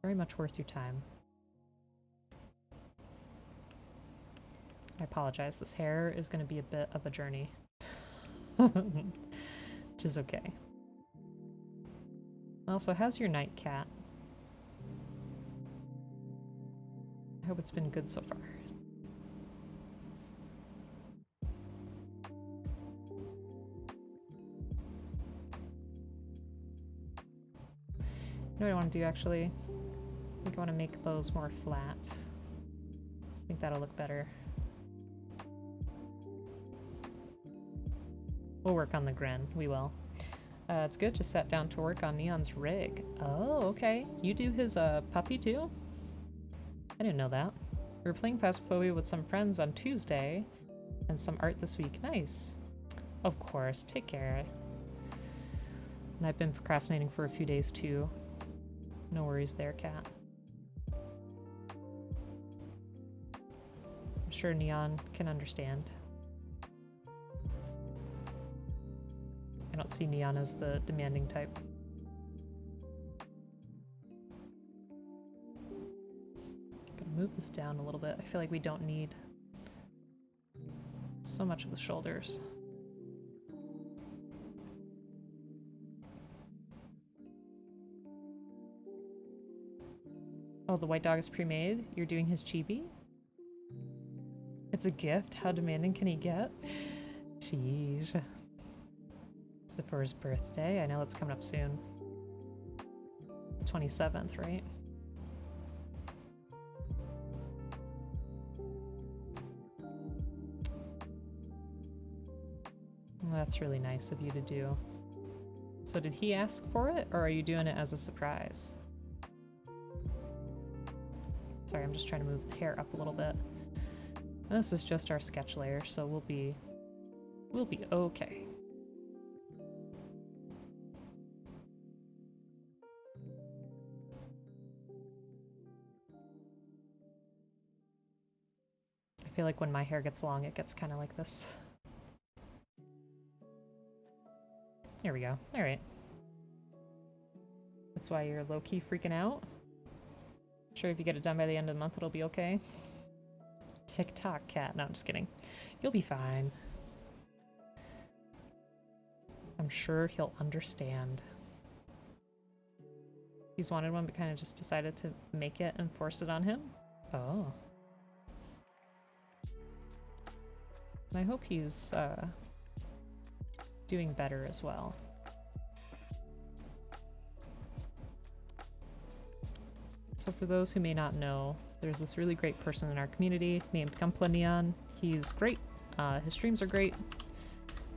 Very much worth your time. I apologize. This hair is going to be a bit of a journey. Which is okay. Also, how's your night, cat? I hope it's been good so far. You know what I want to do, actually? I think I want to make those more flat. I think that'll look better. We'll work on the grin. We will. It's good. Just sat down to work on Neon's rig. Oh, okay. You do his puppy too? I didn't know that. We were playing Phasmophobia with some friends on Tuesday and some art this week. Nice. Of course. Take care. And I've been procrastinating for a few days too. No worries there, cat. I'm sure Neon can understand. I don't see Neon as the demanding type. Gonna move this down a little bit. I feel like we don't need so much of the shoulders. Oh, the white dog is pre-made? You're doing his chibi? It's a gift? How demanding can he get? Sheesh. Is it for his birthday? I know it's coming up soon. 27th, right? Well, that's really nice of you to do. So did he ask for it, or are you doing it as a surprise? Sorry, I'm just trying to move the hair up a little bit. And this is just our sketch layer, so we'll be okay. I feel like when my hair gets long, it gets kind of like this. There we go. All right. That's why you're low-key freaking out. Sure, if you get it done by the end of the month, it'll be okay. TikTok cat. No, I'm just kidding. You'll be fine. I'm sure he'll understand. He's wanted one, but kind of just decided to make it and force it on him. Oh. And I hope he's doing better as well. So for those who may not know, there's this really great person in our community named Gumpla Neon. He's great. His streams are great.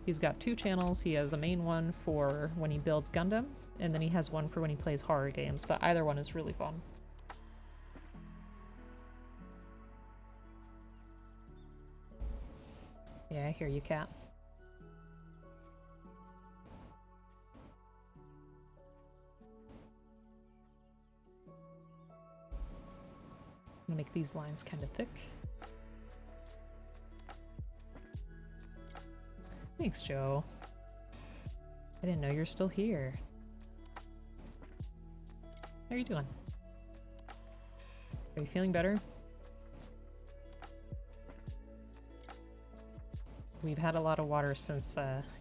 He's got 2 channels. He has a main one for when he builds Gundam, and then he has one for when he plays horror games, but either one is really fun. Yeah, I hear you, cat. I'm gonna make these lines kind of thick. Thanks, Joe. I didn't know you're still here. How are you doing? Are you feeling better? We've had a lot of water since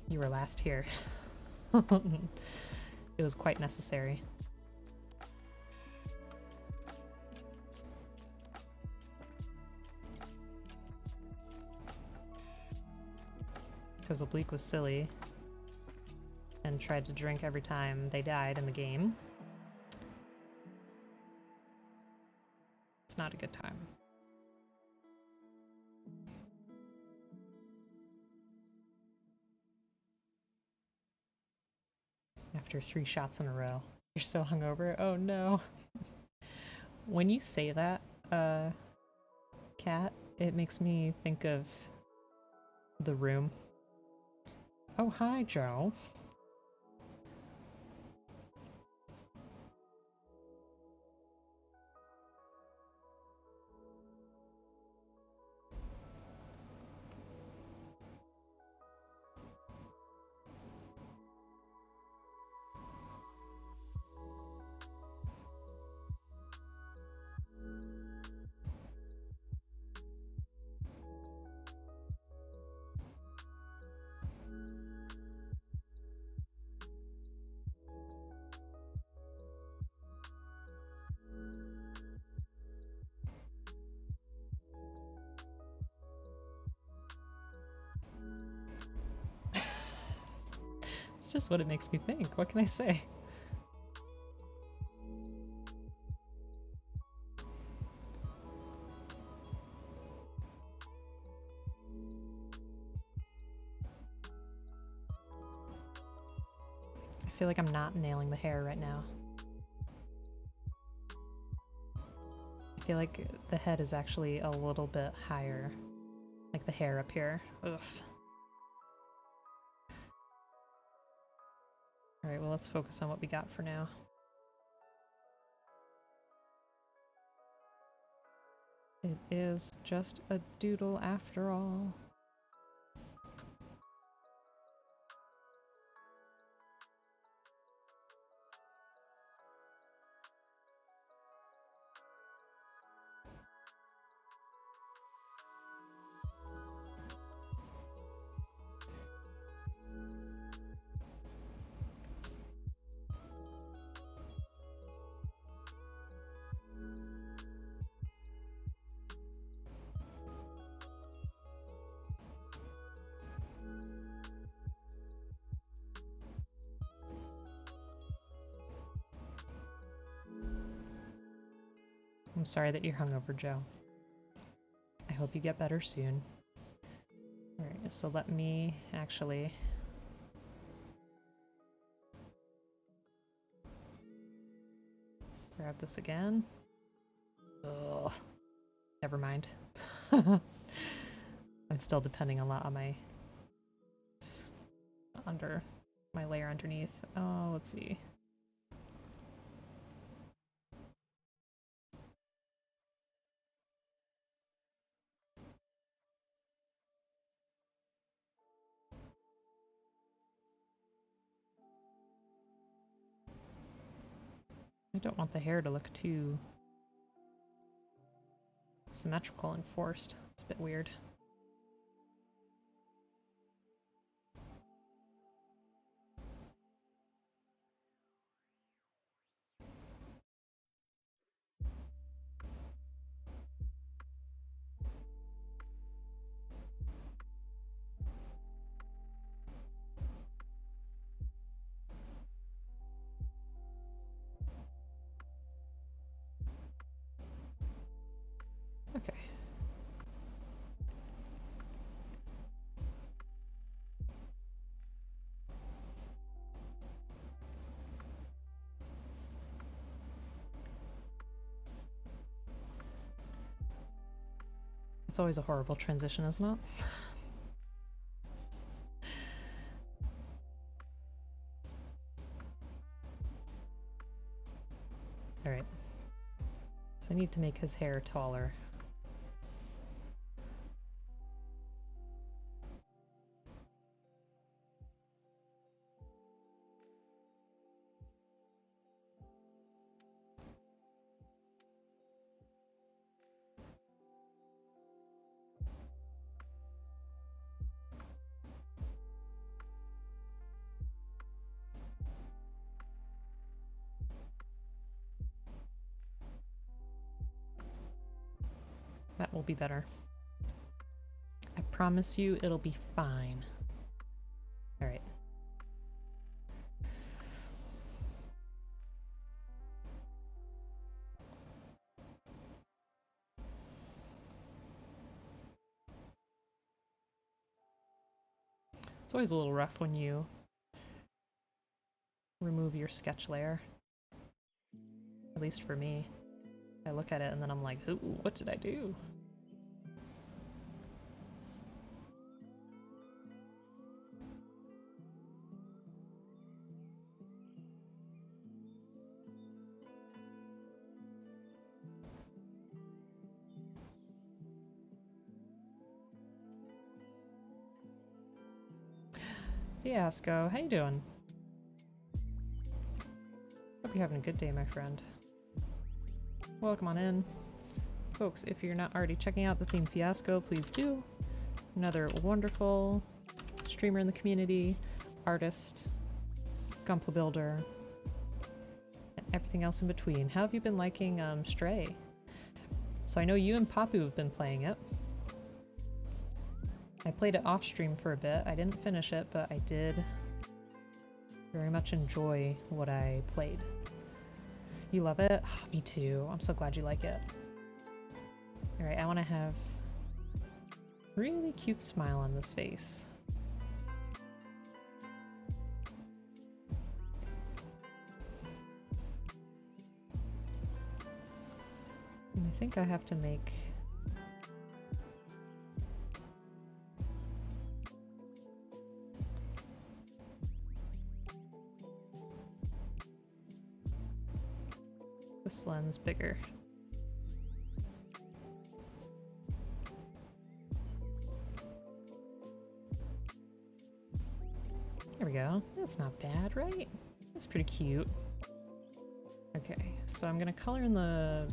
you were last here. It was quite necessary. Because Oblique was silly and tried to drink every time they died in the game. It's not a good time. After 3 shots in a row. You're so hungover. Oh no. When you say that, Kat, it makes me think of The Room. Oh, hi, Joe. just what it makes me think. What can I say? I feel like I'm not nailing the hair right now. I feel like the head is actually a little bit higher. Like the hair up here. Ugh. Alright, well let's focus on what we got for now. It is just a doodle after all. I'm sorry that you're hungover, Joe. I hope you get better soon. Alright, so let me actually... grab this again. Ugh. Never mind. I'm still depending a lot on my... under my layer underneath. Oh, let's see. I don't want the hair to look too symmetrical and forced. It's a bit weird. Okay. It's always a horrible transition, isn't it? Alright. So I need to make his hair taller. That will be better. I promise you it'll be fine. Alright. It's always a little rough when you remove your sketch layer. At least for me. I look at it and then I'm like, ooh, what did I do? Hey Asko, how you doing? Hope you're having a good day, my friend. Welcome on in. Folks, if you're not already checking out the theme Fiasco, please do. Another wonderful streamer in the community, artist, Gunpla builder, and everything else in between. How have you been liking Stray? So I know you and Papu have been playing it. I played it off stream for a bit. I didn't finish it, but I did very much enjoy what I played. You love it? Oh, me too. I'm so glad you like it. Alright, I want to have a really cute smile on this face. And I think I have to make this lens bigger. There we go. That's not bad, right? That's pretty cute. Okay, so I'm gonna color in the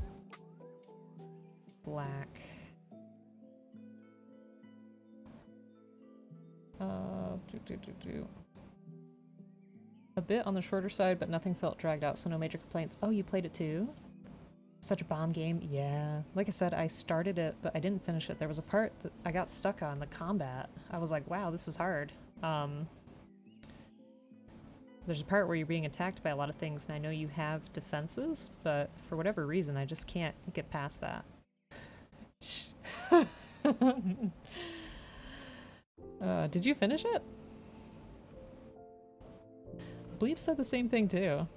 black. A bit on the shorter side, but nothing felt dragged out, so no major complaints. Oh, you played it too? Such a bomb game. Yeah. Like I said, I started it, but I didn't finish it. There was a part that I got stuck on, the combat. I was like, wow, this is hard. There's a part where you're being attacked by a lot of things, and I know you have defenses, but for whatever reason, I just can't get past that. Did you finish it? Bleep said the same thing too.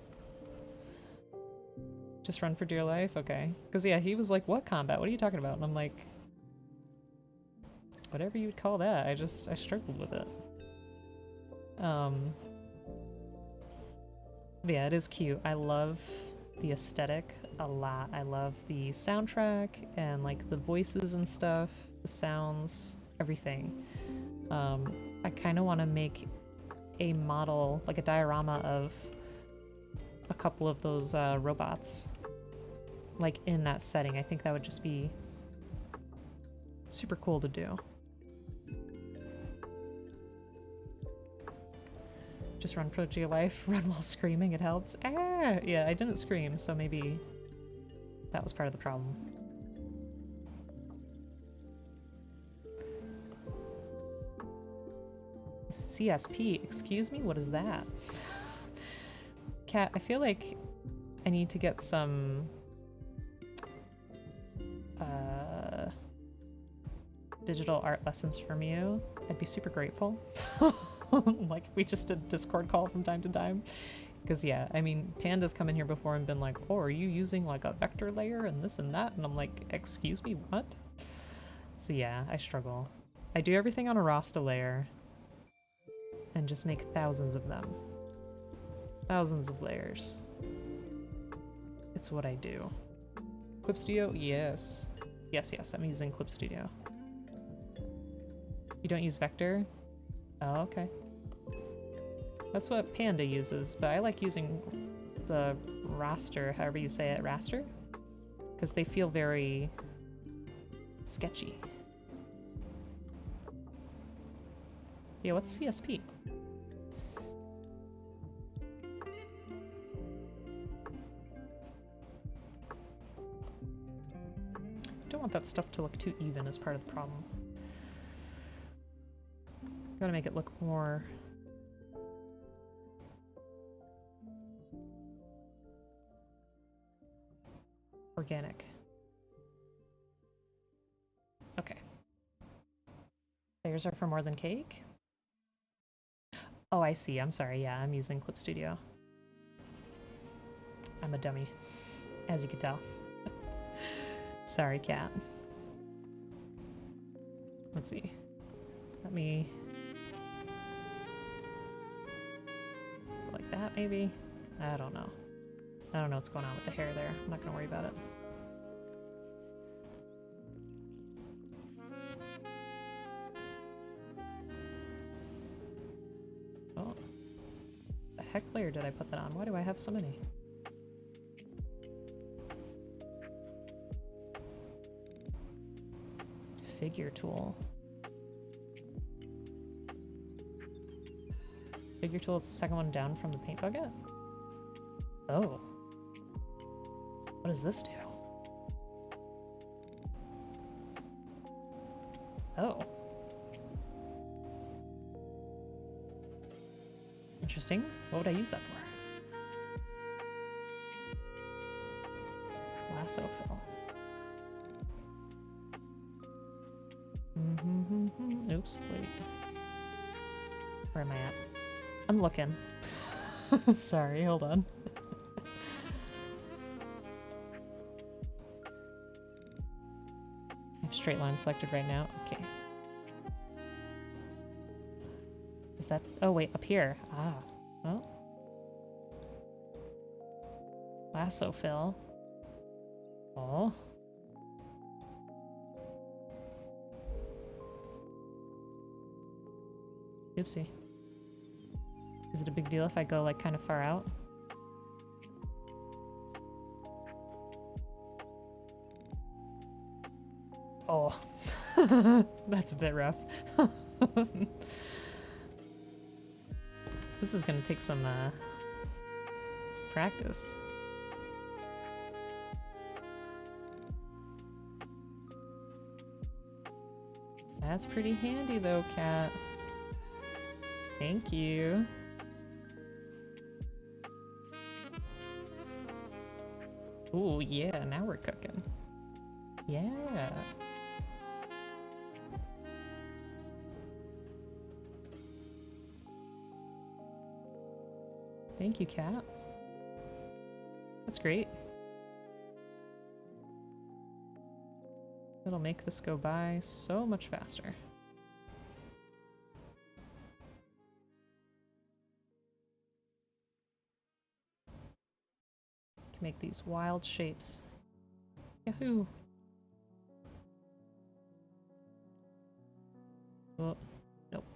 Just run for dear life? Okay. Because yeah, he was like, what combat? What are you talking about? And I'm like, whatever you would call that. I struggled with it. Yeah, it is cute. I love the aesthetic a lot. I love the soundtrack and like the voices and stuff, the sounds, everything. I kind of want to make a model, like a diorama of a couple of those robots, like in that setting. I think that would just be super cool to do. Just run for your life, run while screaming, it helps. Ah! Yeah, I didn't scream, so maybe that was part of the problem. CSP, excuse me? What is that? Kat, I feel like I need to get some digital art lessons from you. I'd be super grateful. Like, we just did Discord call from time to time. Because, yeah, I mean, Panda's come in here before and been like, oh, are you using, like, a vector layer and this and that? And I'm like, excuse me, what? So, yeah, I struggle. I do everything on a Rasta layer and just make thousands of them. Thousands of layers. It's what I do. Clip Studio? Yes. Yes, I'm using Clip Studio. You don't use vector? Oh, okay. That's what Panda uses, but I like using the raster, however you say it, raster? Because they feel very sketchy. Yeah, what's CSP? Don't want that stuff to look too even as part of the problem. Gotta make it look more organic. Okay. Layers are for more than cake? Oh, I see. I'm sorry. Yeah, I'm using Clip Studio. I'm a dummy, as you can tell. Sorry, Cat. Let's see. Let me... like that, maybe? I don't know. I don't know what's going on with the hair there. I'm not gonna worry about it. Oh. The heck layer did I put that on? Why do I have so many? Figure tool. Figure tool, it's the second one down from the paint bucket? Oh. What does this do? Oh. Interesting. What would I use that for? Lasso fill. Oops, wait. Where am I at? I'm looking. Sorry, hold on. I have straight line selected right now. Okay. Is that... Oh, wait, up here. Ah. Oh. Lasso fill. Oh. Oopsie. Is it a big deal if I go, like, kind of far out? Oh. That's a bit rough. This is gonna take some, practice. That's pretty handy, though, Cat. Thank you. Ooh, yeah, now we're cooking. Yeah. Thank you, Cat. That's great. It'll make this go by so much faster. Can make these wild shapes. Yahoo! Oh, nope.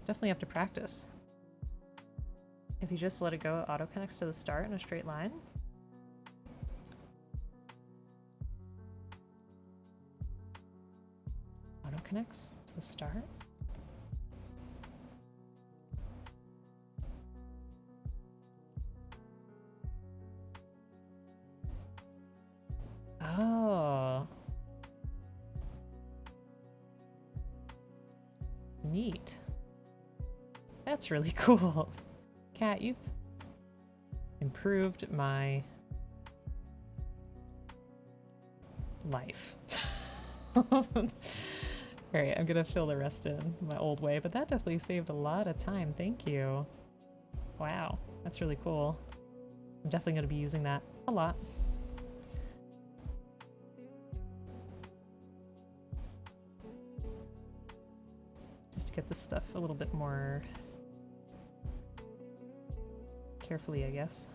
Definitely have to practice. If you just let it go, it auto-connects to the start in a straight line. Auto-connects to the start. Oh. Neat. That's really cool. Cat, you've improved my life. Alright, I'm gonna fill the rest in my old way, but that definitely saved a lot of time. Thank you. Wow, that's really cool. I'm definitely gonna be using that a lot. Just to get this stuff a little bit more carefully, I guess.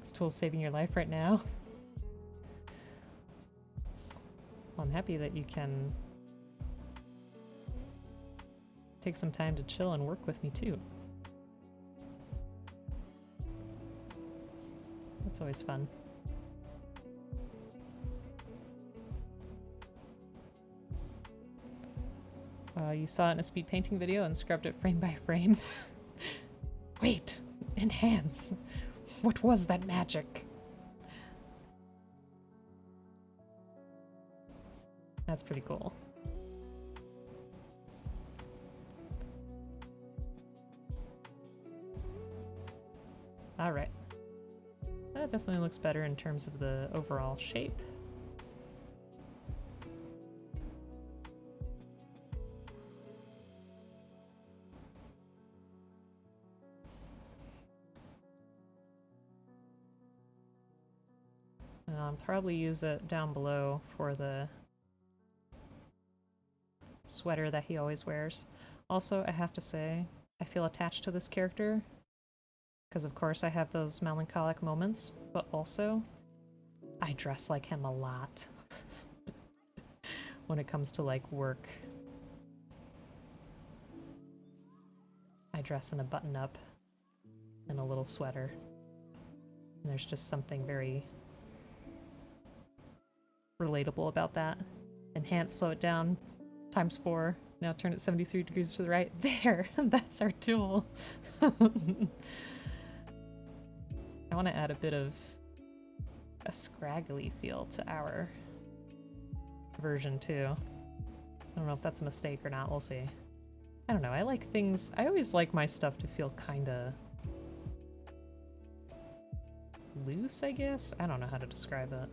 This tool's saving your life right now. Well, I'm happy that you can take some time to chill and work with me too. That's always fun. You saw it in a speed painting video and scrubbed it frame by frame. Wait, enhance. What was that magic? That's pretty cool. All right. That definitely looks better in terms of the overall shape. I'll probably use it down below for the sweater that he always wears. Also, I have to say, I feel attached to this character because of course I have those melancholic moments, but also I dress like him a lot when it comes to like work. I dress in a button-up and a little sweater. And there's just something very relatable about that. Enhance, slow it down, times 4. Now turn it 73 degrees to the right. There! That's our tool. I want to add a bit of a scraggly feel to our version too. I don't know if that's a mistake or not, we'll see. I don't know, I like things, I always like my stuff to feel kinda loose, I guess? I don't know how to describe it.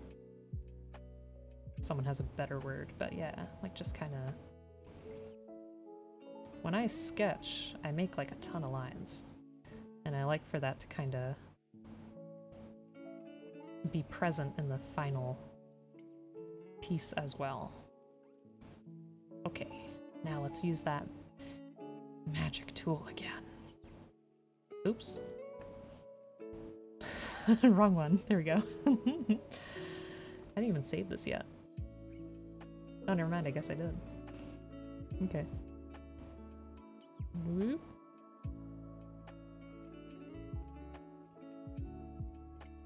Someone has a better word, but yeah, like just kinda... When I sketch, I make like a ton of lines. And I like for that to kinda be present in the final piece as well. Okay, now let's use that magic tool again. Oops. Wrong one. There we go. I didn't even save this yet. Oh, never mind. I guess I did. Okay. Whoop.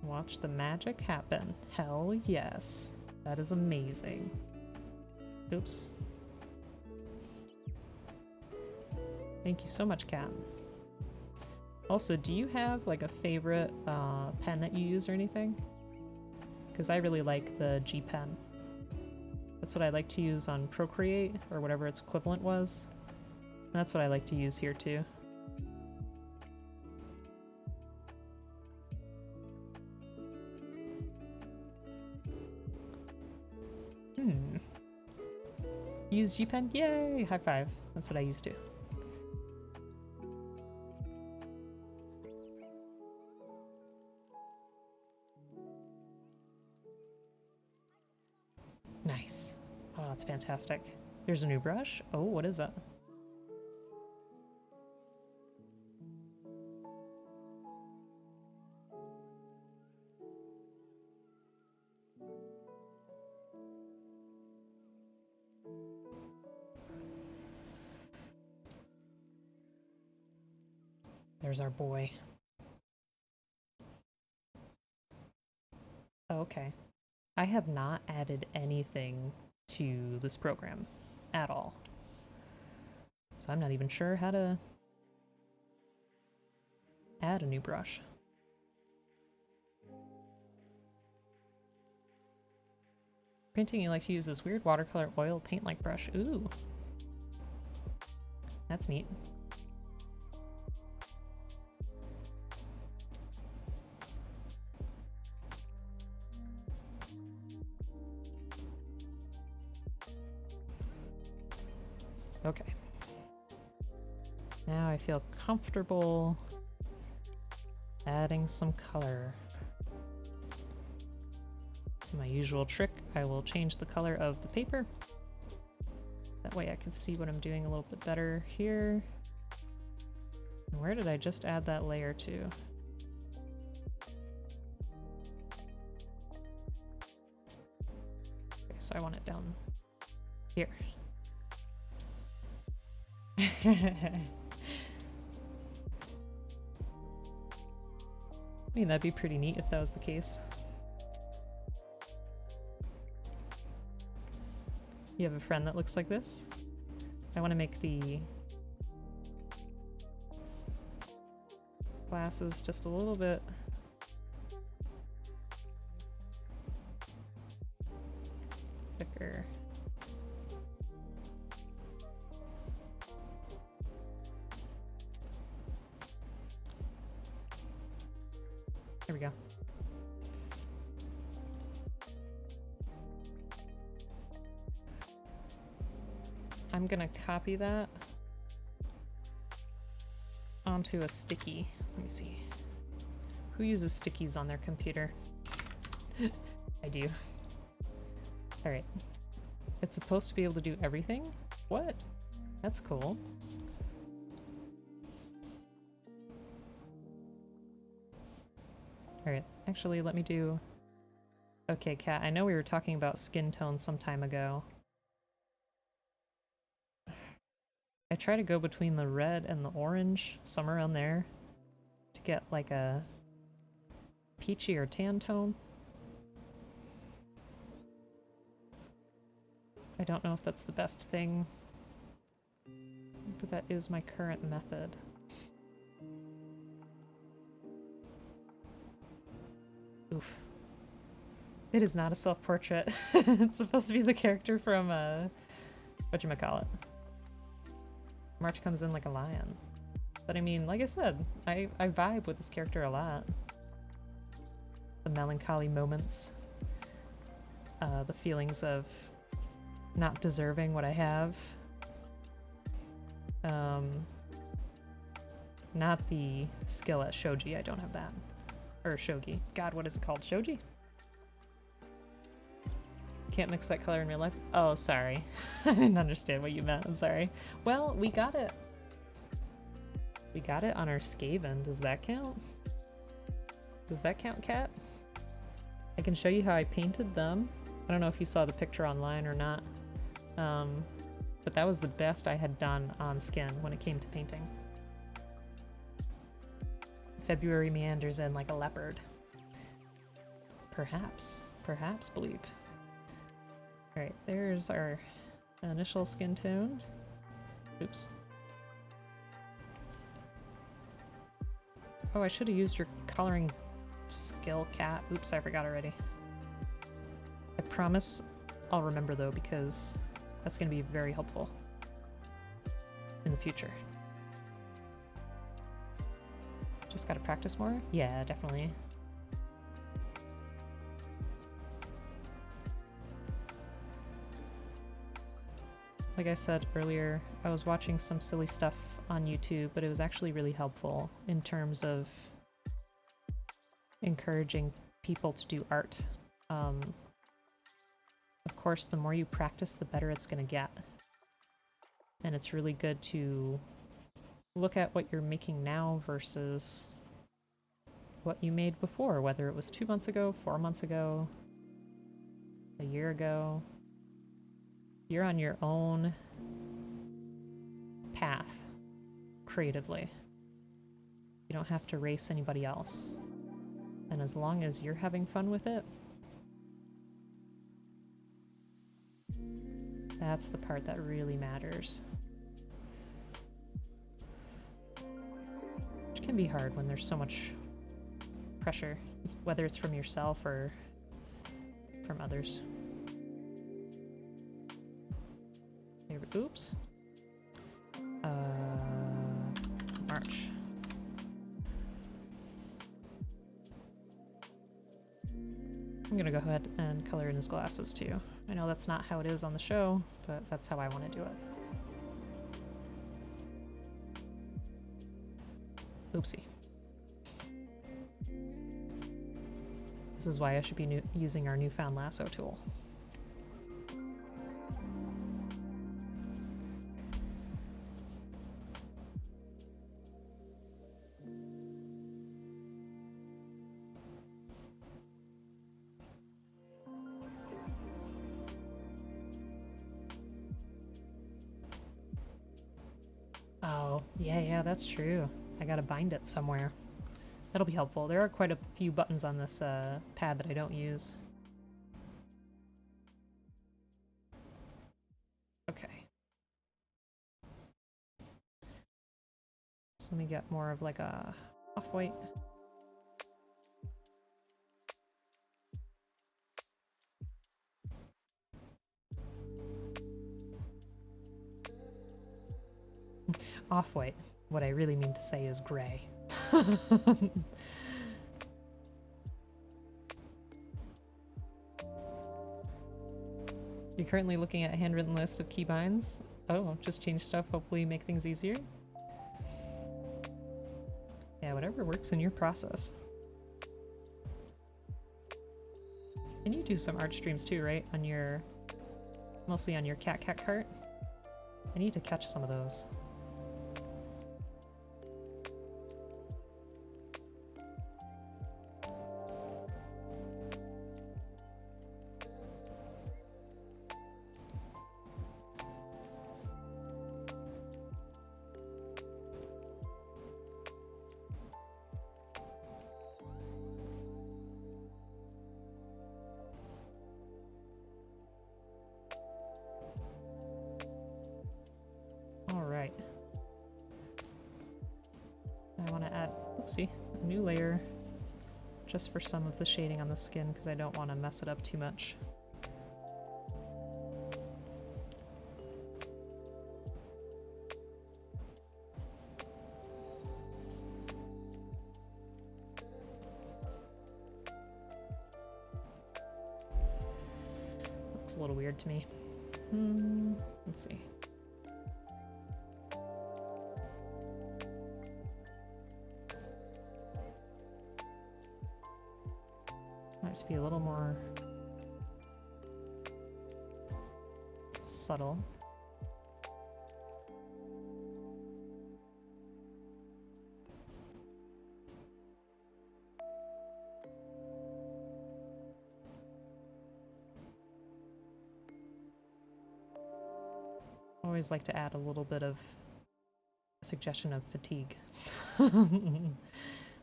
Watch the magic happen. Hell yes. That is amazing. Oops. Thank you so much, Kat. Also, do you have like a favorite pen that you use or anything? Because I really like the G pen. That's what I like to use on Procreate, or whatever its equivalent was. And that's what I like to use here too. Use G pen? Yay! High five. That's what I used to. Nice. Oh, that's fantastic. There's a new brush? Oh, what is that? There's our boy. Oh, okay. I have not added anything to this program at all. So I'm not even sure how to add a new brush. Painting, you like to use this weird watercolor oil paint-like brush. Ooh. That's neat. Okay. Now I feel comfortable adding some color. So my usual trick, I will change the color of the paper. That way I can see what I'm doing a little bit better here. And where did I just add that layer to? Okay, so I want it down here. I mean, that'd be pretty neat if that was the case. You have a friend that looks like this? I want to make the glasses just a little bit thicker. There we go. I'm gonna copy that onto a sticky. Let me see. Who uses stickies on their computer? I do. Alright. It's supposed to be able to do everything? What? That's cool. Alright, actually let me do... Okay, Kat, I know we were talking about skin tone some time ago. I try to go between the red and the orange, somewhere around there, to get like a peachy or tan tone. I don't know if that's the best thing, but that is my current method. Oof. It is not a self-portrait. It's supposed to be the character from, whatchamacallit. March comes in like a lion. But I mean, like I said, I vibe with this character a lot. The melancholy moments. The feelings of not deserving what I have. Not the skill at shogi, I don't have that. Or shogi. God, what is it called? Shogi? Can't mix that color in real life? Oh, sorry. I didn't understand what you meant, I'm sorry. Well, we got it. We got it on our Skaven. Does that count? Does that count, Cat? I can show you how I painted them. I don't know if you saw the picture online or not. But that was the best I had done on skin when it came to painting. February meanders in like a leopard. Perhaps. Perhaps, bleep. Alright, there's our initial skin tone. Oops. Oh, I should have used your coloring skill, Cat. Oops, I forgot already. I promise I'll remember though, because that's going to be very helpful in the future. Just gotta practice more? Yeah, definitely. Like I said earlier, I was watching some silly stuff on YouTube, but it was actually really helpful in terms of encouraging people to do art. Of course, the more you practice, the better it's gonna get. And it's really good to look at what you're making now versus what you made before, whether it was 2 months ago, 4 months ago, a year ago. You're on your own path creatively. You don't have to race anybody else. And as long as you're having fun with it, that's the part that really matters. Which can be hard when there's so much pressure, whether it's from yourself or from others. Oops. March. I'm gonna go ahead and color in his glasses too. I know that's not how it is on the show, but that's how I want to do it. Oopsie. This is why I should be using our newfound lasso tool. Oh, yeah, that's true. I gotta bind it somewhere. That'll be helpful. There are quite a few buttons on this pad that I don't use. Okay. So let me get more of like a off-white. Off-white. What I really mean to say is gray. You're currently looking at a handwritten list of keybinds. Oh, just change stuff, hopefully make things easier. Yeah, whatever works in your process. And you do some art streams too, right? On your... mostly on your cat cart? I need to catch some of those. Oopsie. A new layer. Just for some of the shading on the skin, because I don't want to mess it up too much. Looks a little weird to me. Let's see. Might to be a little more subtle. Always like to add a little bit of a suggestion of fatigue.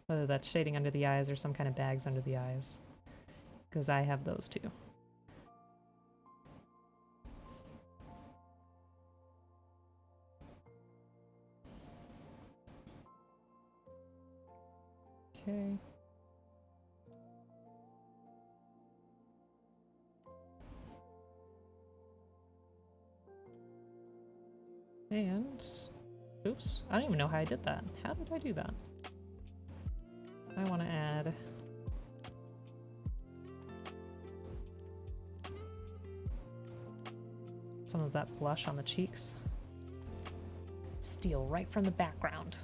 Whether that's shading under the eyes or some kind of bags under the eyes. Because I have those too. Okay. And, oops, I don't even know how I did that. How did I do that? I want to add some of that blush on the cheeks. Steal right from the background.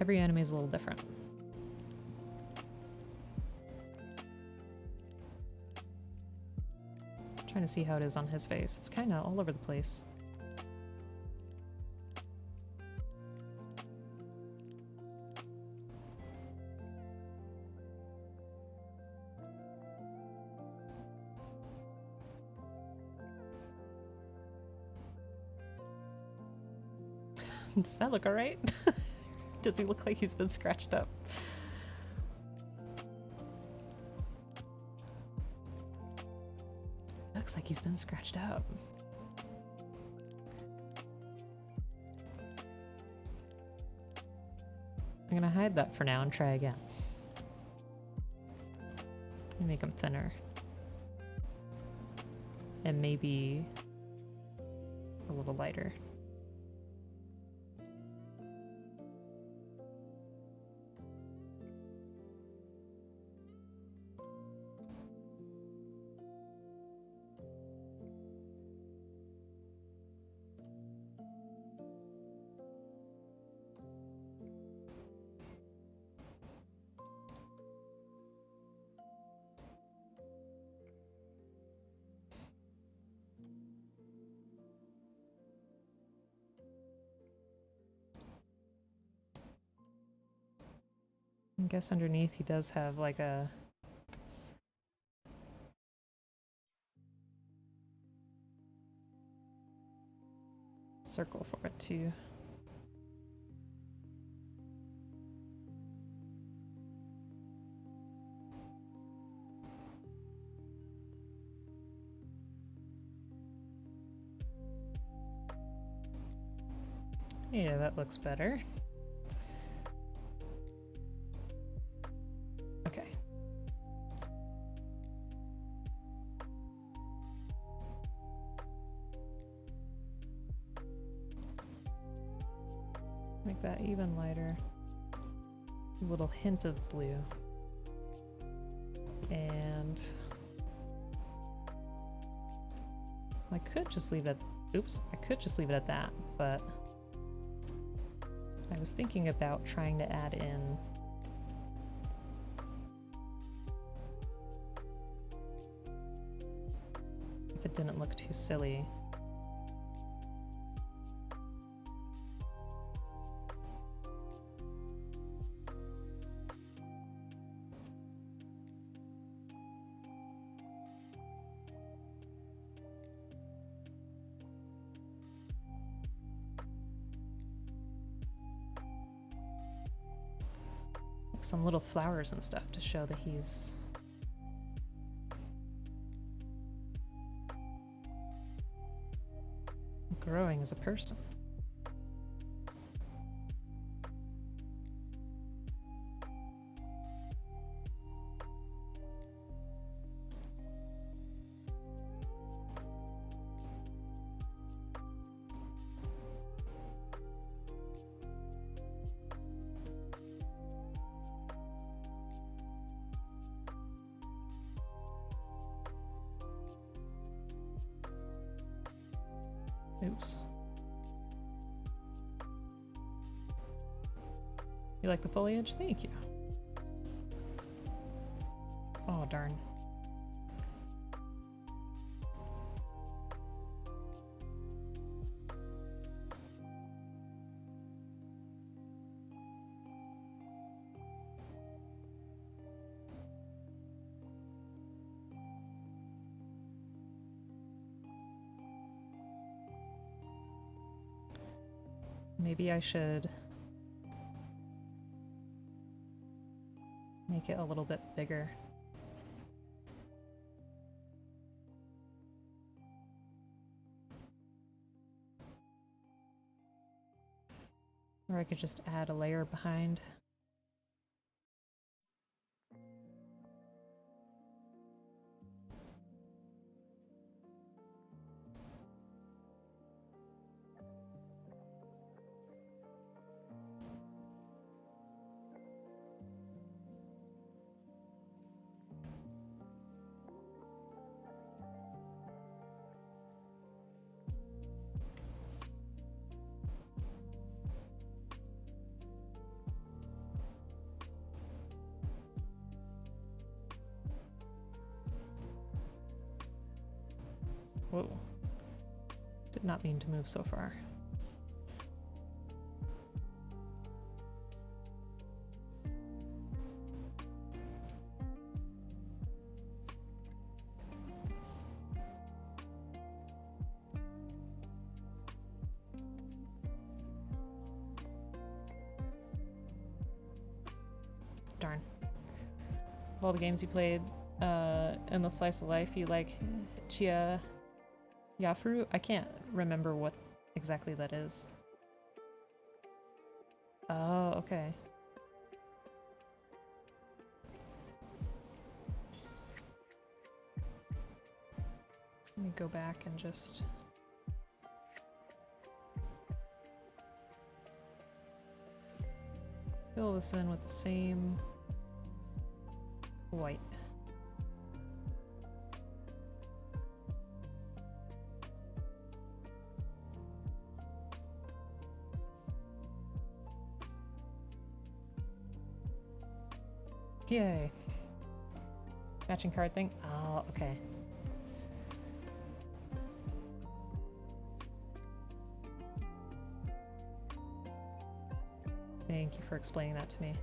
Every anime is a little different. Trying to see how it is on his face. It's kind of all over the place. Does that look alright? Does he look like he's been scratched up? Looks like he's been scratched up. I'm gonna hide that for now and try again. Make him thinner. And maybe a little lighter. I guess underneath he does have like a circle for it too. Yeah, that looks better. Okay. Make that even lighter. A little hint of blue. And I could just leave it, oops, I could just leave it at that, but I was thinking about trying to add in if it didn't look too silly. Some little flowers and stuff to show that he's growing as a person. Oops. You like the foliage? Thank you. Oh, darn. Maybe I should make it a little bit bigger. Or I could just add a layer behind. Whoa. Did not mean to move so far. Darn. Of all the games you played in the slice of life, you like Chia Yafuru? I can't remember what exactly that is. Oh, okay. Let me go back and just... fill this in with the same white. Yay. Matching card thing? Oh, okay. Thank you for explaining that to me.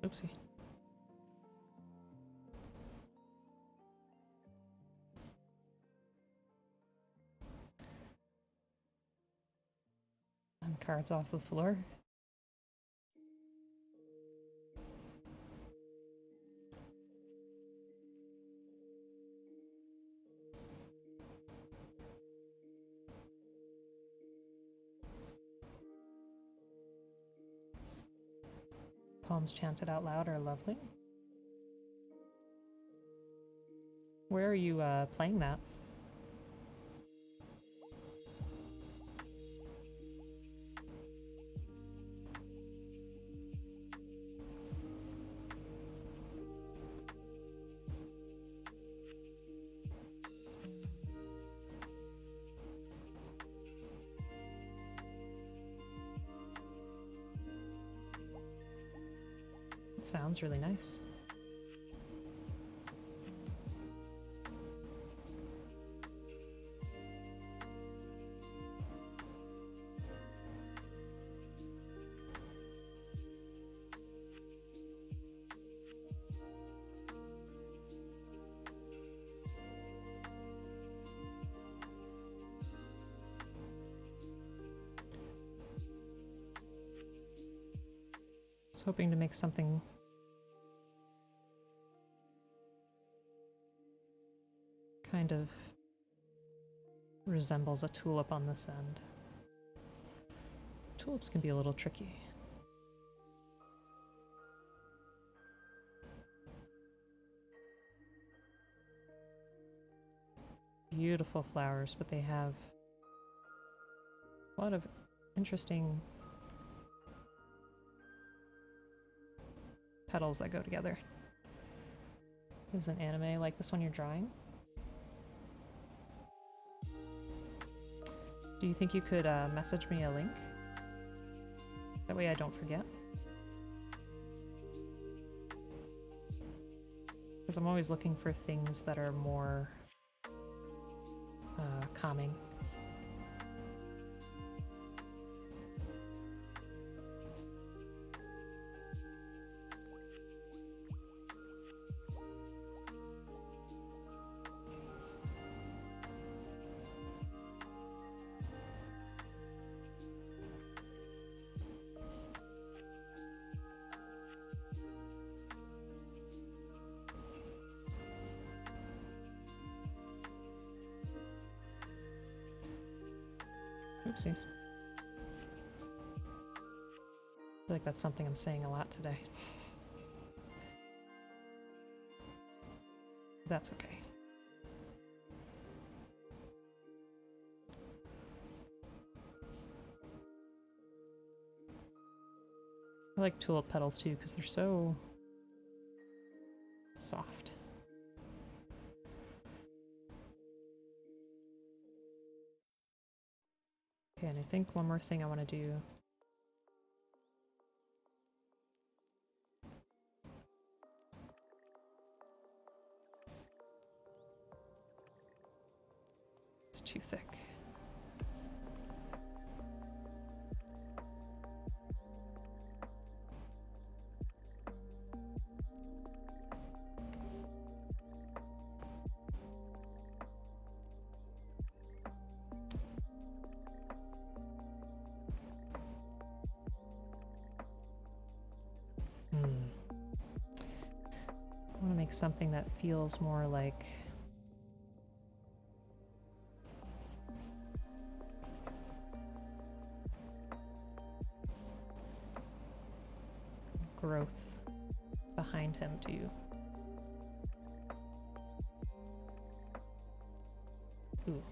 Oopsie. And cards off the floor. Poems chanted out loud are lovely. Where are you playing that? It sounds really nice. was hoping to make something kind of resembles a tulip on this end. Tulips can be a little tricky. Beautiful flowers, but they have a lot of interesting petals that go together. This is an anime like this one you're drawing. Do you think you could message me a link? That way I don't forget. Because I'm always looking for things that are more calming. Oopsie. I feel like that's something I'm saying a lot today. That's okay. I like tulip petals too because they're so soft. Okay, and I think one more thing I want to do. It's too thick. I want to make something that feels more like growth behind him too. Ooh.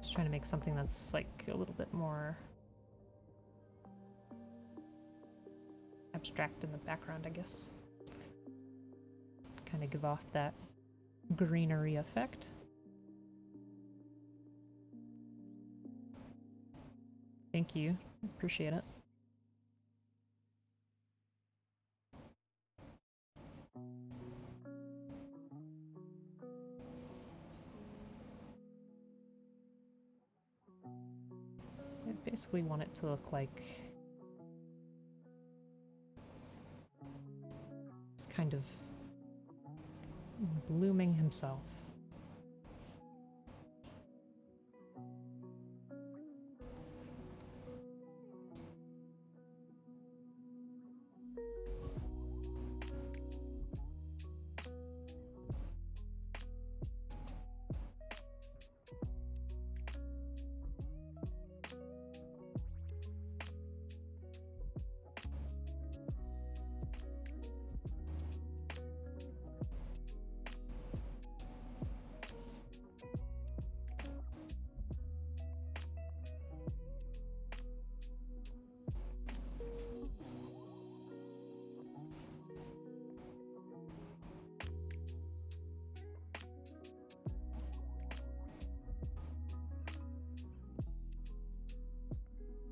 Just trying to make something that's like a little bit more abstract in the background, I guess. Kind of give off that greenery effect. Thank you. Appreciate it. basically want it to look like he's kind of blooming himself.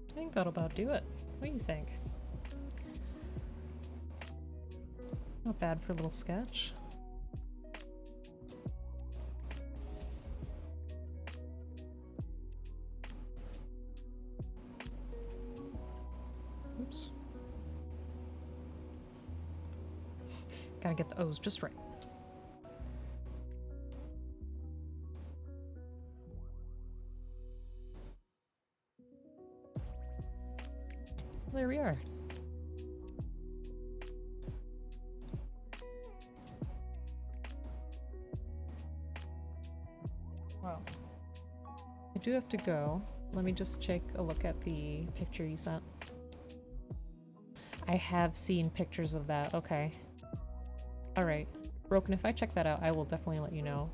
I think that'll about do it. What do you think? Not bad for a little sketch. Oops. Gotta get the O's just right. There we are. Wow. I do have to go. Let me just take a look at the picture you sent. I have seen pictures of that. Okay. Alright. Broken, if I check that out, I will definitely let you know.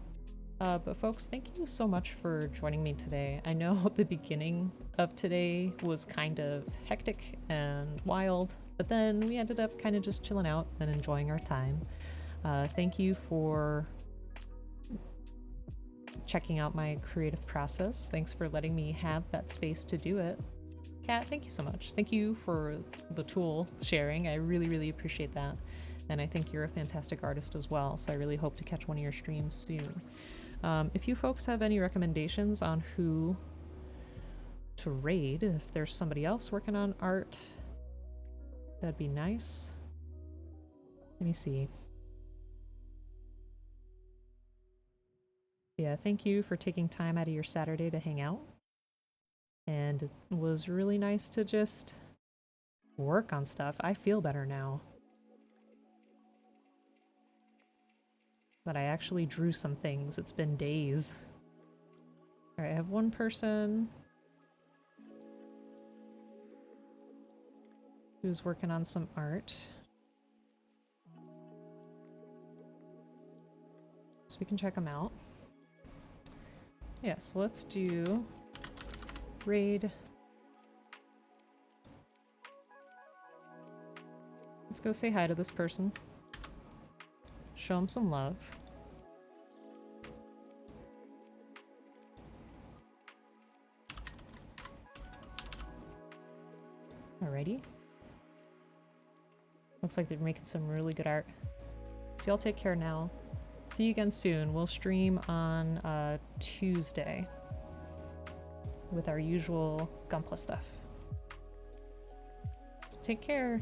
But folks, thank you so much for joining me today. I know the beginning of today was kind of hectic and wild, but then we ended up kind of just chilling out and enjoying our time. Thank you for checking out my creative process. Thanks for letting me have that space to do it. Kat, thank you so much. Thank you for the tool sharing. I really, really appreciate that. And I think you're a fantastic artist as well, so I really hope to catch one of your streams soon. If you folks have any recommendations on who to raid, if there's somebody else working on art, that'd be nice. Let me see. Yeah, thank you for taking time out of your Saturday to hang out. And it was really nice to just work on stuff. I feel better now that I actually drew some things. It's been days. Alright, I have one person who's working on some art. So we can check them out. Yeah, so let's do raid. Let's go say hi to this person. Show him some love. Alrighty. Looks like they're making some really good art. So y'all take care now. See you again soon. We'll stream on Tuesday with our usual Gunpla stuff. So take care.